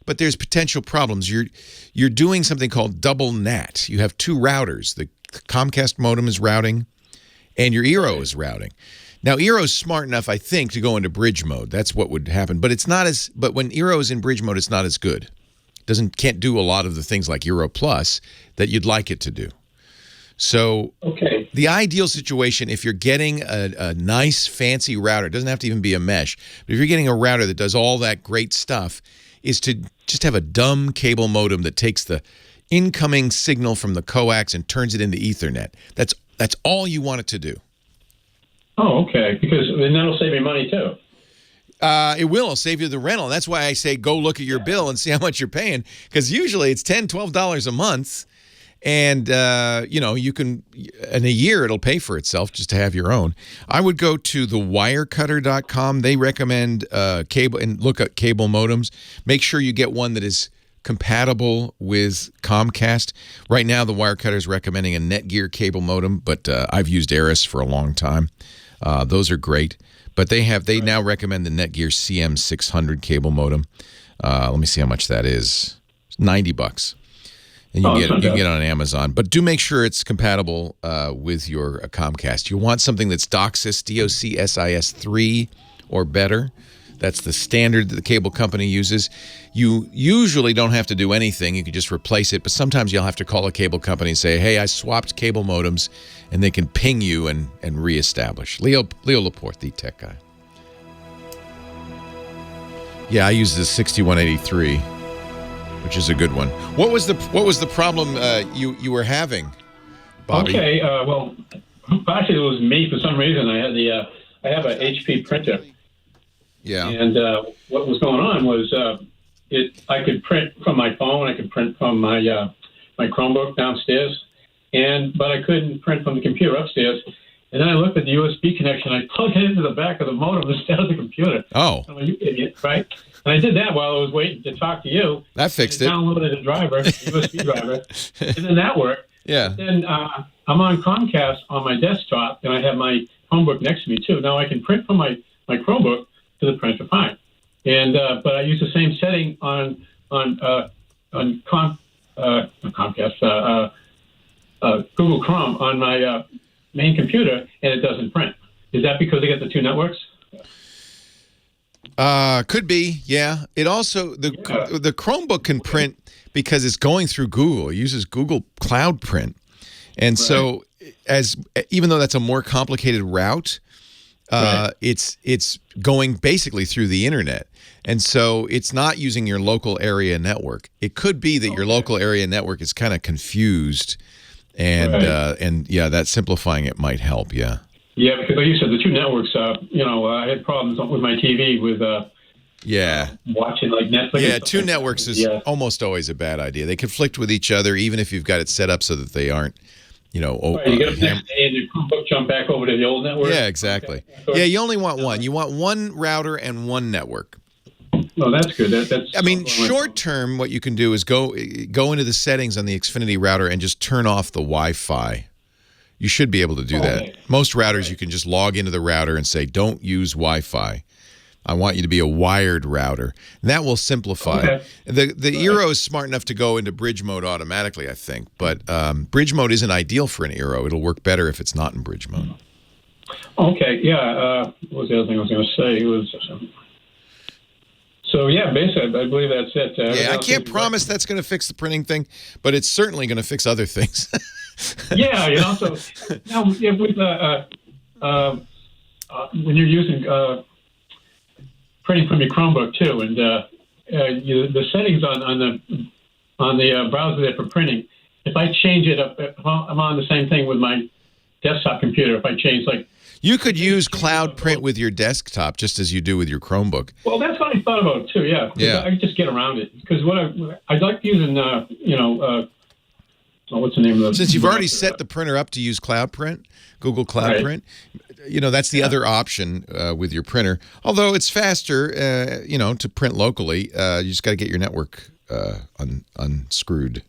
Speaker 3: but there's potential problems. You're doing something called double NAT. You have two routers. The Comcast modem is routing, and your Eero is routing. Now, Eero's smart enough, I think, to go into bridge mode. That's what would happen. But it's not as. But when Eero is in bridge mode, it's not as good. Can't do a lot of the things like Eero Plus that you'd like it to do. So the ideal situation, if you're getting a nice, fancy router, it doesn't have to even be a mesh, but if you're getting a router that does all that great stuff, is to just have a dumb cable modem that takes the incoming signal from the coax and turns it into Ethernet. That's all you want it to do.
Speaker 9: Oh, okay. Because then that'll save me money, too.
Speaker 3: It will save you the rental. That's why I say go look at your bill and see how much you're paying, because usually it's $10, $12 a month. And, you can, in a year, it'll pay for itself just to have your own. I would go to thewirecutter.com. They recommend cable, and look at cable modems. Make sure you get one that is compatible with Comcast. Right now, the Wirecutter is recommending a Netgear cable modem, but I've used Aris for a long time. Those are great. But they now recommend the Netgear CM600 cable modem. Let me see how much that is. It's $90. And you can get it on Amazon. But do make sure it's compatible with your Comcast. You want something that's DOCSIS, DOCSIS 3 or better. That's the standard that the cable company uses. You usually don't have to do anything. You can just replace it. But sometimes you'll have to call a cable company and say, hey, I swapped cable modems. And they can ping you and reestablish. Leo Laporte, the tech guy. Yeah, I use the 6183. Which is a good one. What was the problem you were having, Bobby?
Speaker 9: Okay, well, actually it was me for some reason. I have an HP printer.
Speaker 3: Yeah.
Speaker 9: And what was going on was I could print from my phone. I could print from my Chromebook downstairs, but I couldn't print from the computer upstairs. And then I looked at the USB connection. I plugged it into the back of the modem instead of the computer.
Speaker 3: Oh.
Speaker 9: I'm like, you idiot, right? And I did that while I was waiting to talk to you.
Speaker 3: That fixed it.
Speaker 9: Downloaded a driver, USB driver, and then that worked.
Speaker 3: Yeah.
Speaker 9: But then I'm on Comcast on my desktop, and I have my Chromebook next to me, too. Now I can print from my Chromebook to the printer fine. And but I use the same setting on on Comcast, Google Chrome on my main computer, and it doesn't print. Is that because they get the two networks?
Speaker 3: Could be, yeah. It also the Chromebook can print because it's going through Google. It uses Google Cloud Print, and so even though that's a more complicated route, it's going basically through the internet, and so it's not using your local area network. It could be that your local area network is kind of confused, and yeah, that simplifying it might help. Yeah.
Speaker 9: Yeah, because like you said, the two networks. I had problems with my TV with watching like Netflix.
Speaker 3: Yeah, two networks is almost always a bad idea. They conflict with each other, even if you've got it set up so that they aren't,
Speaker 9: you get up next day and your Chromebook jump back over to the old network.
Speaker 3: Yeah, exactly. Yeah, you only want one. You want one router and one network.
Speaker 9: No, that's good. That's.
Speaker 3: I mean, short term, what you can do is go into the settings on the Xfinity router and just turn off the Wi-Fi. You should be able to do that. Most routers, you can just log into the router and say, don't use Wi-Fi. I want you to be a wired router. And that will simplify. The Eero is smart enough to go into bridge mode automatically, I think. But bridge mode isn't ideal for an Eero. It'll work better if it's not in bridge mode.
Speaker 9: Okay, yeah. What was the other thing I was going to say? It was... So, yeah, basically, I believe that's it.
Speaker 3: Yeah, I can't promise that's going to fix the printing thing, but it's certainly going to fix other things.
Speaker 9: Yeah, so now with when you're using printing from your Chromebook too, and the settings on the browser there for printing, if I change it up, I'm on the same thing with my desktop computer. If I change
Speaker 3: you could use Cloud Print with your desktop just as you do with your Chromebook.
Speaker 9: Well, that's what I thought about too. Yeah, I just get around it because what I like using what's the name of the...
Speaker 3: Since you've already set the printer up to use Cloud Print, Google Cloud Print, that's the other option with your printer. Although it's faster, to print locally. You just got to get your network unscrewed.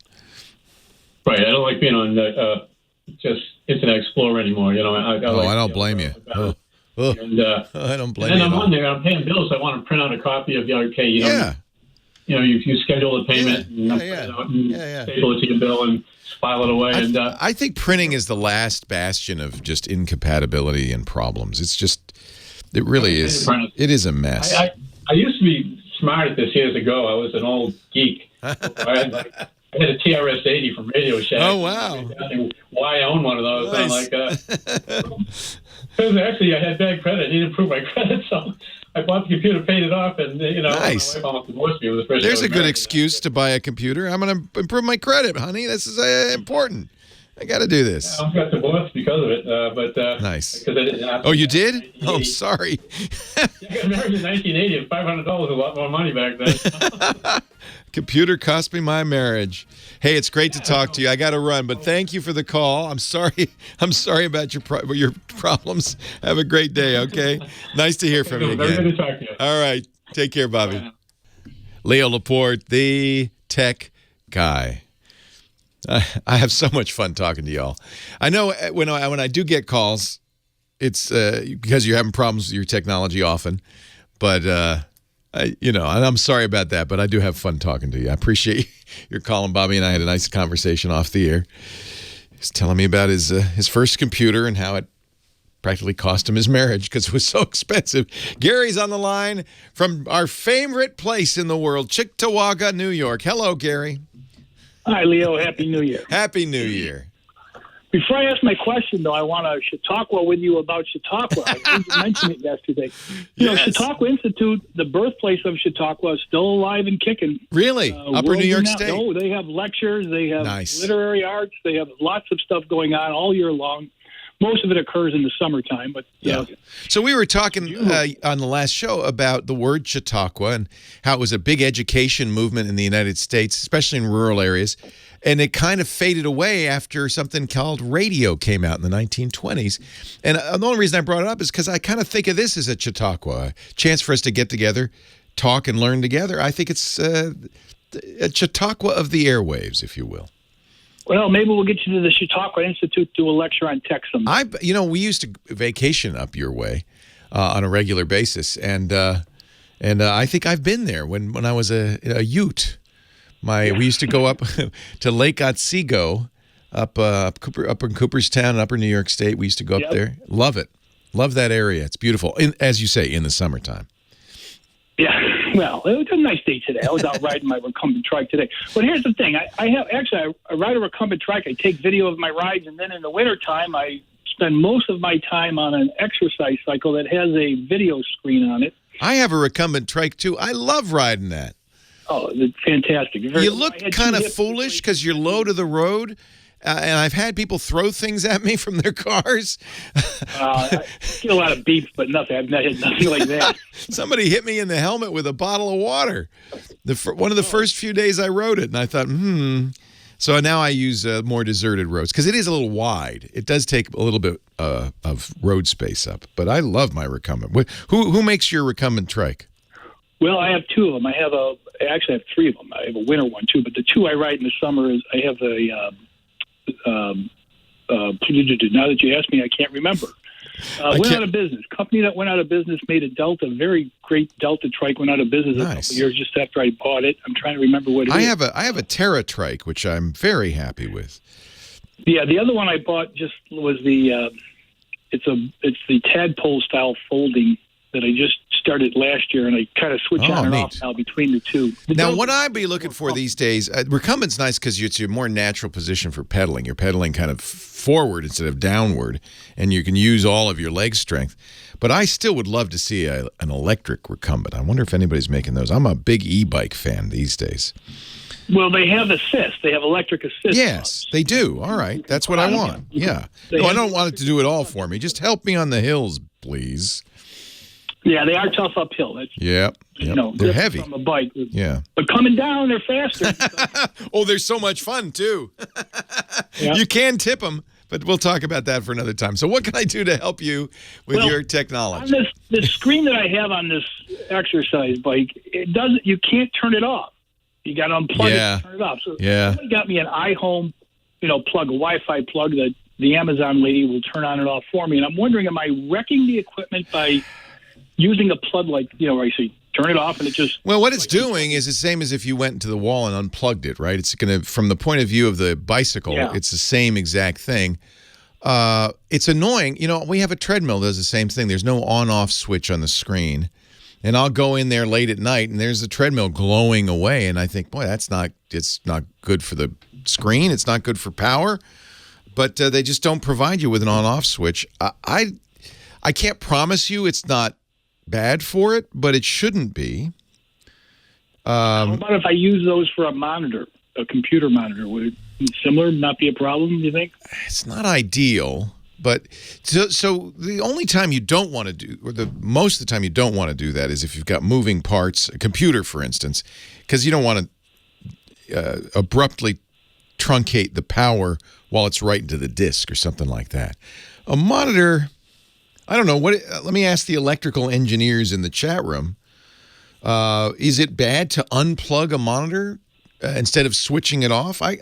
Speaker 9: Right. I don't like being on just Internet Explorer anymore. I
Speaker 3: don't blame you. I don't blame you.
Speaker 9: And I'm on there. I'm paying bills. I want to print out a copy of the arcade. You schedule the payment and staple it to your bill and file it away.
Speaker 3: I think printing is the last bastion of just incompatibility and problems. It really is. It is a mess.
Speaker 9: I used to be smart at this years ago. I was an old geek. I had a TRS-80 from Radio Shack.
Speaker 3: Oh, wow.
Speaker 9: Why I own one of those. Nice. I'm like, because actually I had bad credit. I needed to improve my credit, so I bought the computer, paid it off, and
Speaker 3: nice.
Speaker 9: My wife almost divorced me.
Speaker 3: There's a good excuse to buy a computer. I'm going to improve my credit, honey. This is important. I got to do this.
Speaker 9: I got divorced because of it, but
Speaker 3: nice.
Speaker 9: Because I didn't have to.
Speaker 3: Oh, you did? Oh, sorry.
Speaker 9: I got married in 1980, and $500 was a lot more money back then.
Speaker 3: Computer cost me my marriage. Hey, it's great to talk to you. I got to run, but thank you for the call. I'm sorry about your problems. Have a great day, okay? Nice to hear from you again.
Speaker 9: Very good to talk to you.
Speaker 3: All right. Take care, Bobby. Leo Laporte, the tech guy. I have so much fun talking to y'all. I know when I do get calls, it's because you're having problems with your technology often, but and I'm sorry about that, but I do have fun talking to you. I appreciate your calling, Bobby, and I had a nice conversation off the air. He's telling me about his first computer and how it practically cost him his marriage because it was so expensive. Gary's on the line from our favorite place in the world, Cheektowaga, New York. Hello, Gary.
Speaker 10: Hi, Leo. Happy New Year.
Speaker 3: Happy New Year.
Speaker 10: Before I ask my question, though, I want to Chautauqua with you about Chautauqua. I didn't mention it yesterday. Chautauqua Institute, the birthplace of Chautauqua, is still alive and kicking.
Speaker 3: Really? Upper New York State?
Speaker 10: No, they have lectures. They have literary arts. They have lots of stuff going on all year long. Most of it occurs in the summertime, but
Speaker 3: So we were talking on the last show about the word Chautauqua and how it was a big education movement in the United States, especially in rural areas, and it kind of faded away after something called radio came out in the 1920s. And the only reason I brought it up is because I kind of think of this as a Chautauqua, a chance for us to get together, talk, and learn together. I think it's a Chautauqua of the airwaves, if you will.
Speaker 10: Well, maybe we'll get you to the Chautauqua Institute to do a lecture on tech sometime.
Speaker 3: We used to vacation up your way on a regular basis, and I think I've been there when I was a Ute. We used to go up to Lake Otsego, up in Cooperstown, Upper New York State. We used to go up there. Love it. Love that area. It's beautiful. As you say, in the summertime.
Speaker 10: Yeah, well, it was a nice day today. I was out riding my recumbent trike today. But here's the thing. I ride a recumbent trike. I take video of my rides, and then in the wintertime, I spend most of my time on an exercise cycle that has a video screen on it.
Speaker 3: I have a recumbent trike, too. I love riding that.
Speaker 10: Oh, it's fantastic.
Speaker 3: You look kind of foolish because you're low to the road. And I've had people throw things at me from their cars.
Speaker 10: I get a lot of beeps, but nothing. I've not had nothing like that.
Speaker 3: Somebody hit me in the helmet with a bottle of water. One of the first few days I rode it, and I thought, So now I use more deserted roads because it is a little wide. It does take a little bit of road space up. But I love my recumbent. Who makes your recumbent trike?
Speaker 10: Well, I have two of them. I actually have three of them. I have a winter one too, but the two I ride in the summer is I have a. Now that you asked me, I can't remember. Went out of business. Company that went out of business made a Delta, very great Delta trike. Went out of business a couple of years just after I bought it. I'm trying to remember what it is.
Speaker 3: I have a Terra trike, which I'm very happy with.
Speaker 10: Yeah, the other one I bought just was the it's the tadpole style folding that I just started last year, and I kind of switch on and off now between the two.
Speaker 3: Now, what I'd be looking for these days, recumbent's nice because it's your more natural position for pedaling. You're pedaling kind of forward instead of downward, and you can use all of your leg strength. But I still would love to see an electric recumbent. I wonder if anybody's making those. I'm a big e-bike fan these days.
Speaker 10: Well, they have assist. They have electric assist.
Speaker 3: Yes, they do. All right. That's what I want. Yeah. No, I don't want it to do it all for me. Just help me on the hills, please.
Speaker 10: Yeah, they are tough uphill.
Speaker 3: Yep. They're heavy.
Speaker 10: From a bike.
Speaker 3: Yeah.
Speaker 10: But coming down, they're faster.
Speaker 3: Oh, they're so much fun, too. You can tip them, but we'll talk about that for another time. So what can I do to help you with your technology?
Speaker 10: On this screen that I have on this exercise bike, you can't turn it off. You got to unplug it and turn it off. So somebody got me an iHome, plug, a Wi-Fi plug that the Amazon lady will turn on and off for me. And I'm wondering, am I wrecking the equipment by using a plug where I say turn it off and it just...
Speaker 3: Well, what it's doing is the same as if you went into the wall and unplugged it, right? It's going to, from the point of view of the bicycle, it's the same exact thing. It's annoying. We have a treadmill that does the same thing. There's no on-off switch on the screen. And I'll go in there late at night and there's the treadmill glowing away. And I think, boy, it's not good for the screen. It's not good for power. But they just don't provide you with an on-off switch. I can't promise you it's not bad for it, but it shouldn't be.
Speaker 10: How about if I use those for a monitor, a computer monitor? Would it be similar, not be a problem, you think?
Speaker 3: It's not ideal, but so the only time you don't want to do, or most of the time you don't want to do that is if you've got moving parts, a computer, for instance, because you don't want to abruptly truncate the power while it's right into the disk or something like that. A monitor... I don't know. Let me ask the electrical engineers in the chat room. Is it bad to unplug a monitor instead of switching it off? I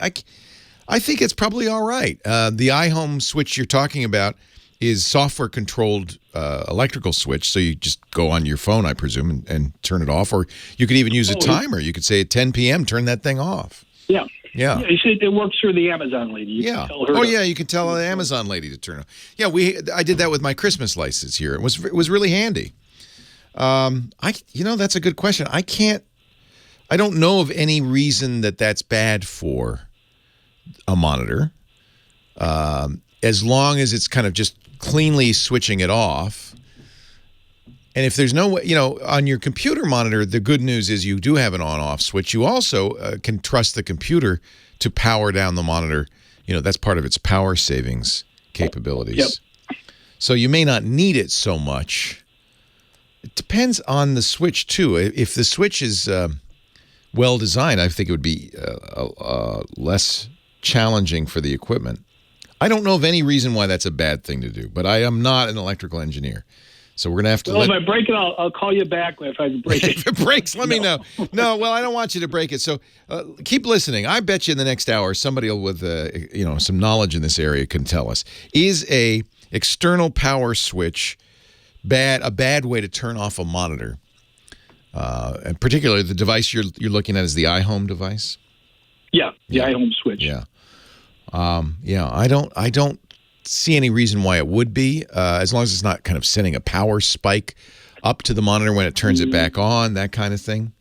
Speaker 3: think it's probably all right. The iHome switch you're talking about is software-controlled electrical switch, so you just go on your phone, I presume, and turn it off. Or you could even use a timer. You could say at 10 p.m., turn that thing off.
Speaker 10: Yeah.
Speaker 3: Yeah.
Speaker 10: You said it works through the Amazon lady. You can tell her
Speaker 3: you can tell the Amazon lady to turn off. Yeah, I did that with my Christmas license here. It was really handy. That's a good question. I don't know of any reason that's bad for a monitor. As long as it's kind of just cleanly switching it off. And if there's no way, on your computer monitor, the good news is you do have an on-off switch. You also can trust the computer to power down the monitor. That's part of its power savings capabilities. Yep. So you may not need it so much. It depends on the switch, too. If the switch is well designed, I think it would be less challenging for the equipment. I don't know of any reason why that's a bad thing to do, but I am not an electrical engineer. So we're going to have to
Speaker 10: if I break it, I'll call you back if I break it.
Speaker 3: If it breaks, let me know. No, well, I don't want you to break it. So keep listening. I bet you in the next hour, somebody with some knowledge in this area can tell us. Is a external power switch a bad way to turn off a monitor? And particularly the device you're looking at is the iHome device?
Speaker 10: Yeah, the iHome switch.
Speaker 3: Yeah. I don't see any reason why it would be, as long as it's not kind of sending a power spike up to the monitor when it turns it back on, that kind of thing.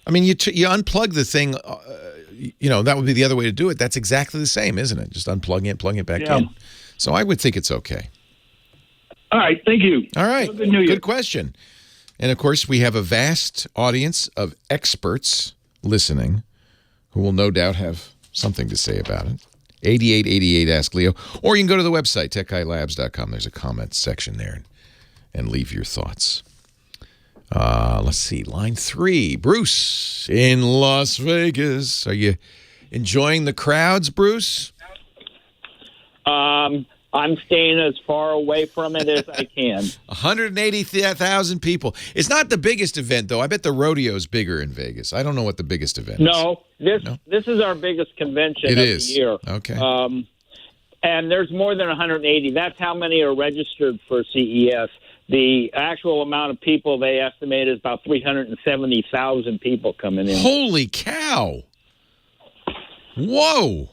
Speaker 3: I mean, you unplug the thing, that would be the other way to do it. That's exactly the same, isn't it? Just unplugging it, plugging it back in. So I would think it's okay.
Speaker 10: All right, thank you.
Speaker 3: All right,
Speaker 10: Good New Year.
Speaker 3: Good question. And, of course, we have a vast audience of experts listening who will no doubt have something to say about it. 8888 Ask Leo. Or you can go to the website, techguylabs.com. There's a comments section there and leave your thoughts. Let's see. Line 3. Bruce in Las Vegas. Are you enjoying the crowds, Bruce?
Speaker 11: I'm staying as far away from it as I can.
Speaker 3: 180,000 people. It's not the biggest event, though. I bet the rodeo's bigger in Vegas. I don't know what the biggest event is.
Speaker 11: No, this is our biggest convention of the year.
Speaker 3: Okay.
Speaker 11: And there's more than 180. That's how many are registered for CES. The actual amount of people they estimate is about 370,000 people coming in.
Speaker 3: Holy cow. Whoa.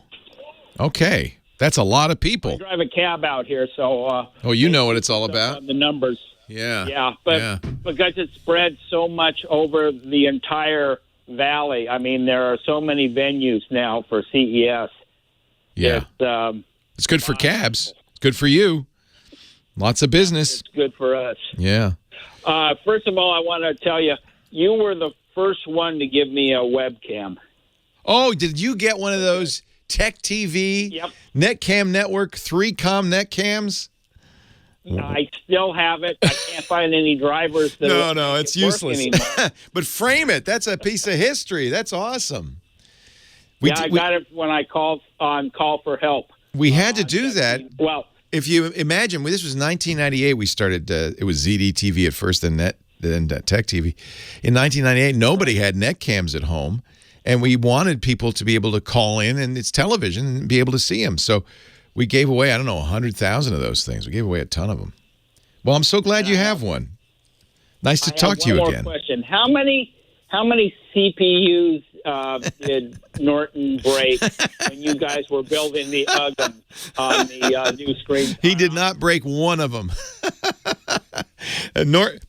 Speaker 3: Okay. That's a lot of people.
Speaker 11: I drive a cab out here, so...
Speaker 3: you know what it's all about.
Speaker 11: The numbers.
Speaker 3: Yeah.
Speaker 11: Yeah, but because it spreads so much over the entire valley, I mean, there are so many venues now for CES.
Speaker 3: Yeah. It's good for cabs. It's good for you. Lots of business.
Speaker 11: It's good for us.
Speaker 3: Yeah.
Speaker 11: First of all, I want to tell you, you were the first one to give me a webcam.
Speaker 3: Oh, did you get one of those Tech TV, Netcam Network, 3Com Netcams?
Speaker 11: I still have it. I can't find any drivers. That
Speaker 3: no, it's useless. But frame it. That's a piece of history. That's awesome.
Speaker 11: I got it when I called on Call for Help.
Speaker 3: We had to do that.
Speaker 11: Well,
Speaker 3: if you imagine, this was 1998. We started. It was ZD TV at first, then Tech TV. In 1998, nobody had Netcams at home. And we wanted people to be able to call in, and it's television, and be able to see them. So we gave away, 100,000 of those things. We gave away a ton of them. Well, I'm so glad you have one. Nice to talk to you again.
Speaker 11: One more question. How many CPUs did Norton break when you guys were building the UGM on the new screen?
Speaker 3: He did not break one of them.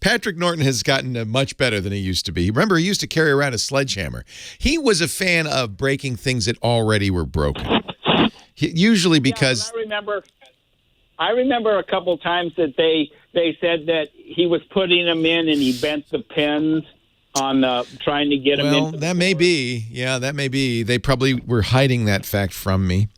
Speaker 3: Patrick Norton has gotten much better than he used to be. Remember, he used to carry around a sledgehammer. He was a fan of breaking things that already were broken. Usually because...
Speaker 11: I remember a couple times that they said that he was putting them in and he bent the pins on trying to get them in.
Speaker 3: Well, that may be. Yeah, that may be. They probably were hiding that fact from me.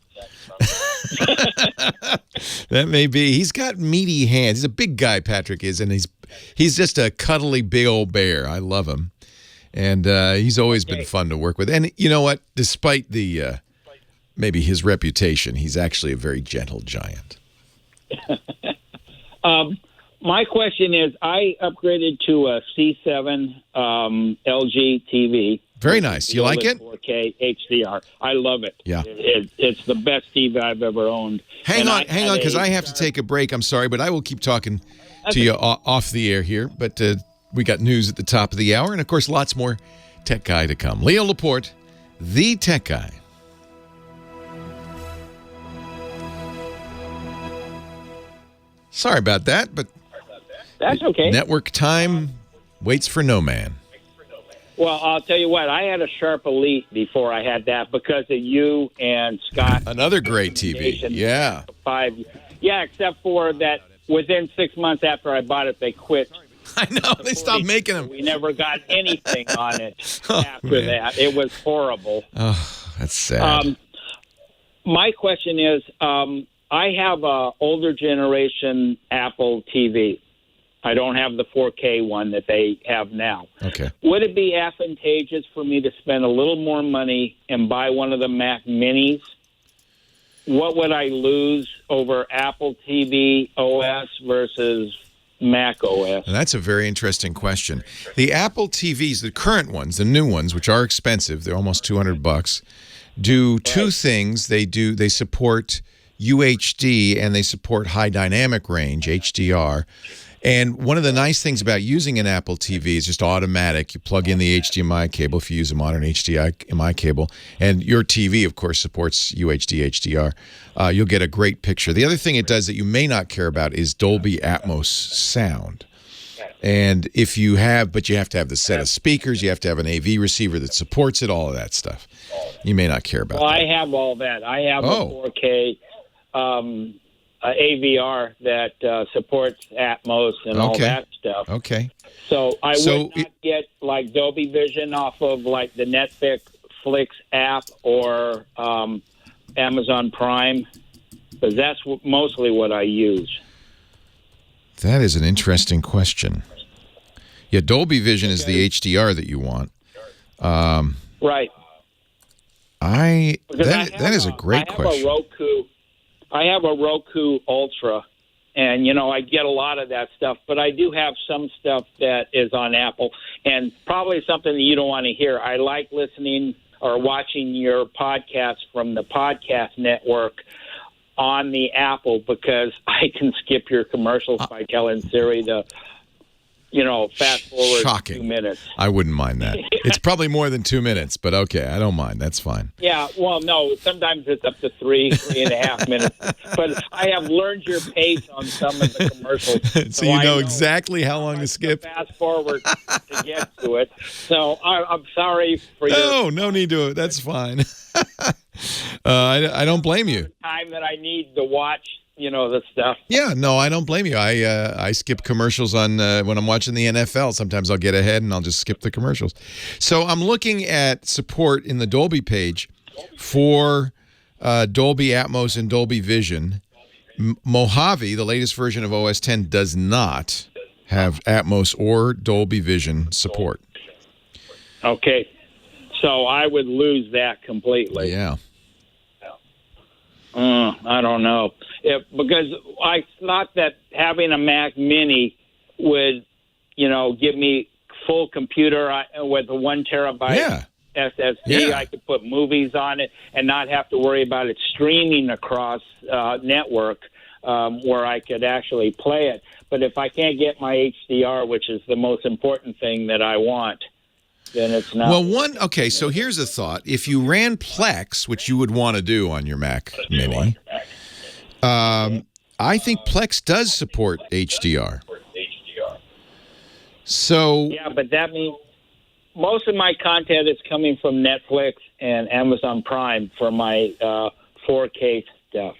Speaker 3: That may be. He's got meaty hands. He's a big guy, Patrick is, and he's just a cuddly big old bear. I love him. And he's always been fun to work with. And you know what? Despite the maybe his reputation, he's actually a very gentle giant.
Speaker 11: My question is, I upgraded to a C7 LG TV.
Speaker 3: Very nice. You like it?
Speaker 11: 4K HDR. I love it.
Speaker 3: Yeah.
Speaker 11: It's the best TV I've ever owned.
Speaker 3: Hang on, because I have to take a break. I'm sorry, but I will keep talking to you off the air here. But we got news at the top of the hour, and, of course, lots more Tech Guy to come. Leo Laporte, the Tech Guy. Sorry about that, but
Speaker 11: that's okay.
Speaker 3: Network time waits for no man.
Speaker 11: Well, I'll tell you what, I had a Sharp Elite before I had that because of you and Scott.
Speaker 3: Another great TV, yeah.
Speaker 11: Except for that within 6 months after I bought it, they quit.
Speaker 3: I know, they stopped making them.
Speaker 11: We never got anything on it after that. It was horrible.
Speaker 3: Oh, that's sad.
Speaker 11: My question is, I have a older generation Apple TV. I don't have the 4K one that they have now.
Speaker 3: Okay.
Speaker 11: Would it be advantageous for me to spend a little more money and buy one of the Mac Minis? What would I lose over Apple TV OS versus Mac OS?
Speaker 3: And that's a very interesting question. The Apple TVs, the current ones, the new ones, which are expensive, they're almost $200, do two things. They support UHD and they support high dynamic range, HDR. And one of the nice things about using an Apple TV is just automatic. You plug in the HDMI cable if you use a modern HDMI cable, and your TV, of course, supports UHD HDR. You'll get a great picture. The other thing it does that you may not care about is Dolby Atmos sound. And if you have, but you have to have the set of speakers, you have to have an AV receiver that supports it, all of that stuff. You may not care about that.
Speaker 11: I have all that. I have a 4K AVR that supports Atmos and all that stuff.
Speaker 3: Okay.
Speaker 11: So I would not get like Dolby Vision off of like the Netflix app or Amazon Prime, because that's mostly what I use.
Speaker 3: That is an interesting question. Yeah, Dolby Vision is the HDR that you want.
Speaker 11: Right.
Speaker 3: That is a great question.
Speaker 11: I have a Roku Ultra, and, you know, I get a lot of that stuff, but I do have some stuff that is on Apple, and probably something that you don't want to hear. I like listening or watching your podcast from the podcast network on the Apple because I can skip your commercials by telling Siri to, you know, fast forward 2 minutes.
Speaker 3: I wouldn't mind that. It's probably more than 2 minutes, but okay, I don't mind. That's fine.
Speaker 11: Yeah, well, no, sometimes it's up to 3.5 minutes. But I have learned your pace on some of the commercials.
Speaker 3: So you know exactly how long to skip.
Speaker 11: Fast forward to get to it. So I'm sorry for
Speaker 3: no need to. That's fine. I don't blame you.
Speaker 11: Time that I need to watch, you know, the stuff.
Speaker 3: Yeah, no, I don't blame you. I skip commercials on when I'm watching the NFL. Sometimes I'll get ahead and I'll just skip the commercials. So I'm looking at support in the Dolby page for Dolby Atmos and Dolby Vision. Mojave, the latest version of OS X, does not have Atmos or Dolby Vision support.
Speaker 11: Okay. So I would lose that completely.
Speaker 3: Yeah.
Speaker 11: I don't know. Because I thought that having a Mac Mini would, you know, give me full computer with a 1 terabyte SSD.
Speaker 3: Yeah.
Speaker 11: I could put movies on it and not have to worry about it streaming across network where I could actually play it. But if I can't get my HDR, which is the most important thing that I want, then it's not.
Speaker 3: Well, okay, so here's a thought. If you ran Plex, which you would want to do on your Mac Mini, I think Plex does support HDR. So
Speaker 11: yeah, but that means most of my content is coming from Netflix and Amazon Prime for my 4K stuff.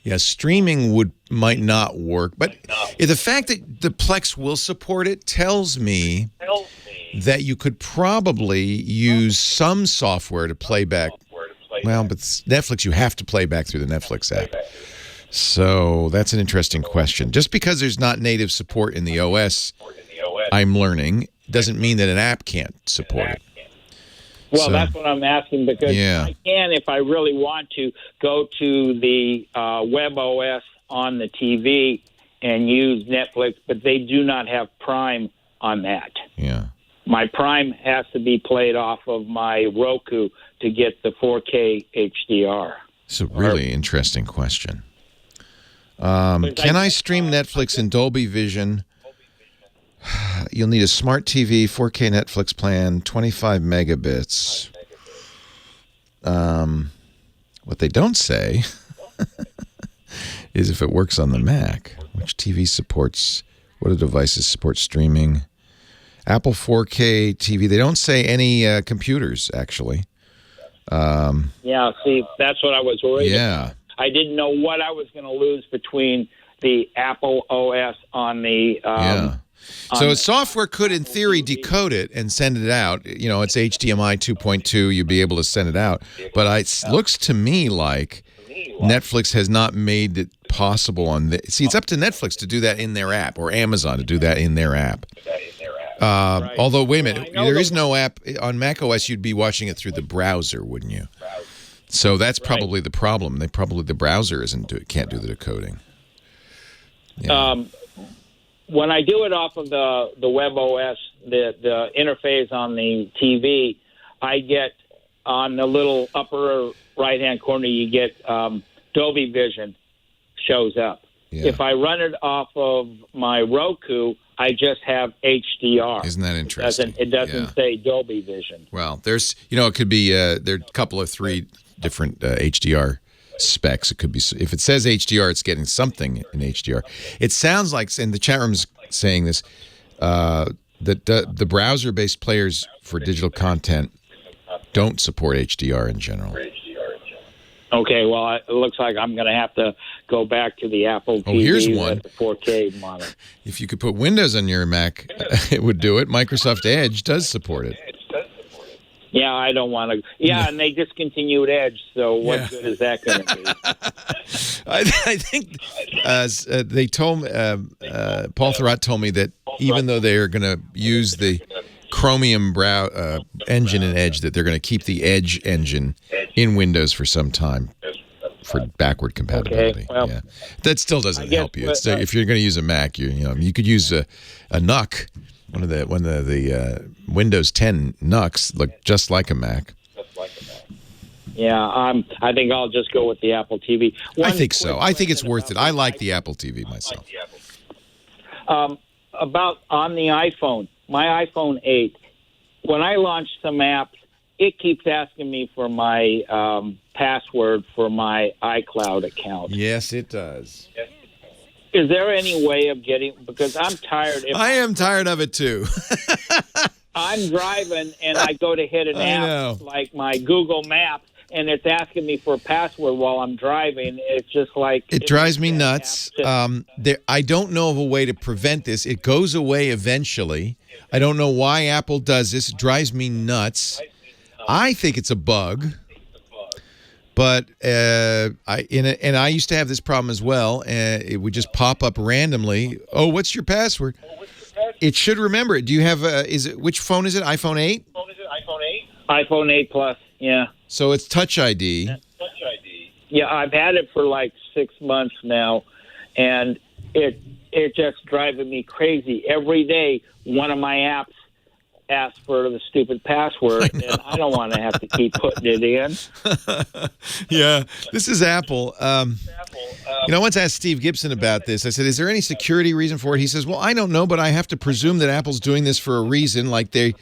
Speaker 3: Yeah, streaming might not work, but the fact that the Plex will support it tells me that you could probably use some software to play back. Well, but Netflix, you have to play back through the Netflix app. So that's an interesting question. Just because there's not native support in the OS, I'm learning, doesn't mean that an app can't support it.
Speaker 11: Well, that's what I'm asking because I can, if I really want to, go to the web OS on the TV and use Netflix, but they do not have Prime on that.
Speaker 3: Yeah.
Speaker 11: My Prime has to be played off of my Roku to get the 4K HDR.
Speaker 3: It's a really interesting question. Can I stream Netflix in Dolby Vision? You'll need a smart TV, 4K Netflix plan, 25 megabits. What they don't say is if it works on the Mac, which TV supports, what do devices support streaming? Apple 4K TV. They don't say any computers, actually.
Speaker 11: Yeah, see, that's what I was worried about. I didn't know what I was going to lose between the Apple OS on the...
Speaker 3: So software could, in theory, decode it and send it out. You know, it's HDMI 2.2. You'd be able to send it out. But it looks to me like Netflix has not made it possible on the... See, it's up to Netflix to do that in their app or Amazon to do that in their app. Although, wait a minute, there is no app. On macOS, you'd be watching it through the browser, wouldn't you? So that's probably the problem. The browser can't do the decoding. Yeah.
Speaker 11: When I do it off of the web OS, the interface on the TV, I get on the little upper right-hand corner, you get Dolby Vision shows up.
Speaker 3: Yeah.
Speaker 11: If I run it off of my Roku, I just have HDR.
Speaker 3: Isn't that interesting?
Speaker 11: It doesn't say Dolby Vision.
Speaker 3: Well, there's, it could be, there are a couple of three different HDR specs. It could be, if it says HDR, it's getting something in HDR. It sounds like, and the chat room's saying this, that the browser-based players for digital content don't support HDR in general.
Speaker 11: Okay, well, it looks like I'm going to have to go back to the Apple TV.
Speaker 3: Oh, here's one.
Speaker 11: With the 4K monitor.
Speaker 3: If you could put Windows on your Mac, it would do it. Microsoft Edge does support it.
Speaker 11: Yeah, I don't want to. Yeah, and they discontinued Edge, so what good is that going to be?
Speaker 3: I think they told Paul Thurrott told me that even though they're going to use the Chromium engine in Edge, that they're going to keep the Edge engine in Windows for some time for backward compatibility.
Speaker 11: Okay, well,
Speaker 3: yeah, that still doesn't help you. It's, if you're going to use a Mac, you could use a NUC. One of the Windows 10 NUCs look just like a Mac.
Speaker 11: Yeah, I think I'll just go with the Apple TV.
Speaker 3: I think so. I think it's worth it. I like the Apple TV myself.
Speaker 11: About on the iPhone, my iPhone 8, when I launch some apps, it keeps asking me for my password for my iCloud account.
Speaker 3: Yes, it does.
Speaker 11: Is there any way of getting, because I'm tired.
Speaker 3: I am tired of it too.
Speaker 11: I'm driving and I go to hit an app like my Google Maps, and it's asking me for a password while I'm driving. It's just like...
Speaker 3: It drives me nuts. I don't know of a way to prevent this. It goes away eventually. I don't know why Apple does this. It drives me nuts. I think it's a bug. But I used to have this problem as well. It would just pop up randomly. Oh, what's your password? It should remember it. Do you have which phone is it? iPhone 8?
Speaker 11: iPhone 8 Plus, yeah.
Speaker 3: So it's Touch ID.
Speaker 11: Yeah, I've had it for like 6 months now, and it's just driving me crazy. Every day, one of my apps asks for the stupid password, and I don't want to have to keep putting it in.
Speaker 3: Yeah, this is Apple. I once asked Steve Gibson about this. I said, is there any security reason for it? He says, well, I don't know, but I have to presume that Apple's doing this for a reason, like they're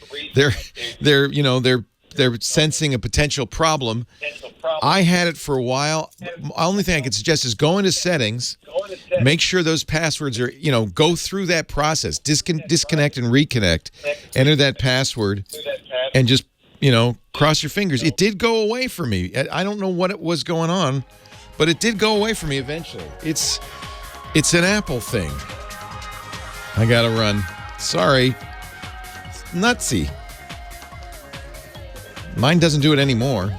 Speaker 3: sensing a potential problem. I had it for a while. The only thing I could suggest is go into settings, make sure those passwords are, go through that process, disconnect and reconnect, enter that password, and just, cross your fingers. It did go away for me. I don't know what it was going on, but it did go away for me eventually. It's an Apple thing. I gotta run. Sorry. It's nutsy. Mine doesn't do it anymore.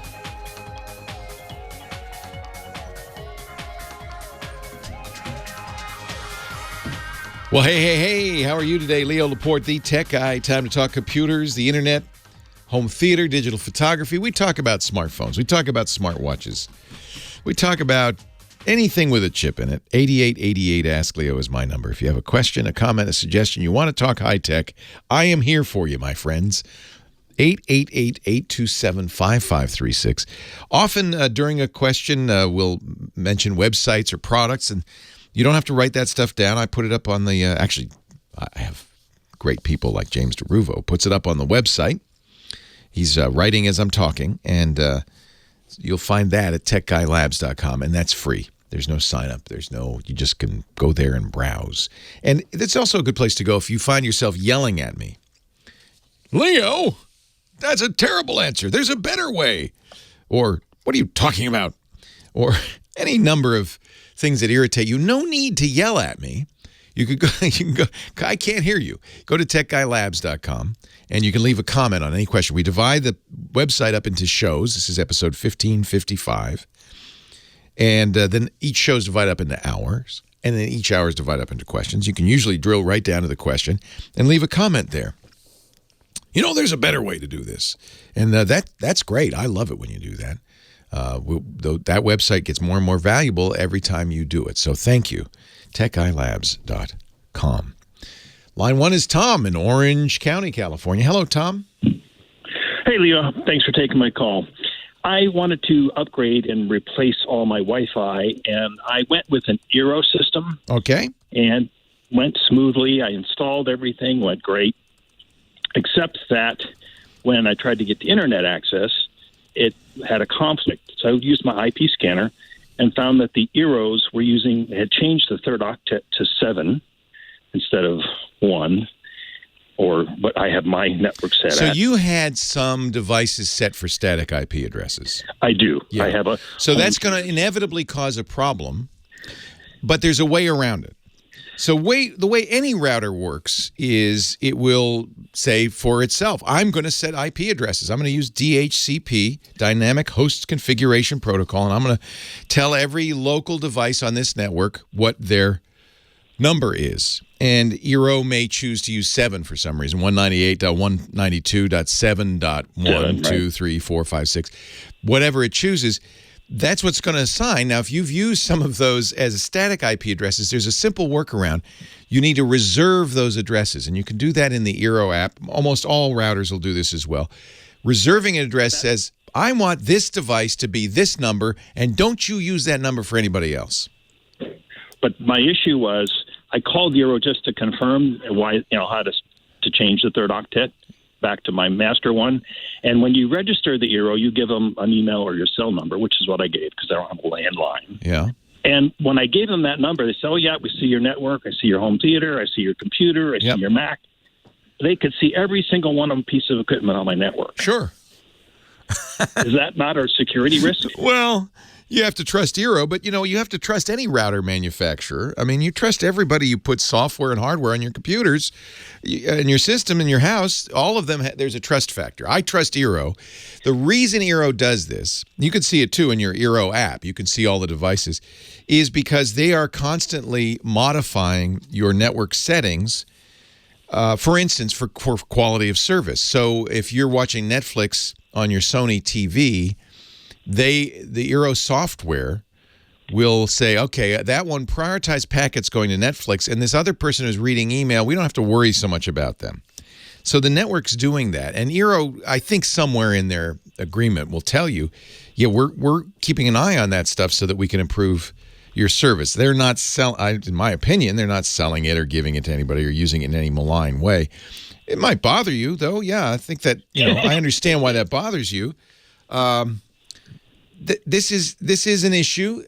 Speaker 3: Well, hey, how are you today? Leo Laporte, the tech guy. Time to talk computers, the internet, home theater, digital photography. We talk about smartphones. We talk about smartwatches. We talk about anything with a chip in it. 8888 Ask Leo is my number. If you have a question, a comment, a suggestion, you want to talk high tech, I am here for you, my friends. 888-827-5536. Often during a question, we'll mention websites or products, and you don't have to write that stuff down. I put it up on the, actually, I have great people like James DeRuvo, puts it up on the website. He's writing as I'm talking, and you'll find that at techguylabs.com, and that's free. There's no sign up. You just can go there and browse. And it's also a good place to go if you find yourself yelling at me. Leo, that's a terrible answer. There's a better way. Or, what are you talking about? Or any number of things that irritate you. No need to yell at me. You can go, I can't hear you. Go to techguylabs.com and you can leave a comment on any question. We divide the website up into shows. This is episode 1555. And then each show is divided up into hours. And then each hour is divided up into questions. You can usually drill right down to the question and leave a comment there. There's a better way to do this. And that's great. I love it when you do that. That website gets more and more valuable every time you do it. So thank you. techguylabs.com. Line 1 is Tom in Orange County, California. Hello, Tom.
Speaker 12: Hey, Leo. Thanks for taking my call.
Speaker 10: I wanted to upgrade and replace all my Wi-Fi, and I went with an Eero system.
Speaker 3: Okay.
Speaker 10: And went smoothly. I installed everything, went great, except that when I tried to get the internet access, it had a conflict. So I used my IP scanner and found that the Eeros had changed the third octet to 7 instead of 1, or what I have my network set
Speaker 3: So
Speaker 10: at.
Speaker 3: you had some devices set for static IP addresses.
Speaker 10: I do.
Speaker 3: Yeah.
Speaker 10: I have a.
Speaker 3: So that's going to inevitably cause a problem, but there's a way around it. So the way any router works is it will say for itself, I'm going to set IP addresses. I'm going to use DHCP, Dynamic Host Configuration Protocol, and I'm going to tell every local device on this network what their number is. And Eero may choose to use 7 for some reason, 198.192.7.1, 2, 3, 4, 5, 6, whatever it chooses. That's what's going to assign. Now, if you've used some of those as static IP addresses, there's a simple workaround. You need to reserve those addresses, and you can do that in the Eero app. Almost all routers will do this as well. Reserving an address says, I want this device to be this number, and don't you use that number for anybody else.
Speaker 10: But my issue was I called Eero just to confirm how to change the third octet back to my master one. And when you register the Eero, you give them an email or your cell number, which is what I gave because I don't have a landline.
Speaker 3: Yeah.
Speaker 10: And when I gave them that number, they said, oh, yeah, we see your network. I see your home theater. I see your computer. I see your Mac. They could see every single one of them piece of equipment on my network.
Speaker 3: Sure.
Speaker 10: Is that not a security risk?
Speaker 3: Well, you have to trust Eero, but, you have to trust any router manufacturer. I mean, you trust everybody you put software and hardware on your computers, in your system, in your house. All of them, there's a trust factor. I trust Eero. The reason Eero does this, you can see it too in your Eero app. You can see all the devices, is because they are constantly modifying your network settings, for instance, for quality of service. So if you're watching Netflix on your Sony TV, the Eero software will say, okay, that one prioritized packets going to Netflix, and this other person who's reading email, we don't have to worry so much about them. So the network's doing that. And Eero, I think somewhere in their agreement will tell you, yeah, we're keeping an eye on that stuff so that we can improve your service. They're not in my opinion, they're not selling it or giving it to anybody or using it in any malign way. It might bother you, though. Yeah, I think that, I understand why that bothers you. This is an issue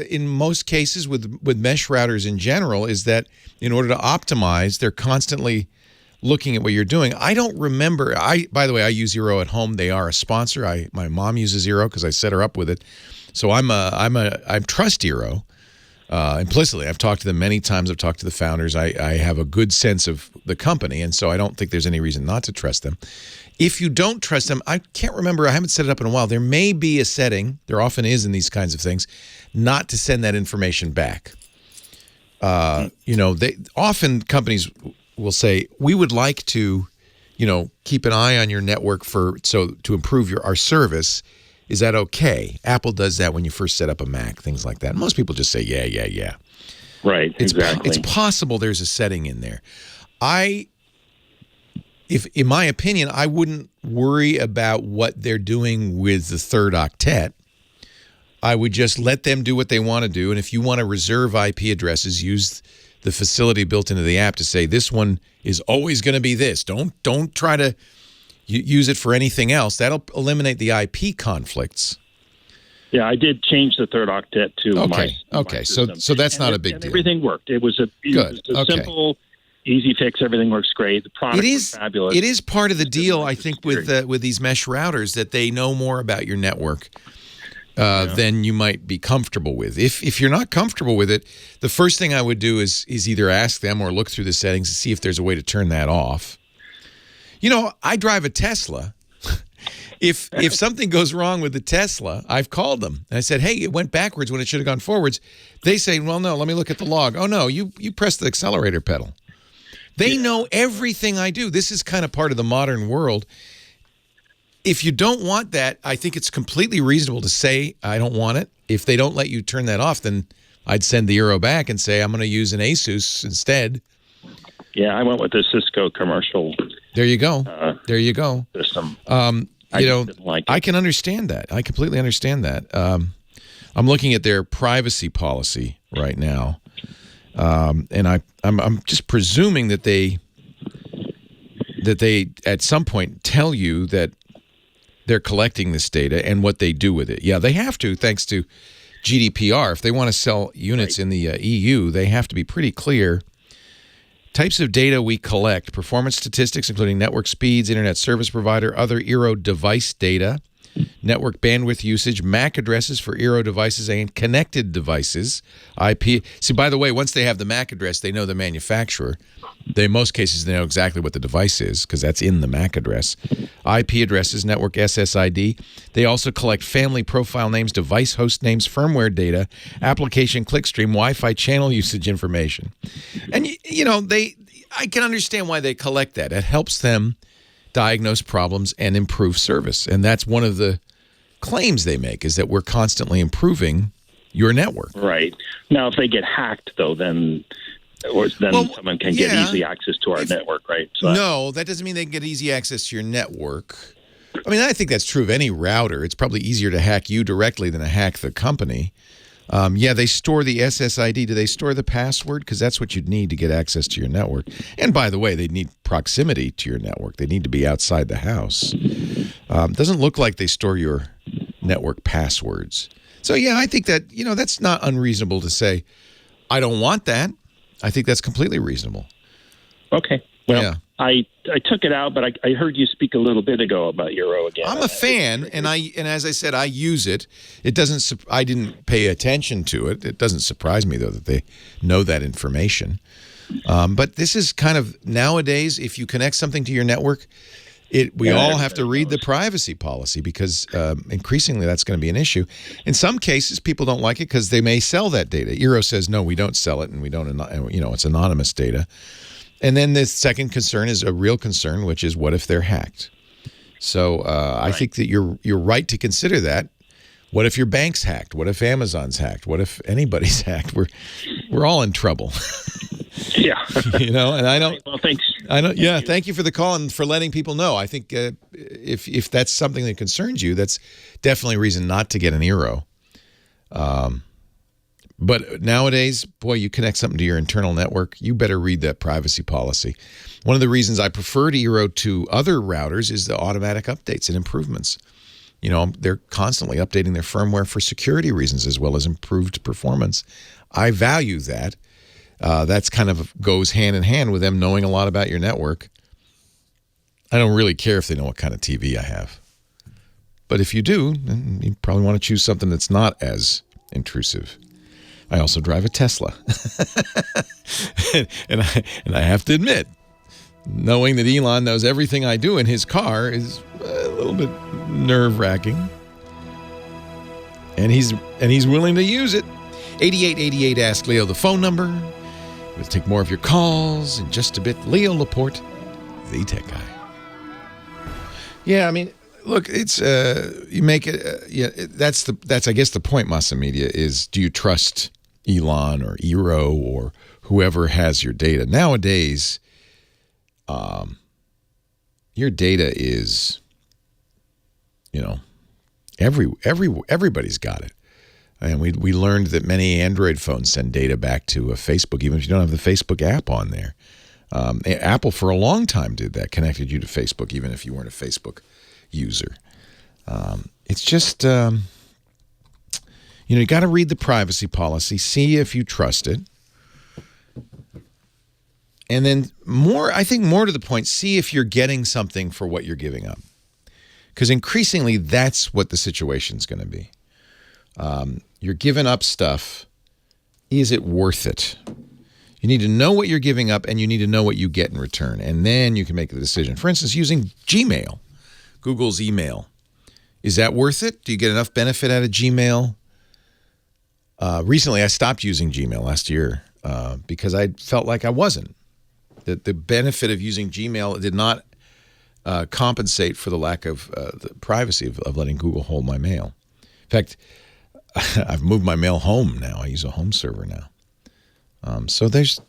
Speaker 3: in most cases with mesh routers in general, is that in order to optimize, they're constantly looking at what you're doing. I don't remember. By the way, I use Eero at home. They are a sponsor. My mom uses Eero because I set her up with it. So I trust Eero implicitly. I've talked to them many times. I've talked to the founders. I have a good sense of the company, and so I don't think there's any reason not to trust them. If you don't trust them, I can't remember. I haven't set it up in a while. There may be a setting, there often is in these kinds of things, not to send that information back. Often companies will say, we would like to, keep an eye on your network to improve our service. Is that okay? Apple does that when you first set up a Mac, things like that. Most people just say, yeah.
Speaker 10: Right, exactly.
Speaker 3: It's possible there's a setting in there. In my opinion, I wouldn't worry about what they're doing with the third octet. I would just let them do what they want to do. And if you want to reserve IP addresses, use the facility built into the app to say this one is always going to be this. Don't try to use it for anything else. That'll eliminate the IP conflicts.
Speaker 10: Yeah, I did change the third octet to my
Speaker 3: system. So that's not a big deal.
Speaker 10: Everything worked. It was a simple, easy fix. Everything works great. The product was fabulous.
Speaker 3: It is part of the deal, I think, with these mesh routers, that they know more about your network than you might be comfortable with. If you're not comfortable with it, the first thing I would do is either ask them or look through the settings to see if there's a way to turn that off. I drive a Tesla. If something goes wrong with the Tesla, I've called them. And I said, hey, it went backwards when it should have gone forwards. They say, well, no, let me look at the log. Oh, no, you pressed the accelerator pedal. They know everything I do. This is kind of part of the modern world. If you don't want that, I think it's completely reasonable to say, I don't want it. If they don't let you turn that off, then I'd send the Eero back and say, I'm going to use an Asus instead.
Speaker 10: Yeah, I went with the Cisco commercial.
Speaker 3: There you go. There you go.
Speaker 10: System.
Speaker 3: I didn't like it. I can understand that. I completely understand that. I'm looking at their privacy policy right now, and I'm just presuming that they at some point tell you that they're collecting this data and what they do with it. Yeah, they have to, thanks to GDPR. If they want to sell units in the EU, they have to be pretty clear. Types of data we collect: performance statistics, including network speeds, internet service provider, other Eero device data, network bandwidth usage, MAC addresses for Eero devices and connected devices, IP. See, by the way, once they have the MAC address, they know the manufacturer. In most cases, they know exactly what the device is because that's in the MAC address. IP addresses, network SSID. They also collect family profile names, device host names, firmware data, application clickstream, Wi-Fi channel usage information. And, I can understand why they collect that. It helps them diagnose problems and improve service. And that's one of the claims they make, is that we're constantly improving your network.
Speaker 7: Right. Now, if they get hacked, though, then someone can get easy access to our network, right? So
Speaker 3: no, that doesn't mean they can get easy access to your network. I mean, I think that's true of any router. It's probably easier to hack you directly than to hack the company. They store the SSID. Do they store the password? Because that's what you'd need to get access to your network. And by the way, they need proximity to your network. They need to be outside the house. Doesn't look like they store your network passwords. So, I think that, that's not unreasonable to say, I don't want that. I think that's completely reasonable.
Speaker 7: Okay. Well, I took it out, but I heard you speak a little bit ago about Eero again.
Speaker 3: I'm a fan, and as I said, I use it. I didn't pay attention to it. It doesn't surprise me, though, that they know that information. But this is kind of, nowadays, if you connect something to your network, we all have to read the privacy policy, because increasingly that's going to be an issue. In some cases, people don't like it because they may sell that data. Eero says, no, we don't sell it, and we don't, it's anonymous data. And then the second concern is a real concern, which is, what if they're hacked? So I think that you're right to consider that. What if your bank's hacked? What if Amazon's hacked? What if anybody's hacked? We're all in trouble.
Speaker 7: Yeah.
Speaker 3: And I don't.
Speaker 7: Well, thanks.
Speaker 3: I don't. Yeah. Thank you for the call and for letting people know. I think if that's something that concerns you, that's definitely a reason not to get an Eero. But nowadays, boy, you connect something to your internal network, you better read that privacy policy. One of the reasons I prefer Eero to other routers is the automatic updates and improvements. They're constantly updating their firmware for security reasons as well as improved performance. I value that. That's kind of goes hand in hand with them knowing a lot about your network. I don't really care if they know what kind of TV I have. But if you do, then you probably want to choose something that's not as intrusive. I also drive a Tesla. and I have to admit, knowing that Elon knows everything I do in his car is a little bit nerve-wracking. And he's willing to use it. 8888 Ask Leo the phone number. We'll take more of your calls in just a bit. Leo Laporte, the tech guy. Yeah, I mean, look, it's you make it. That's I guess the point, Massa Media, is, do you trust Elon or Eero or whoever has your data? Nowadays, your data is, everybody's got it. And we learned that many Android phones send data back to Facebook, even if you don't have the Facebook app on there. Apple for a long time did that, connected you to Facebook, even if you weren't a Facebook user. It's just, you got to read the privacy policy, see if you trust it. And then I think more to the point, see if you're getting something for what you're giving up. Because increasingly, that's what the situation's going to be. You're giving up stuff. Is it worth it? You need to know what you're giving up, and you need to know what you get in return. And then you can make the decision. For instance, using Gmail, Google's email. Is that worth it? Do you get enough benefit out of Gmail? Recently, I stopped using Gmail last year because I felt like I wasn't. That the benefit of using Gmail did not compensate for the lack of the privacy of letting Google hold my mail. In fact, I've moved my mail home now. I use a home server now. So there's,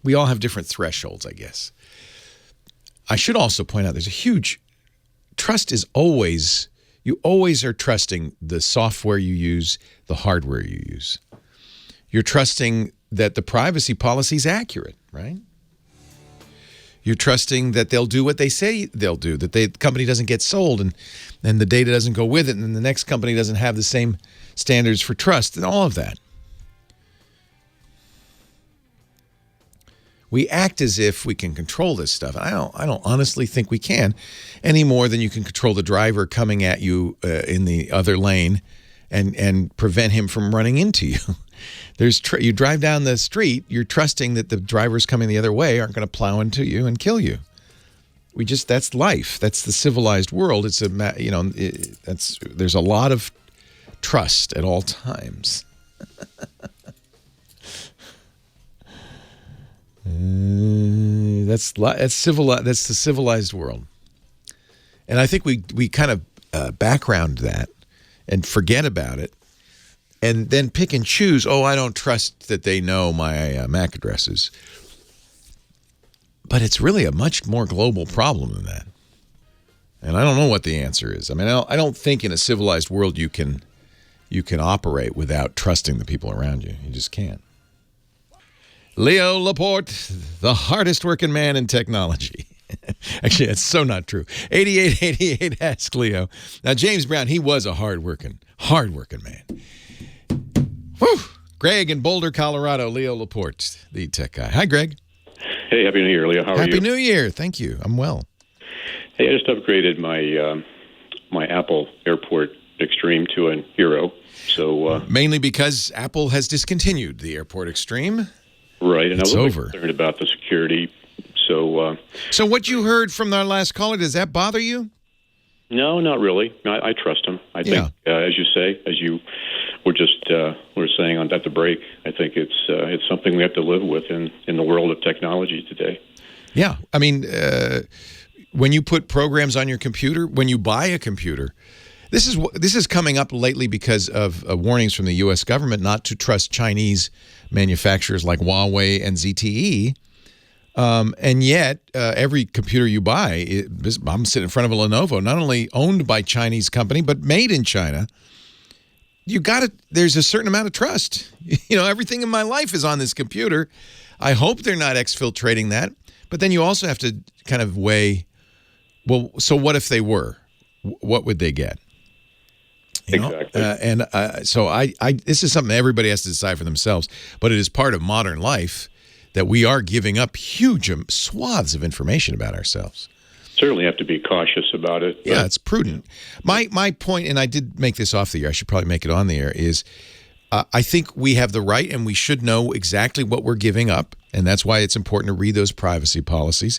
Speaker 3: we all have different thresholds, I guess. I should also point out there's a huge trust is always, you always are trusting the software you use, the hardware you use. You're trusting that the privacy policy is accurate, right? You're trusting that they'll do what they say they'll do, that the company doesn't get sold and the data doesn't go with it, and then the next company doesn't have the same standards for trust and all of that. We act as if we can control this stuff. I don't honestly think we can, any more than you can control the driver coming at you in the other lane and prevent him from running into you. You drive down the street, you're trusting that the drivers coming the other way aren't going to plow into you and kill you. That's life. That's the civilized world. There's a lot of trust at all times. That's the civilized world. And I think we kind of background that and forget about it. And then pick and choose, I don't trust that they know my MAC addresses. But it's really a much more global problem than that. And I don't know what the answer is. I mean, I don't think in a civilized world you can operate without trusting the people around you. You just can't. Leo Laporte, the hardest working man in technology. Actually, that's so not true. 8888 Ask Leo. Now, James Brown, he was a hard-working man. Whew. Greg in Boulder, Colorado. Leo Laporte, the tech guy. Hi, Greg.
Speaker 12: Hey, Happy New Year, Leo. How are you?
Speaker 3: Happy New Year. Thank you. I'm well.
Speaker 12: Hey, I just upgraded my Apple Airport Extreme to an Hero. So
Speaker 3: mainly because Apple has discontinued the Airport Extreme.
Speaker 12: Right, and
Speaker 3: it's
Speaker 12: I was
Speaker 3: over.
Speaker 12: concerned about the security. So
Speaker 3: what you heard from our last caller, does that bother you?
Speaker 12: No, not really. I trust him. I think, as you say, as you were just were saying at the break, I think it's something we have to live with in the world of technology today.
Speaker 3: Yeah, I mean, when you put programs on your computer, when you buy a computer, this is coming up lately because of warnings from the U.S. government not to trust Chinese manufacturers like Huawei and ZTE. And yet, every computer you buy, I'm sitting in front of a Lenovo, not only owned by a Chinese company, but made in China. There's a certain amount of trust. Everything in my life is on this computer. I hope they're not exfiltrating that. But then you also have to kind of weigh, well, so what if they were? What would they get?
Speaker 12: Exactly.
Speaker 3: So this is something everybody has to decide for themselves, but it is part of modern life that we are giving up huge swaths of information about ourselves.
Speaker 12: Certainly have to be cautious about it.
Speaker 3: Yeah, it's prudent. My point, and I did make this off the air, I should probably make it on the air, is I think we have the right and we should know exactly what we're giving up, and that's why it's important to read those privacy policies.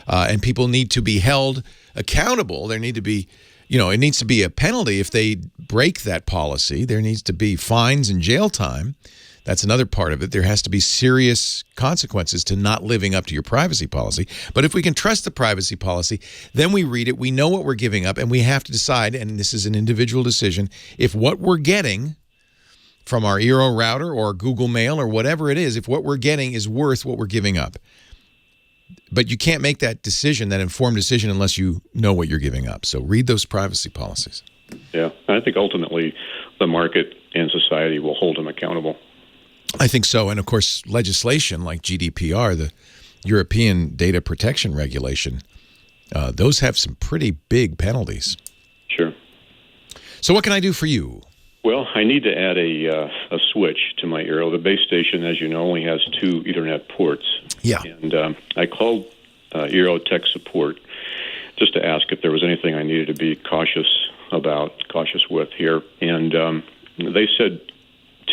Speaker 3: And people need to be held accountable. There need to be, it needs to be a penalty if they break that policy. There needs to be fines and jail time. That's another part of it. There has to be serious consequences to not living up to your privacy policy. But if we can trust the privacy policy, then we read it, we know what we're giving up, and we have to decide, and this is an individual decision, if what we're getting from our Eero router or Google Mail or whatever it is, if what we're getting is worth what we're giving up. But you can't make that decision, that informed decision, unless you know what you're giving up. So read those privacy policies.
Speaker 12: Yeah, I think ultimately the market and society will hold them accountable.
Speaker 3: I think so. And, of course, legislation like GDPR, the European Data Protection Regulation, those have some pretty big penalties.
Speaker 12: Sure.
Speaker 3: So what can I do for you?
Speaker 12: Well, I need to add a switch to my Eero. The base station, as you know, only has 2 Ethernet ports.
Speaker 3: Yeah.
Speaker 12: And I called Eero Tech Support just to ask if there was anything I needed to be cautious with here. And they said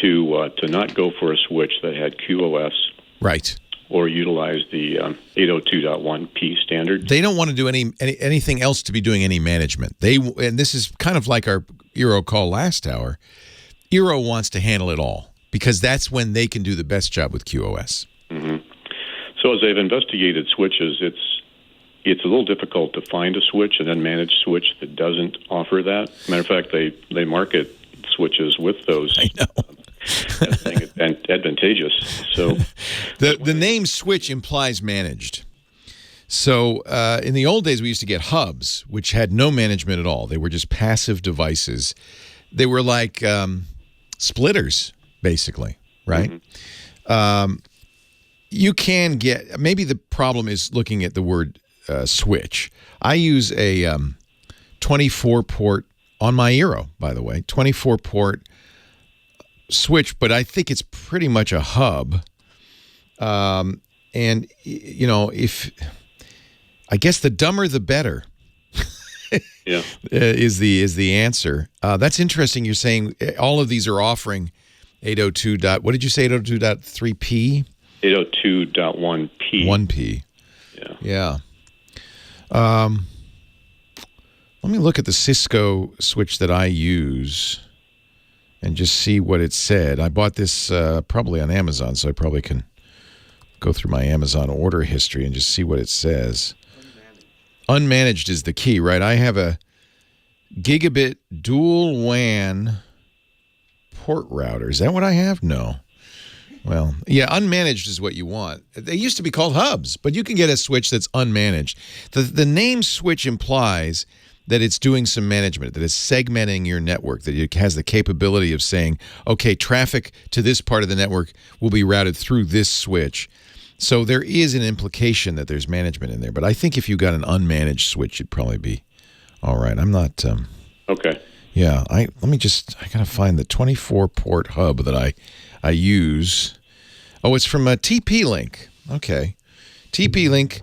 Speaker 12: to not go for a switch that had QoS.
Speaker 3: Right.
Speaker 12: Or utilize the 802.1p standard.
Speaker 3: They don't want to do anything else to be doing any management. And this is kind of like our Eero call last hour. Eero wants to handle it all because that's when they can do the best job with QoS.
Speaker 12: Mm-hmm. So as I've investigated switches, it's a little difficult to find a switch and then manage switch that doesn't offer that. Matter of fact, they market switches with those.
Speaker 3: I know.
Speaker 12: Advantageous. So
Speaker 3: the name switch implies managed. So in the old days, we used to get hubs, which had no management at all. They were just passive devices. They were like splitters, basically, right? You can get, maybe the problem is looking at the word switch. I use a 24-port on my Eero, by the way, 24-port switch, but I think it's pretty much a hub. And, you know, I guess the dumber the better.
Speaker 12: Yeah.
Speaker 3: is the answer. That's interesting. You're saying all of these are offering 802. What did you say? 802.3p?
Speaker 12: 802.1p.
Speaker 3: 1p. Yeah. Let me look at the Cisco switch that I use and just see what it said. I bought this probably on Amazon, so I probably can go through my Amazon order history and just see what it says. Unmanaged is the key, right? I have a gigabit dual WAN port router. Is that what I have? No. Well, yeah, unmanaged is what you want. They used to be called hubs, but you can get a switch that's unmanaged. The name switch implies that it's doing some management, that it's segmenting your network, that it has the capability of saying, okay, traffic to this part of the network will be routed through this switch. So there is an implication that there's management in there. But I think if you got an unmanaged switch, it'd probably be all right. I'm not...
Speaker 12: Okay.
Speaker 3: Yeah, I got to find the 24-port hub that I use. Oh, it's from a TP-Link. Okay. TP-Link.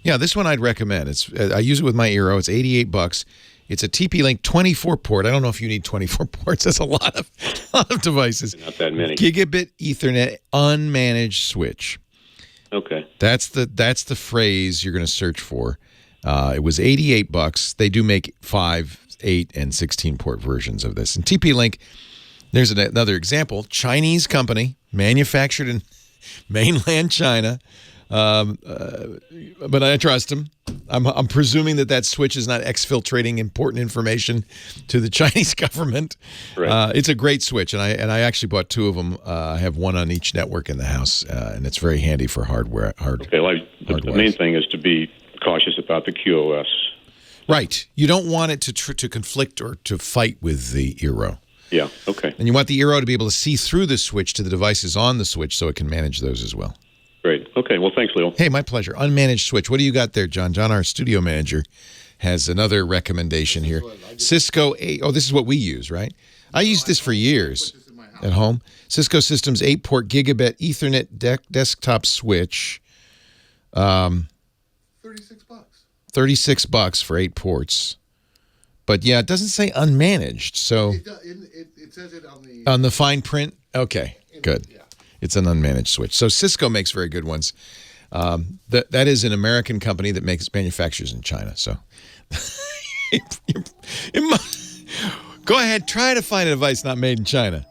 Speaker 3: Yeah, this one I'd recommend. I use it with my Eero. It's $88. It's a TP-Link 24-port. I don't know if you need 24 ports. That's a lot of devices.
Speaker 12: Not that many.
Speaker 3: Gigabit Ethernet unmanaged switch.
Speaker 12: Okay.
Speaker 3: That's the phrase you're going to search for. It was $88. They do make 5, 8, and 16-port versions of this. And TP-Link, there's another example. Chinese company, manufactured in mainland China. But I trust them. I'm presuming that switch is not exfiltrating important information to the Chinese government.
Speaker 12: Right.
Speaker 3: It's a great switch, and I actually bought 2 of them. I have one on each network in the house, and it's very handy for hardware.
Speaker 12: Okay, the main thing is to be cautious about the QoS.
Speaker 3: Right. You don't want it to conflict or to fight with the Eero.
Speaker 12: Yeah. Okay.
Speaker 3: And you want the Eero to be able to see through the switch to the devices on the switch, so it can manage those as well.
Speaker 12: Great. Okay. Well, thanks, Leo.
Speaker 3: Hey, my pleasure. Unmanaged switch. What do you got there, John? John, our studio manager, has another recommendation here. Cisco 8. Oh, this is what we use, right? I used this for years at home. Cisco Systems 8-port gigabit Ethernet desktop switch. $36. $36 for 8 ports. But yeah, it doesn't say unmanaged. So
Speaker 13: it says it
Speaker 3: on the fine print. Okay, good. Yeah. It's an unmanaged switch. So Cisco makes very good ones. That is an American company that manufactures in China. So go ahead, try to find a device not made in China.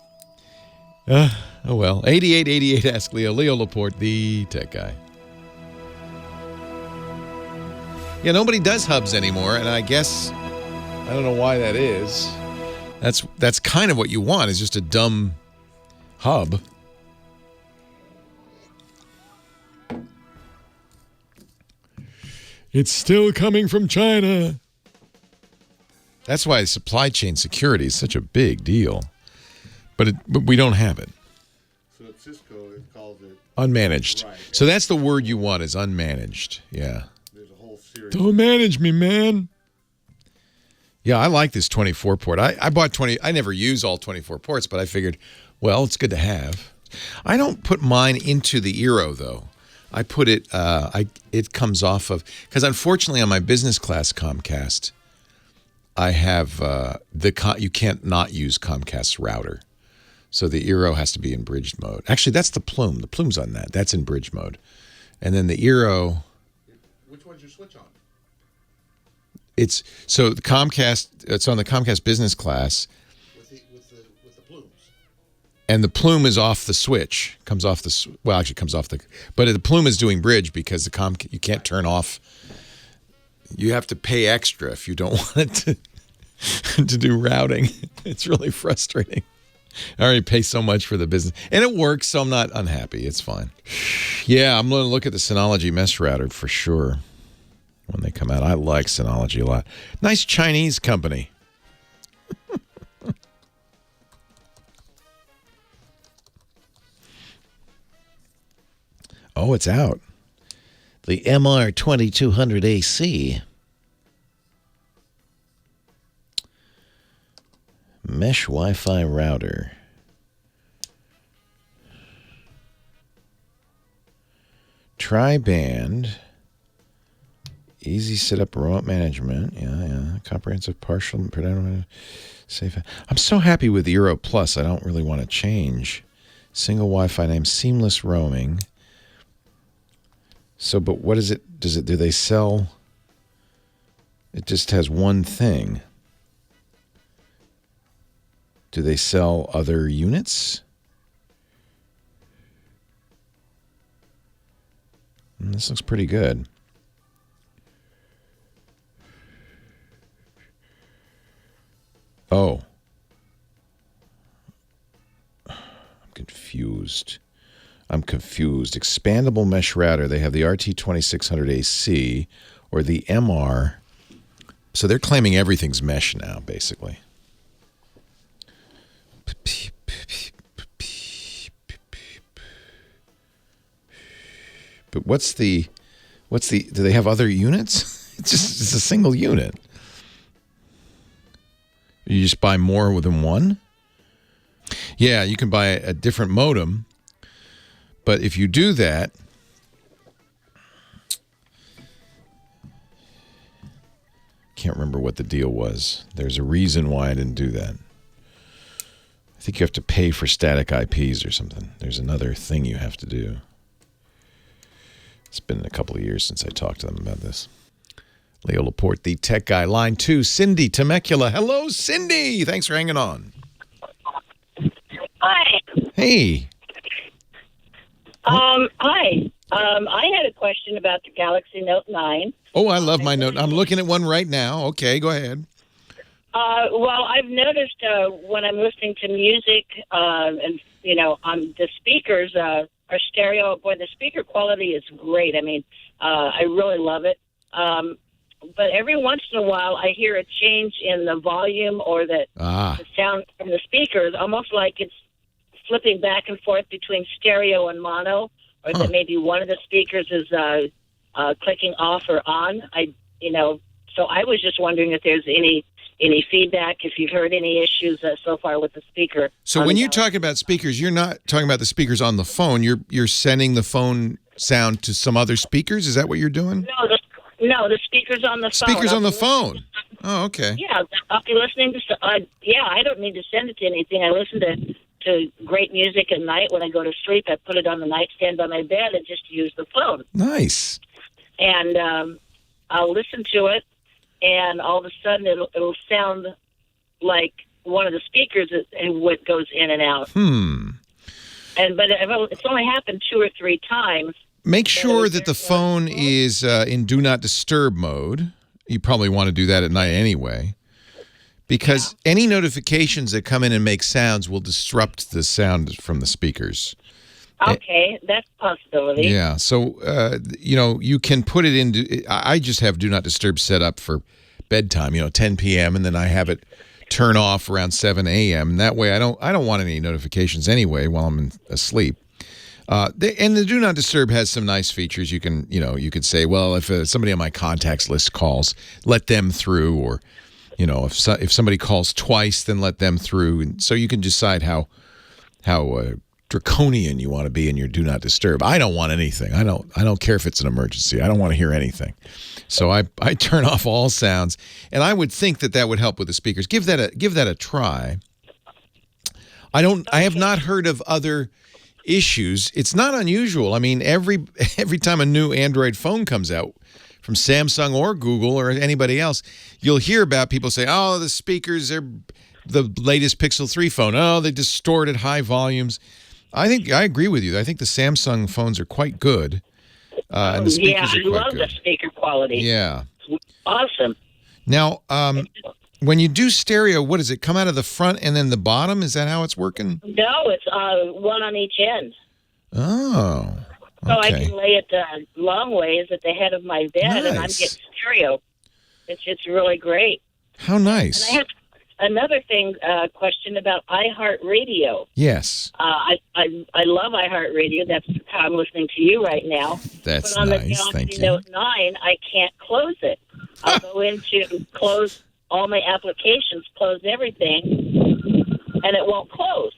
Speaker 3: Oh well. 8888 Ask Leo. Leo Laporte, the tech guy. Yeah, nobody does hubs anymore, and I guess I don't know why that is. That's kind of what you want, is just a dumb hub. It's still coming from China. That's why supply chain security is such a big deal. But we don't have it.
Speaker 13: So at Cisco, it calls it
Speaker 3: unmanaged. Right. So that's the word you want, is unmanaged. Yeah.
Speaker 13: There's a whole series.
Speaker 3: Don't manage me, man. Yeah, I like this 24-port. I bought 20. I never use all 24 ports, but I figured, well, it's good to have. I don't put mine into the Eero, though. I put it, it comes off of, because unfortunately on my business class Comcast, I have you can't not use Comcast's router. So the Eero has to be in bridged mode. Actually, that's the Plume. The Plume's on that. That's in bridge mode. And then the Eero.
Speaker 13: Which one's your switch on?
Speaker 3: It's so the Comcast. It's on the Comcast business class.
Speaker 13: With the Plumes.
Speaker 3: And the Plume is off the switch. Comes off the actually comes off the. But the Plume is doing bridge because you can't turn off. You have to pay extra if you don't want it to do routing. It's really frustrating. I already pay so much for the business. And it works, so I'm not unhappy. It's fine. Yeah, I'm going to look at the Synology mesh router for sure. when they come out. I like Synology a lot. Nice Chinese company. Oh, it's out. The MR2200AC. Mesh Wi-Fi router. Tri-band. Easy setup, remote management. Yeah. Comprehensive partial, predominant, safe. I'm so happy with Euro Plus. I don't really want to change. Single Wi-Fi name, seamless roaming. So, but what is it? Do they sell? It just has one thing. Do they sell other units? This looks pretty good. Oh. I'm confused. Expandable mesh router. They have the RT2600AC or the MR. So they're claiming everything's mesh now, basically. But what's the do they have other units? It's a single unit. You just buy more than one? Yeah, you can buy a different modem. But if you do that, can't remember what the deal was. There's a reason why I didn't do that. I think you have to pay for static IPs or something. There's another thing you have to do. It's been a couple of years since I talked to them about this. Leo Laporte, the tech guy. Line 2, Cindy Temecula. Hello, Cindy. Thanks for hanging on.
Speaker 14: Hi.
Speaker 3: Hey.
Speaker 14: Hi. I had a question about the Galaxy Note 9.
Speaker 3: Oh, I love my Note. I'm looking at one right now. Okay, go ahead.
Speaker 14: Well, I've noticed when I'm listening to music and, on the speakers are stereo. Boy, the speaker quality is great. I mean, I really love it. But every once in a while, I hear a change in the volume or the sound from the speakers, almost like it's flipping back and forth between stereo and mono, or that maybe one of the speakers is clicking off or on. So I was just wondering if there's any feedback, if you've heard any issues so far with the speaker.
Speaker 3: So when you talk about speakers, you're not talking about the speakers on the phone. You're sending the phone sound to some other speakers. Is that what you're doing?
Speaker 14: No, the speakers on the phone.
Speaker 3: Speakers on the phone. Oh, okay.
Speaker 14: Yeah, I'll be listening to. I don't need to send it to anything. I listen to great music at night when I go to sleep. I put it on the nightstand by my bed and just use the phone.
Speaker 3: Nice.
Speaker 14: And I'll listen to it, and all of a sudden it'll sound like one of the speakers and what goes in and out. But it's only happened 2 or 3 times.
Speaker 3: Make sure that the phone is in Do Not Disturb mode. You probably want to do that at night anyway, because any notifications that come in and make sounds will disrupt the sound from the speakers.
Speaker 14: Okay, that's a possibility.
Speaker 3: Yeah, so, you can put it into, I just have Do Not Disturb set up for bedtime, 10 p.m., and then I have it turn off around 7 a.m., and that way I don't want any notifications anyway while I'm asleep. And the Do Not Disturb has some nice features. You can, you could say, well, if somebody on my contacts list calls, let them through, or, if somebody calls twice, then let them through. And so you can decide how draconian you want to be in your Do Not Disturb. I don't want anything. I don't care if it's an emergency. I don't want to hear anything. So I turn off all sounds, and I would think that would help with the speakers. Give that a try. I have not heard of other issues. It's not unusual. I mean, every time a new Android phone comes out from Samsung or Google or anybody else, you'll hear about people say, "Oh, the speakers are the latest Pixel 3 phone. Oh, they distorted high volumes." I agree with you. I think the Samsung phones are quite good. And the speakers are quite
Speaker 14: I love
Speaker 3: good.
Speaker 14: the speaker quality.
Speaker 3: Yeah.
Speaker 14: It's awesome.
Speaker 3: Now, when you do stereo, what does it come out of the front and then the bottom? Is that how it's working?
Speaker 14: No, it's one on each end.
Speaker 3: Oh.
Speaker 14: So I can lay it long ways at the head of my bed, and I'm getting stereo. It's really great.
Speaker 3: How nice.
Speaker 14: And I have another thing, question about iHeartRadio.
Speaker 3: Yes.
Speaker 14: I love iHeartRadio. That's how I'm listening to you right now.
Speaker 3: That's
Speaker 14: but on
Speaker 3: nice.
Speaker 14: the Galaxy
Speaker 3: Thank you.
Speaker 14: Note 9, I can't close it. I'll go into close all my applications, close everything, and it won't close.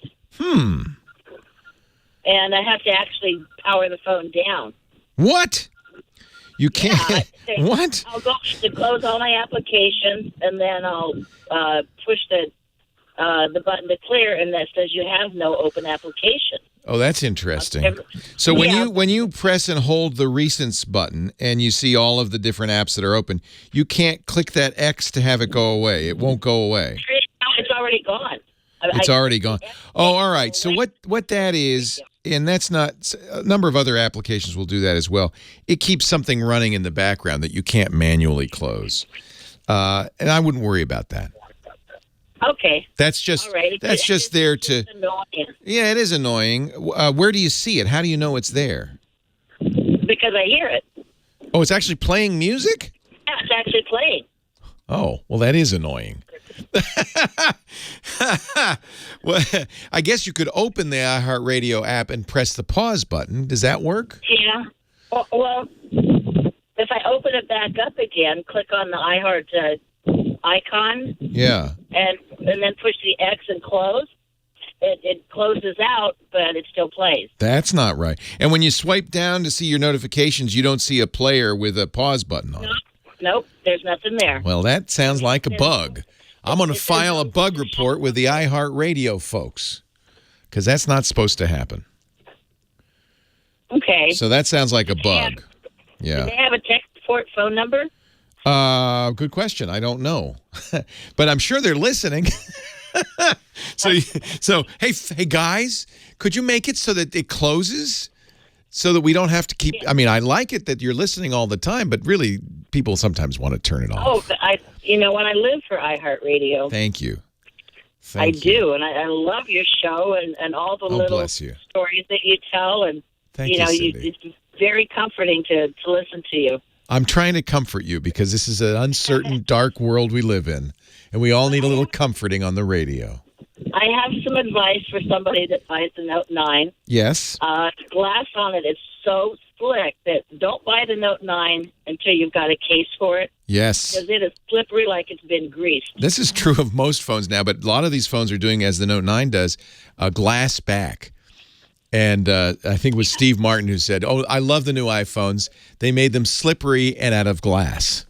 Speaker 14: And I have to actually power the phone down.
Speaker 3: What? You can't.
Speaker 14: Yeah,
Speaker 3: What?
Speaker 14: I'll go to close all my applications, and then I'll push the button to clear, and that says you have no open application.
Speaker 3: Oh, that's interesting. So when you press and hold the recents button and you see all of the different apps that are open, you can't click that X to have it go away. It won't go away.
Speaker 14: It's already gone.
Speaker 3: It's already gone. Oh, all right. So what that is, and that's not, a number of other applications will do that as well. It keeps something running in the background that you can't manually close. And I wouldn't worry about that.
Speaker 14: Okay.
Speaker 3: That's just
Speaker 14: all right.
Speaker 3: that's just there to.
Speaker 14: Annoying.
Speaker 3: Yeah, it is annoying. Where do you see it? How do you know it's there?
Speaker 14: Because I hear it.
Speaker 3: Oh, it's actually playing music?
Speaker 14: Yeah, it's actually playing.
Speaker 3: Oh, well, that is annoying. Well, I guess you could open the iHeartRadio app and press the pause button. Does that work?
Speaker 14: Yeah. Well, if I open it back up again, click on the iHeart icon.
Speaker 3: Yeah.
Speaker 14: And then push the X and close. It closes out, but it still plays.
Speaker 3: That's not right. And when you swipe down to see your notifications, you don't see a player with a pause button on it.
Speaker 14: Nope, there's nothing there.
Speaker 3: Well, that sounds like a bug. I'm going to file a bug report with the iHeartRadio folks because that's not supposed to happen.
Speaker 14: Okay.
Speaker 3: So that sounds like a bug. Yeah.
Speaker 14: Do they have a tech support phone number?
Speaker 3: Good question. I don't know, but I'm sure they're listening. So hey guys, could you make it so that it closes, so that we don't have to keep? I mean, I like it that you're listening all the time, but really, people sometimes want to turn it off.
Speaker 14: Oh, when I live for iHeartRadio.
Speaker 3: Thank you.
Speaker 14: I do, and I love your show and all the little
Speaker 3: bless you.
Speaker 14: stories that you tell, and
Speaker 3: Thank you, Cindy.
Speaker 14: it's very comforting to listen to you.
Speaker 3: I'm trying to comfort you because this is an uncertain, dark world we live in, and we all need a little comforting on the radio.
Speaker 14: I have some advice for somebody that buys the Note 9.
Speaker 3: Yes.
Speaker 14: The glass on it is so slick that don't buy the Note 9 until you've got a case for it.
Speaker 3: Yes.
Speaker 14: Because it is slippery like it's been greased.
Speaker 3: This is true of most phones now, but a lot of these phones are doing, as the Note 9 does, a glass back. And I think it was Steve Martin who said, "Oh, I love the new iPhones. They made them slippery and out of glass."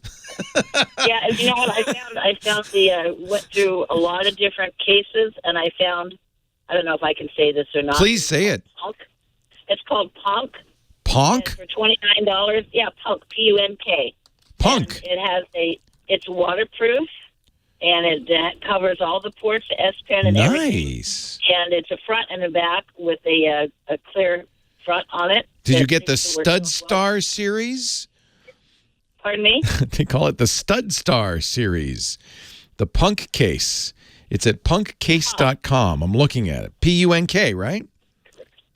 Speaker 14: Yeah, you know what I found? I found went through a lot of different cases, and I found, I don't know if I can say this or not.
Speaker 3: Please say it.
Speaker 14: Punk. It's called Punk.
Speaker 3: Punk?
Speaker 14: For $29. Yeah, Punk. Punk.
Speaker 3: Punk.
Speaker 14: And it's waterproof, and it covers all the ports, the S Pen and everything.
Speaker 3: Nice.
Speaker 14: And it's a front and a back with a clear front on it.
Speaker 3: Did you get the Stud Star series?
Speaker 14: Pardon me?
Speaker 3: They call it the Stud Star series. The Punk case. It's at punkcase.com. I'm looking at it. P-U-N-K, right?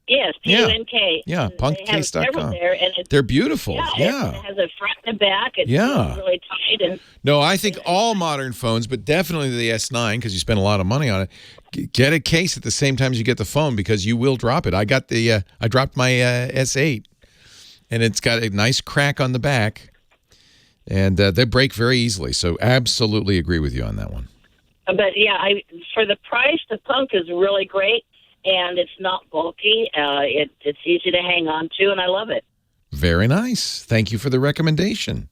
Speaker 14: Yes, P-U-N-K.
Speaker 3: Yeah, punkcase.com.
Speaker 14: And
Speaker 3: they're beautiful. Yeah.
Speaker 14: It has a front and a back. It's really tight. And
Speaker 3: no, I think all modern phones, but definitely the S9, because you spend a lot of money on it, get a case at the same time as you get the phone, because you will drop it. I dropped my S8, and it's got a nice crack on the back, and they break very easily. So absolutely agree with you on that one.
Speaker 14: But yeah, for the price, the Punk is really great, and it's not bulky. It's easy to hang on to, and I love it.
Speaker 3: Very nice. Thank you for the recommendation.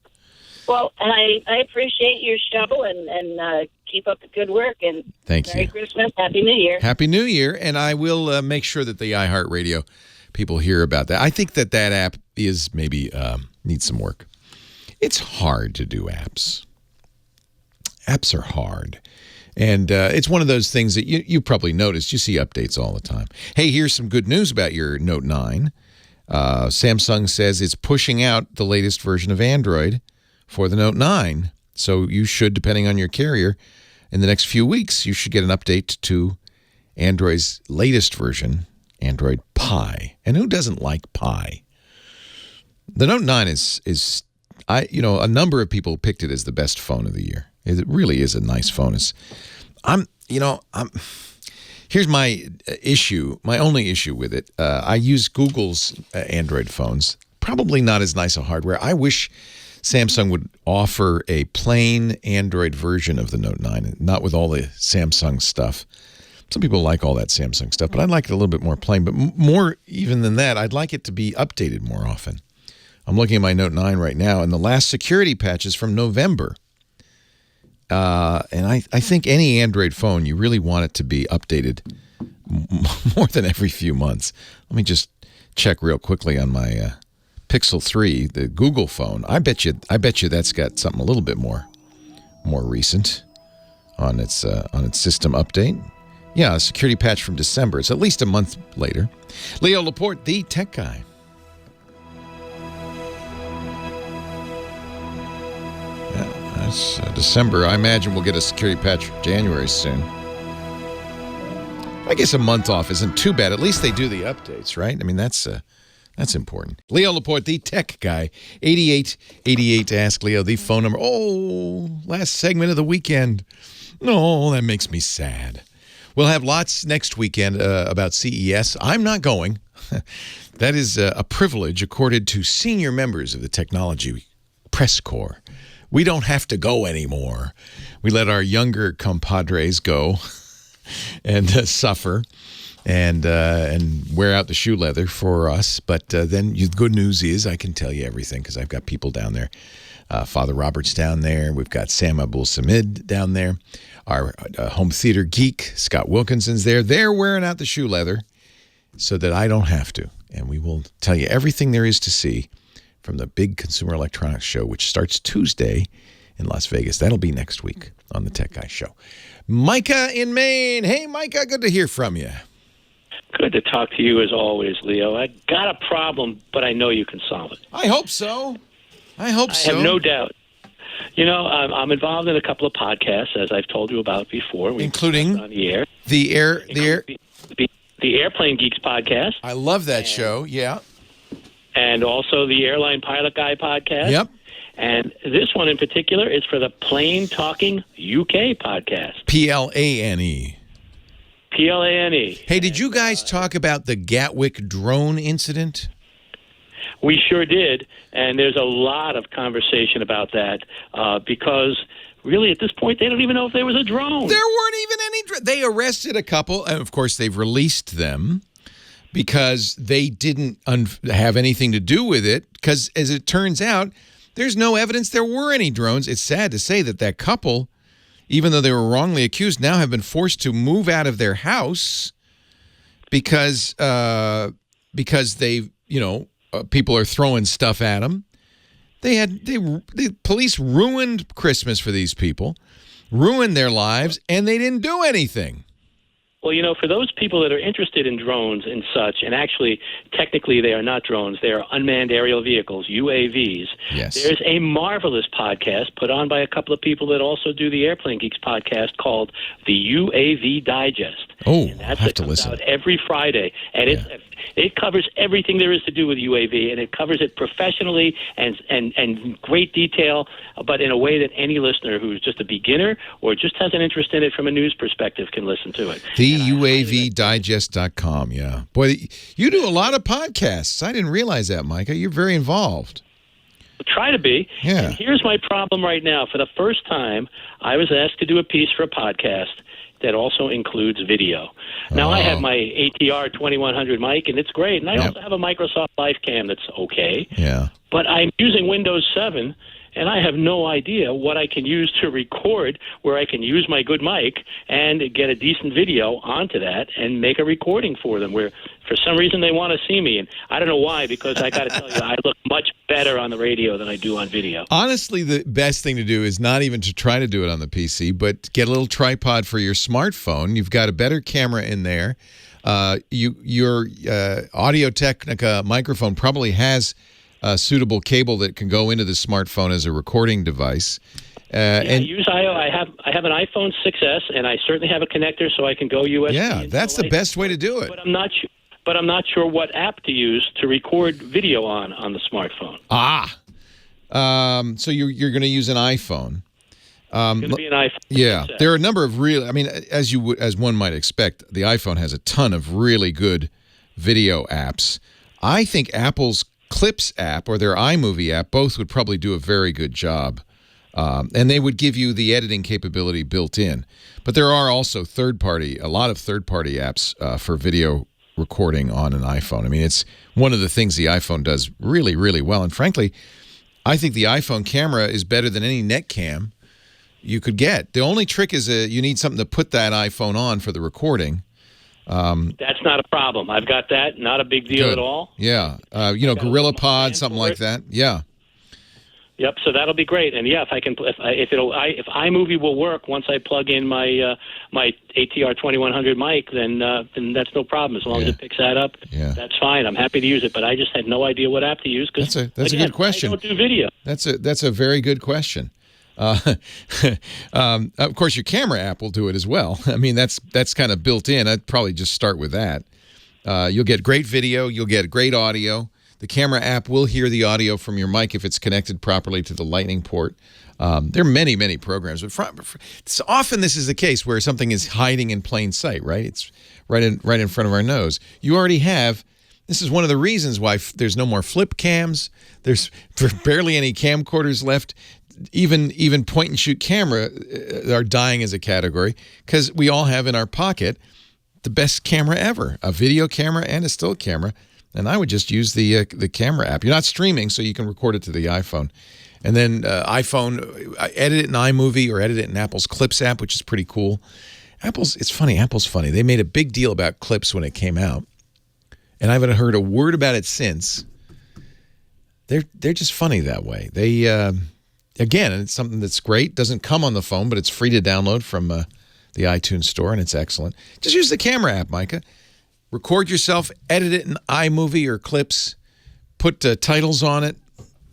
Speaker 14: Well, and I appreciate your show, and keep up the good work. And
Speaker 3: thank you.
Speaker 14: Merry Christmas, Happy New Year.
Speaker 3: Happy New Year, and I will make sure that the iHeartRadio people hear about that. I think that app is maybe needs some work. It's hard to do apps. Apps are hard. And it's one of those things that you probably noticed. You see updates all the time. Hey, here's some good news about your Note 9. Samsung says it's pushing out the latest version of Android for the Note 9. So you should, depending on your carrier, in the next few weeks, you should get an update to Android's latest version, Android Pie. And who doesn't like Pie? The Note 9 is a number of people picked it as the best phone of the year. It really is a nice phone. Here's my issue. My only issue with it. I use Google's Android phones. Probably not as nice a hardware. I wish Samsung would offer a plain Android version of the Note 9, not with all the Samsung stuff. Some people like all that Samsung stuff, but I'd like it a little bit more plain. But more even than that, I'd like it to be updated more often. I'm looking at my Note 9 right now, and the last security patch is from November. And I think any Android phone, you really want it to be updated more than every few months. Let me just check real quickly on my Pixel 3, the Google phone. I bet you that's got something a little bit more recent on its system update. Yeah, a security patch from December. It's at least a month later. Leo Laporte, the tech guy. Yeah, that's December. I imagine we'll get a security patch for January soon. I guess a month off isn't too bad. At least they do the updates, right? I mean, that's important. Leo Laporte, the tech guy. 8888 to ask Leo, the phone number. Oh, last segment of the weekend. No, that makes me sad. We'll have lots next weekend about CES. I'm not going. That is a privilege accorded to senior members of the technology press corps. We don't have to go anymore. We let our younger compadres go and suffer and wear out the shoe leather for us. But then the good news is I can tell you everything because I've got people down there. Father Robert's down there. We've got Sam Abuelsamid down there. Our home theater geek, Scott Wilkinson's there. They're wearing out the shoe leather so that I don't have to. And we will tell you everything there is to see from the big Consumer Electronics Show, which starts Tuesday in Las Vegas. That'll be next week on the Tech Guy Show. Micah in Maine. Hey, Micah, good to hear from you.
Speaker 15: Good to talk to you as always, Leo. I got a problem, but I know you can solve it.
Speaker 3: I hope so. I hope so.
Speaker 15: I have no doubt. You know, I'm involved in a couple of podcasts, as I've told you about before.
Speaker 3: Including
Speaker 15: on the air.
Speaker 3: The
Speaker 15: Airplane Geeks podcast.
Speaker 3: I love that show, yeah.
Speaker 15: And also the Airline Pilot Guy podcast.
Speaker 3: Yep.
Speaker 15: And this one in particular is for the Plain Talking UK podcast.
Speaker 3: PLANE.
Speaker 15: PLANE.
Speaker 3: Hey, did you guys talk about the Gatwick drone incident?
Speaker 15: We sure did, and there's a lot of conversation about that because really at this point they don't even know if there was a drone.
Speaker 3: There weren't even any drones. They arrested a couple, and of course they've released them because they didn't have anything to do with it because, as it turns out, there's no evidence there were any drones. It's sad to say that couple, even though they were wrongly accused, now have been forced to move out of their house because they, people are throwing stuff at them. The police ruined Christmas for these people, ruined their lives, and they didn't do anything.
Speaker 15: Well, for those people that are interested in drones and such, and actually, technically, they are not drones. They are unmanned aerial vehicles, UAVs.
Speaker 3: Yes.
Speaker 15: There's a marvelous podcast put on by a couple of people that also do the Airplane Geeks podcast called the UAV Digest.
Speaker 3: Oh, I have to listen.
Speaker 15: Out every Friday, and it covers everything there is to do with UAV, and it covers it professionally and in great detail, but in a way that any listener who's just a beginner or just has an interest in it from a news perspective can listen to it.
Speaker 3: TheUAVdigest.com, yeah. Boy, you do a lot of podcasts. I didn't realize that, Micah. You're very involved.
Speaker 15: Try to be.
Speaker 3: Yeah.
Speaker 15: And here's my problem right now. For the first time, I was asked to do a piece for a podcast that also includes video. Now, I have my ATR 2100 mic, and it's great. And I also have a Microsoft LifeCam that's okay.
Speaker 3: Yeah.
Speaker 15: But I'm using Windows 7, and I have no idea what I can use to record where I can use my good mic and get a decent video onto that and make a recording for them where for some reason they want to see me. And I don't know why, because I got to tell you, I look much better on the radio than I do on video.
Speaker 3: Honestly, the best thing to do is not even to try to do it on the PC, but get a little tripod for your smartphone. You've got a better camera in there. Your Audio-Technica microphone probably has a suitable cable that can go into the smartphone as a recording device.
Speaker 15: I use IO. I have an iPhone 6s, and I certainly have a connector so I can go USB.
Speaker 3: Yeah, that's the best way to do it.
Speaker 15: But I'm not sure what app to use to record video on the smartphone.
Speaker 3: So you're going to use an iPhone.
Speaker 15: It's going to be an iPhone.
Speaker 3: Yeah, there are a number of as one might expect, the iPhone has a ton of really good video apps. I think Apple's Clips app or their iMovie app both would probably do a very good job. And they would give you the editing capability built in. But there are also a lot of third-party apps for video recording on an iPhone. I mean, it's one of the things the iPhone does really, really well. And frankly, I think the iPhone camera is better than any net cam you could get. The only trick is you need something to put that iPhone on for the recording.
Speaker 15: That's not a problem. I've got that. Not a big deal
Speaker 3: Good.
Speaker 15: at all.
Speaker 3: Yeah. Gorilla Pod, something like that. Yeah.
Speaker 15: Yep. So that'll be great. And yeah, if iMovie will work once I plug in my my ATR 2100 mic, then that's no problem. As long as it picks that up, that's fine. I'm happy to use it. But I just had no idea what app to use because
Speaker 3: that's a good question.
Speaker 15: I don't do video.
Speaker 3: That's a very good question. Of course, your camera app will do it as well. I mean, that's kind of built in. I'd probably just start with that. You'll get great video. You'll get great audio. The camera app will hear the audio from your mic if it's connected properly to the Lightning port. There are many, many programs. But often this is the case where something is hiding in plain sight, right? It's right in front of our nose. You already have. This is one of the reasons why there's no more flip cams. There's barely any camcorders left. Even point-and-shoot camera are dying as a category because we all have in our pocket the best camera ever, a video camera and a still camera. And I would just use the camera app. You're not streaming, so you can record it to the iPhone. And then iPhone, edit it in iMovie or edit it in Apple's Clips app, which is pretty cool. Apple's funny. They made a big deal about Clips when it came out. And I haven't heard a word about it since. They're just funny that way. They, again, it's something that's great. Doesn't come on the phone, but it's free to download from the iTunes store, and it's excellent. Just use the camera app, Micah. Record yourself, edit it in iMovie or Clips, put titles on it.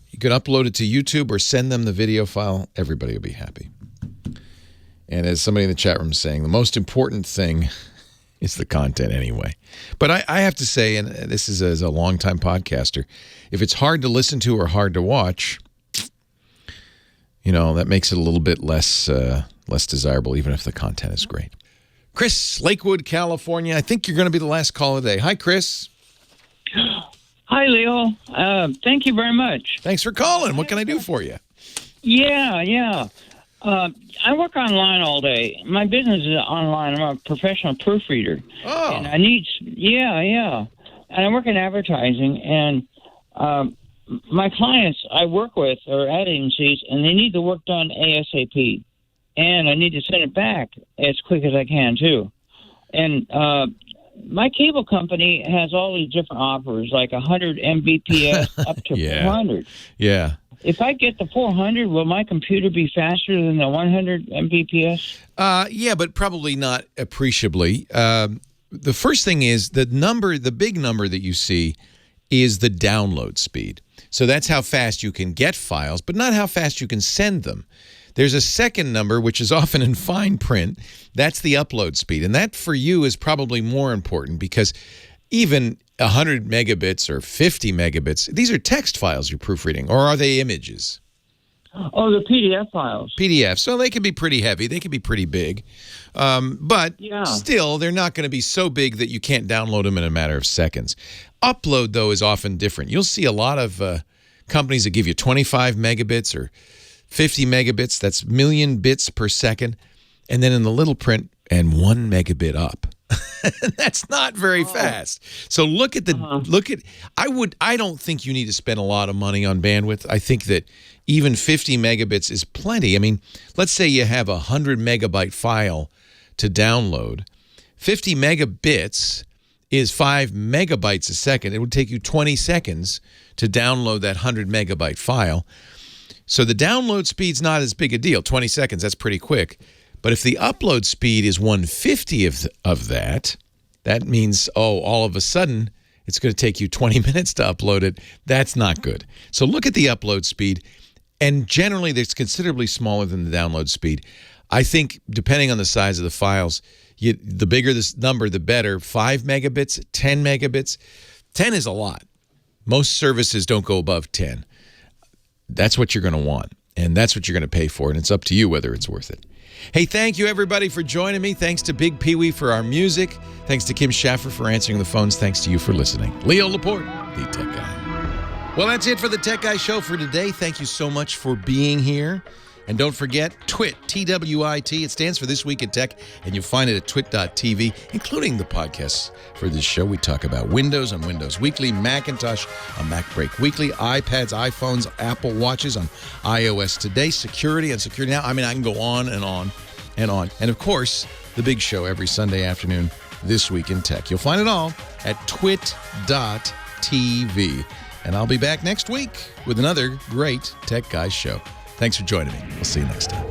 Speaker 3: You can upload it to YouTube or send them the video file. Everybody will be happy. And as somebody in the chat room is saying, the most important thing is the content anyway. But I have to say, and this is as a longtime podcaster, if it's hard to listen to or hard to watch, that makes it a little bit less desirable, even if the content is great. Chris, Lakewood, California. I think you're going to be the last call of the day. Hi, Chris.
Speaker 16: Hi, Leo. Thank you very much.
Speaker 3: Thanks for calling. What can I do for you?
Speaker 16: Yeah. I work online all day. My business is online. I'm a professional proofreader.
Speaker 3: Oh.
Speaker 16: And I need, And I work in advertising. And my clients I work with are ad agencies, and they need the work done ASAP. And I need to send it back as quick as I can, too. And my cable company has all these different offers, like 100 Mbps up to 400.
Speaker 3: Yeah.
Speaker 16: If I get the 400, will my computer be faster than the 100 Mbps?
Speaker 3: Yeah, but probably not appreciably. The first thing is the big number that you see is the download speed. So that's how fast you can get files, but not how fast you can send them. There's a second number, which is often in fine print. That's the upload speed. And that, for you, is probably more important because even 100 megabits or 50 megabits, these are text files you're proofreading, or are they images?
Speaker 16: Oh, the PDF files.
Speaker 3: PDF. So they can be pretty heavy. They can be pretty big. But still, they're not going to be so big that you can't download them in a matter of seconds. Upload, though, is often different. You'll see a lot of companies that give you 25 megabits or 50 megabits, that's million bits per second. And then in the little print, and 1 megabit up. That's not very fast. So look at I don't think you need to spend a lot of money on bandwidth. I think that even 50 megabits is plenty. I mean, let's say you have a 100 megabyte file to download. 50 megabits is 5 megabytes a second. It would take you 20 seconds to download that 100 megabyte file. So the download speed's not as big a deal. 20 seconds, that's pretty quick. But if the upload speed is 1/50 of that, that means, all of a sudden, it's going to take you 20 minutes to upload it. That's not good. So look at the upload speed. And generally, it's considerably smaller than the download speed. I think, depending on the size of the files, the bigger this number, the better. 5 megabits, 10 megabits. 10 is a lot. Most services don't go above 10. That's what you're going to want, and that's what you're going to pay for, and it's up to you whether it's worth it. Hey, thank you, everybody, for joining me. Thanks to Big Pee-wee for our music. Thanks to Kim Schaffer for answering the phones. Thanks to you for listening. Leo Laporte, the Tech Guy. Well, that's it for the Tech Guy Show for today. Thank you so much for being here. And don't forget, TWIT, T-W-I-T. It stands for This Week in Tech, and you'll find it at twit.tv, including the podcasts for this show. We talk about Windows on Windows Weekly, Macintosh on Mac Break Weekly, iPads, iPhones, Apple Watches on iOS Today, security on Security Now. I mean, I can go on and on and on. And, of course, the big show every Sunday afternoon, This Week in Tech. You'll find it all at twit.tv. And I'll be back next week with another great Tech Guys show. Thanks for joining me. We'll see you next time.